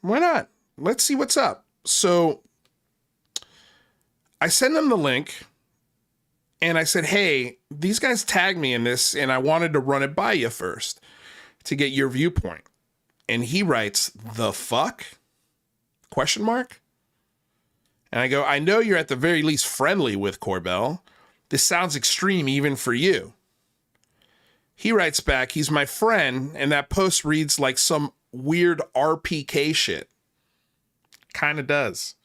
Why not? Let's see what's up. So I sent them the link and I said, hey, these guys tagged me in this and I wanted to run it by you first to get your viewpoint. And he writes, the fuck? Question mark? And I go, I know you're at the very least friendly with Corbell. This sounds extreme even for you. He writes back, he's my friend, and that post reads like some weird RPK shit. Kind of does.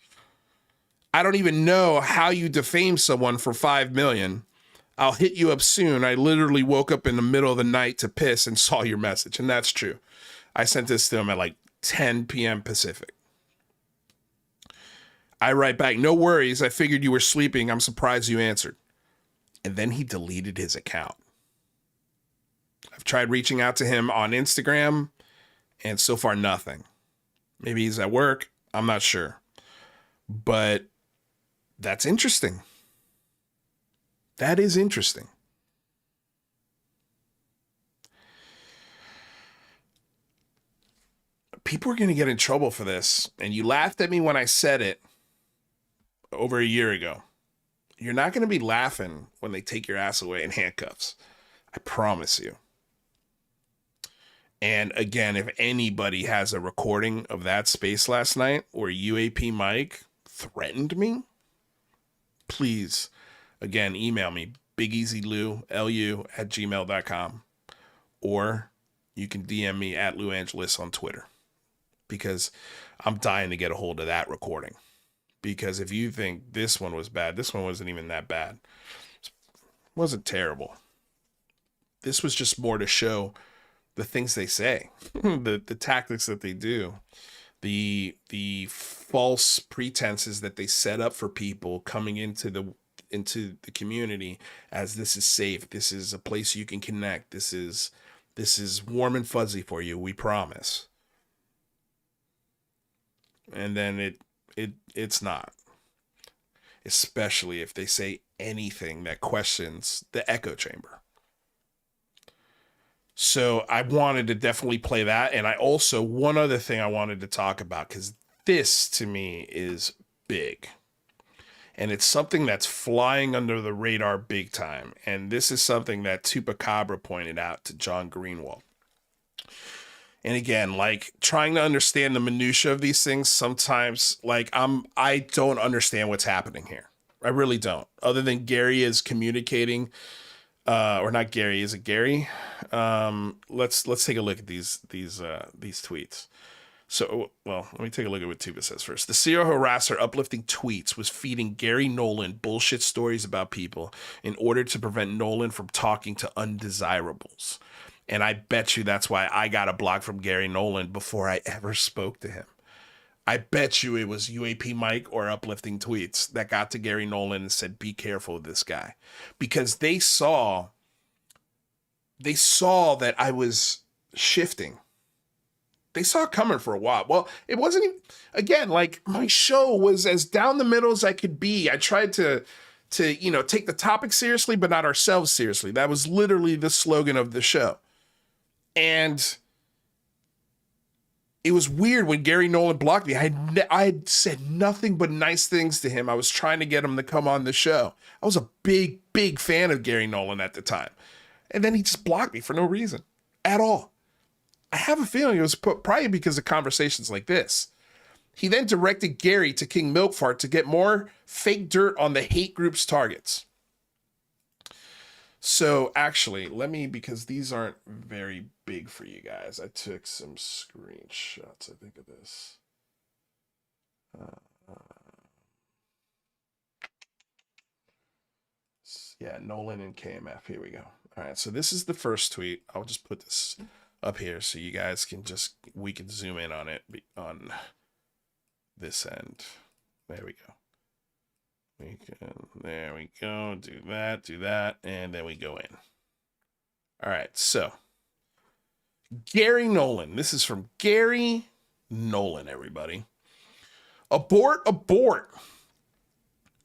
I don't even know how you defame someone for $5 million. I'll hit you up soon. I literally woke up in the middle of the night to piss and saw your message, and that's true. I sent this to him at like 10 p.m. Pacific. I write back, no worries. I figured you were sleeping. I'm surprised you answered. And then he deleted his account. I've tried reaching out to him on Instagram, and so far nothing. Maybe he's at work. I'm not sure. But that's interesting. That is interesting. People are going to get in trouble for this, and you laughed at me when I said it over a year ago. You're not going to be laughing when they take your ass away in handcuffs. I promise you. And again, if anybody has a recording of that space last night where UAP Mike threatened me, please, again, email me, bigeasylu@gmail.com, or you can DM me at Lou Angeles on Twitter, because I'm dying to get a hold of that recording. Because if you think this one was bad, this one wasn't even that bad. It wasn't terrible. This was just more to show the things they say, the tactics that they do, the false pretenses that they set up for people coming into into the community as this is safe. This is a place you can connect. This is warm and fuzzy for you. We promise. And then it's not. Especially if they say anything that questions the echo chamber. So I wanted to definitely play that. And I also, one other thing I wanted to talk about, because this to me is big. And it's something that's flying under the radar big time. And this is something that Tupacabra pointed out to John Greenwald. And again, like trying to understand the minutia of these things, sometimes like I don't understand what's happening here. I really don't. Other than Gary is communicating, or not Gary, is it Gary? Let's take a look at these tweets. So, well, let me take a look at what Tuba says first. The serial harasser uplifting tweets was feeding Gary Nolan bullshit stories about people in order to prevent Nolan from talking to undesirables. And I bet you that's why I got a block from Gary Nolan before I ever spoke to him. I bet you it was UAP Mike or uplifting tweets that got to Gary Nolan and said, be careful of this guy. Because they saw that I was shifting. They saw it coming for a while. Well, it wasn't even, again, like my show was as down the middle as I could be. I tried to take the topic seriously, but not ourselves seriously. That was literally the slogan of the show. And it was weird when Gary Nolan blocked me. I had said nothing but nice things to him. I was trying to get him to come on the show. I was a big, big fan of Gary Nolan at the time. And then he just blocked me for no reason at all. I have a feeling it was probably because of conversations like this. He then directed Gary to King Milkfart to get more fake dirt on the hate group's targets. So actually, because these aren't very big for you guys, I took some screenshots, I think, of this. Yeah, Nolan and KMF, here we go. All right, so this is the first tweet. I'll just put this up here so you guys can we can zoom in on it on this end. There we go. There we go. Do that, and then we go in. All right, so Gary Nolan. This is from Gary Nolan, everybody. Abort.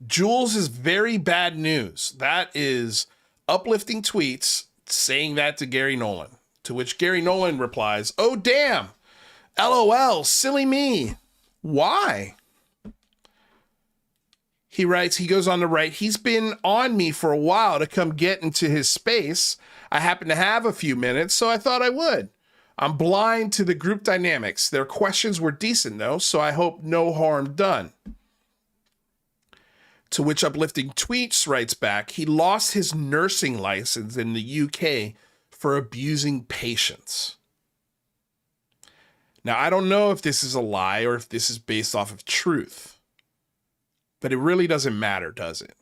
Jules is very bad news. That is uplifting tweets saying that to Gary Nolan. To which Gary Nolan replies, "Oh, damn. LOL, silly me. Why?" He writes, he goes on to write, "He's been on me for a while to come get into his space. I happen to have a few minutes, so I thought I would. I'm blind to the group dynamics. Their questions were decent, though, so I hope no harm done." To which Uplifting Tweets writes back, "He lost his nursing license in the UK for abusing patients." Now, I don't know if this is a lie or if this is based off of truth. But it really doesn't matter, does it?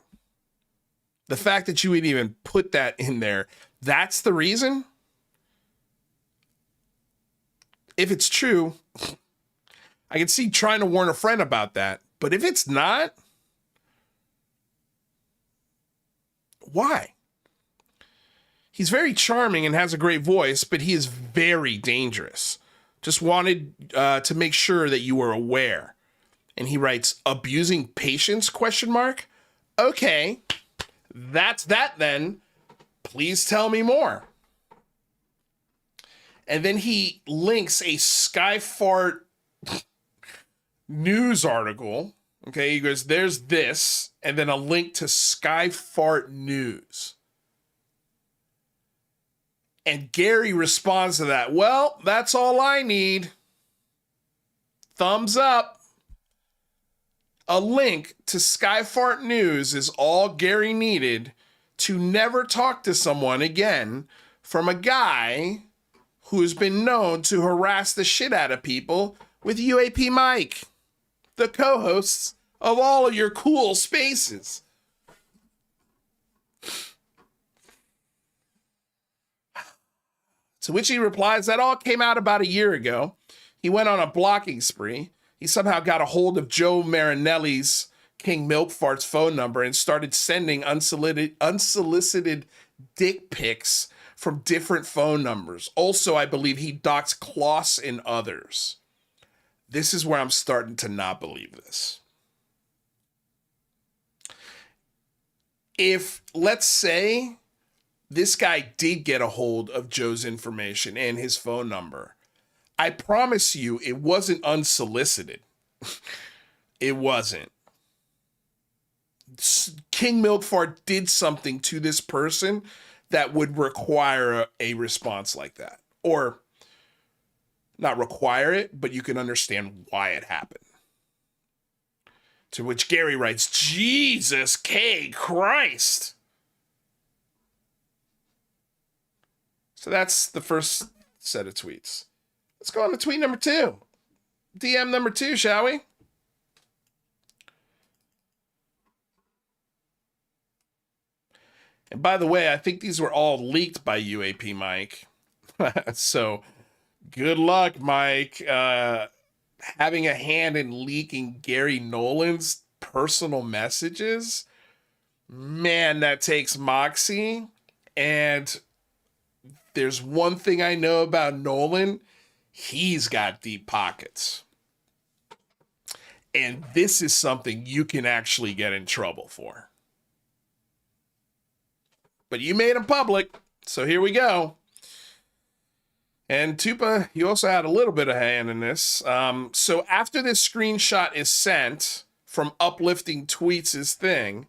The fact that you would even put that in there, that's the reason? If it's true, I can see trying to warn a friend about that. But if it's not, why? He's very charming and has a great voice, but he is very dangerous. Just wanted to make sure that you were aware. And he writes, abusing patients, ? Okay, that's that then. Please tell me more. And then he links a Skyfart news article. Okay, he goes, there's this, and then a link to Skyfart News. And Gary responds to that, "Well, that's all I need. Thumbs up." A link to Skyfart News is all Gary needed to never talk to someone again from a guy who's been known to harass the shit out of people with UAP Mike, the co-hosts of all of your cool spaces. To which he replies, that all came out about a year ago. He went on a blocking spree. He somehow got a hold of Joe Marinelli's King Milkfart's phone number and started sending unsolicited dick pics from different phone numbers. Also, I believe he doxed Kloss and others. This is where I'm starting to not believe this. If, let's say, this guy did get a hold of Joe's information and his phone number, I promise you it wasn't unsolicited. It wasn't. King Milkfart did something to this person that would require a response like that. Or not require it, but you can understand why it happened. To which Gary writes, Jesus K. Christ. So that's the first set of tweets. Let's go on to tweet number 2. DM number 2, shall we? And by the way, I think these were all leaked by UAP Mike. So good luck, Mike. Having a hand in leaking Gary Nolan's personal messages. Man, that takes moxie. And there's one thing I know about Nolan. He's got deep pockets. And this is something you can actually get in trouble for. But you made them public, so here we go. And Tupa, you also had a little bit of hand in this. So after this screenshot is sent from Uplifting Tweets' thing,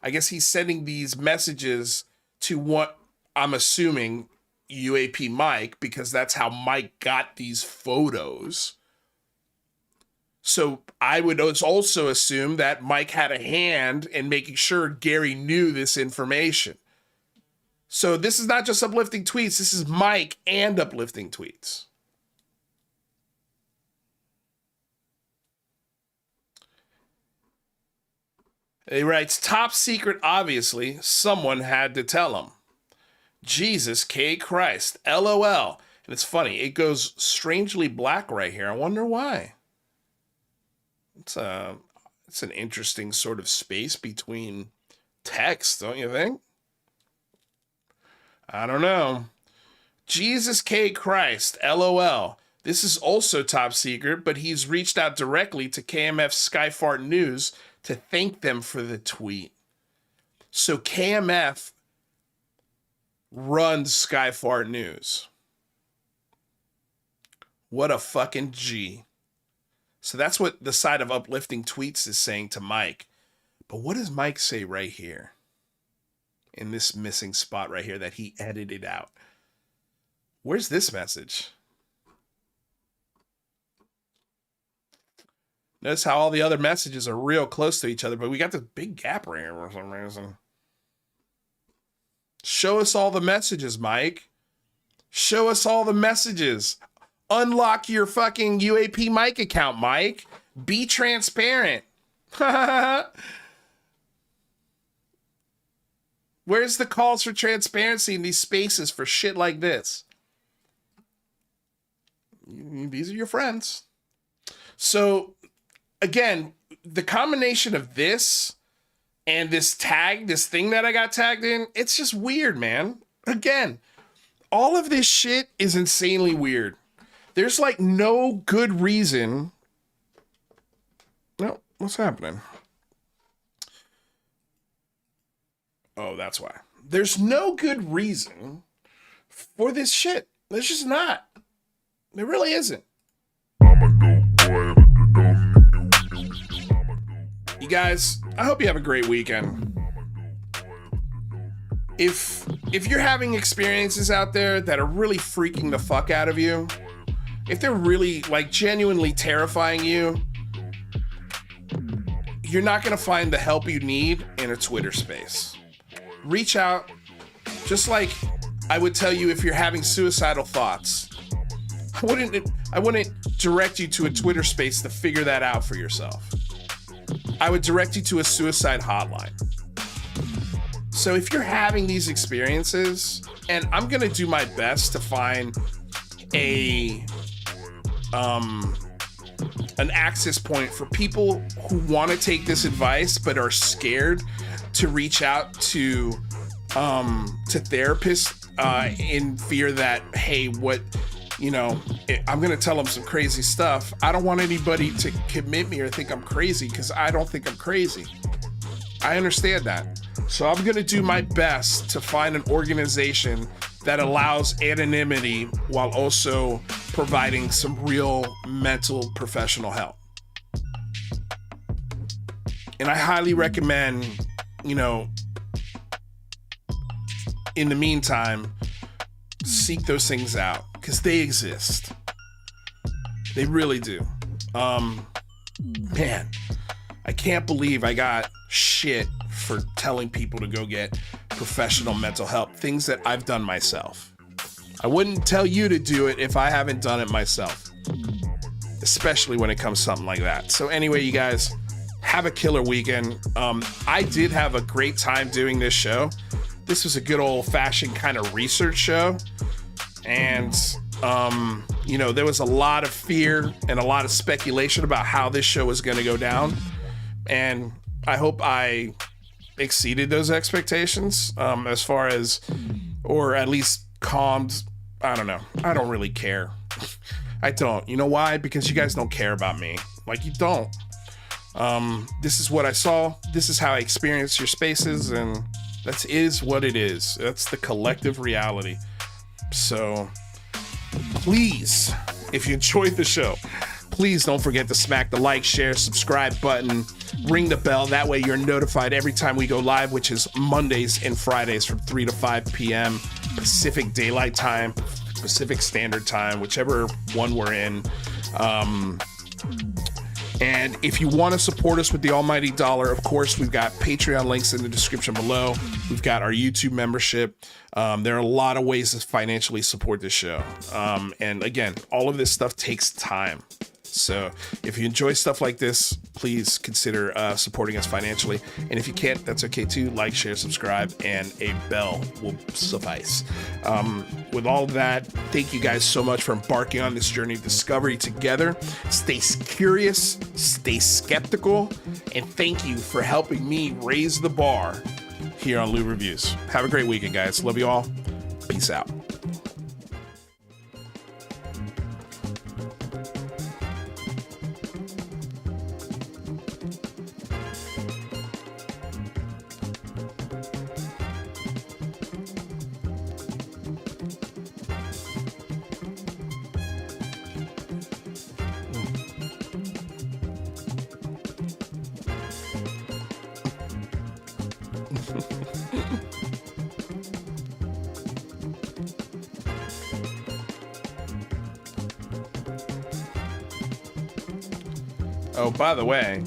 I guess he's sending these messages to what I'm assuming UAP Mike, because that's how Mike got these photos. So I would also assume that Mike had a hand in making sure Gary knew this information. So this is not just Uplifting Tweets, this is Mike and Uplifting Tweets. He writes, top secret, obviously, someone had to tell him. Jesus K. Christ, LOL. And it's funny, it goes strangely black right here. I wonder why. It's an interesting sort of space between text, don't you think? I don't know. Jesus K. Christ, LOL. This is also top secret, but he's reached out directly to KMF Skyfart News to thank them for the tweet. So KMF runs Skyfart News. What a fucking G. So that's what the side of Uplifting Tweets is saying to Mike. But what does Mike say right here? In this missing spot right here that he edited out. Where's this message? Notice how all the other messages are real close to each other, but we got this big gap right here for some reason. Show us all the messages, Mike. Show us all the messages. Unlock your fucking UAP Mike account, Mike. Be transparent. Where's the calls for transparency in these spaces for shit like this? These are your friends. So, again, the combination of this and this tag, this thing that I got tagged in, it's just weird, man. Again, all of this shit is insanely weird. There's like no good reason. No, what's happening? Oh, that's why. There's no good reason for this shit. There's just not. There really isn't. You guys, I hope you have a great weekend. If you're having experiences out there that are really freaking the fuck out of you, if they're really like genuinely terrifying you, you're not going to find the help you need in a Twitter space. Reach out, just like I would tell you if you're having suicidal thoughts. I wouldn't direct you to a Twitter space to figure that out for yourself. I would direct you to a suicide hotline. So if you're having these experiences, and I'm gonna do my best to find a an access point for people who want to take this advice but are scared to reach out to therapists in fear that, hey, what, I'm going to tell them some crazy stuff. I don't want anybody to commit me or think I'm crazy, because I don't think I'm crazy. I understand that. So I'm going to do my best to find an organization that allows anonymity while also providing some real mental professional help. And I highly recommend, in the meantime, seek those things out, because they exist. They really do. Man, I can't believe I got shit for telling people to go get professional mental help, things that I've done myself. I wouldn't tell you to do it if I haven't done it myself, especially when it comes to something like that. So anyway, you guys, have a killer weekend. I did have a great time doing this show. This was a good old-fashioned kind of research show. And, there was a lot of fear and a lot of speculation about how this show was going to go down. And I hope I exceeded those expectations as far as, or at least calmed. I don't know. I don't really care. I don't. You know why? Because you guys don't care about me. Like, you don't. This is what I saw. This is how I experienced your spaces, and that is what it is. That's the collective reality. So please, if you enjoyed the show, please don't forget to smack the like, share, subscribe button, ring the bell. That way you're notified every time we go live, which is Mondays and Fridays from 3 to 5 p.m. Pacific Daylight Time, Pacific Standard Time, whichever one we're in. And if you want to support us with the almighty dollar, of course, we've got Patreon links in the description below. We've got our YouTube membership. There are a lot of ways to financially support this show. And again, all of this stuff takes time. So if you enjoy stuff like this, please consider supporting us financially. And if you can't, that's okay too. Like, share, subscribe, and a bell will suffice. With all of that, thank you guys so much for embarking on this journey of discovery together. Stay curious, stay skeptical, and thank you for helping me raise the bar here on Lou Reviews. Have a great weekend, guys. Love you all. Peace out. Oh, by the way,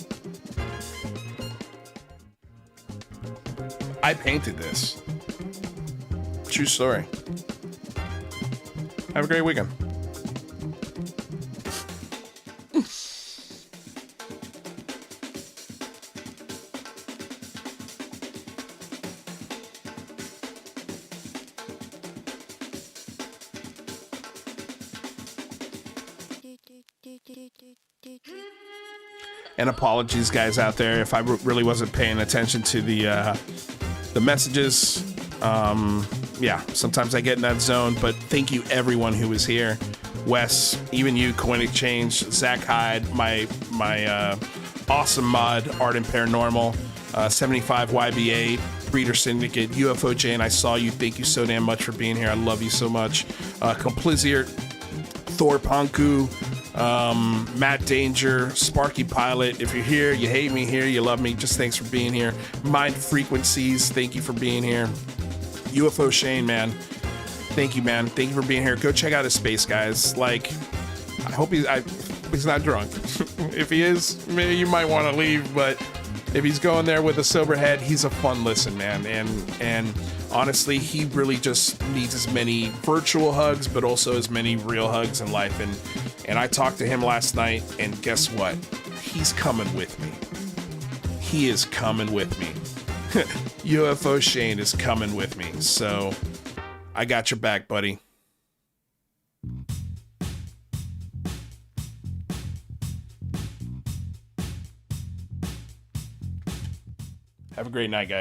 I painted this. True story. Have a great weekend. And apologies, guys out there, if I really wasn't paying attention to the messages. Yeah, sometimes I get in that zone, but thank you everyone who was here. Wes, even you, Coin Exchange, Zach Hyde, my awesome mod, Art and Paranormal, 75 YBA, Breeder Syndicate, UFO Jane, I saw you. Thank you so damn much for being here. I love you so much. Complizier, Thor Panku, Matt Danger, Sparky Pilot. If you're here, you hate me here, you love me, just thanks for being here. Mind Frequencies, thank you for being here. UFO Shane, man, thank you, man. Thank you for being here. Go check out his space, guys. Like, I hope he's not drunk. If he is, maybe you might want to leave, but if he's going there with a sober head, he's a fun listen, man. And honestly, he really just needs as many virtual hugs, but also as many real hugs in life. And I talked to him last night, and guess what? He's coming with me. He is coming with me. UFO Shane is coming with me. So I got your back, buddy. Have a great night, guys.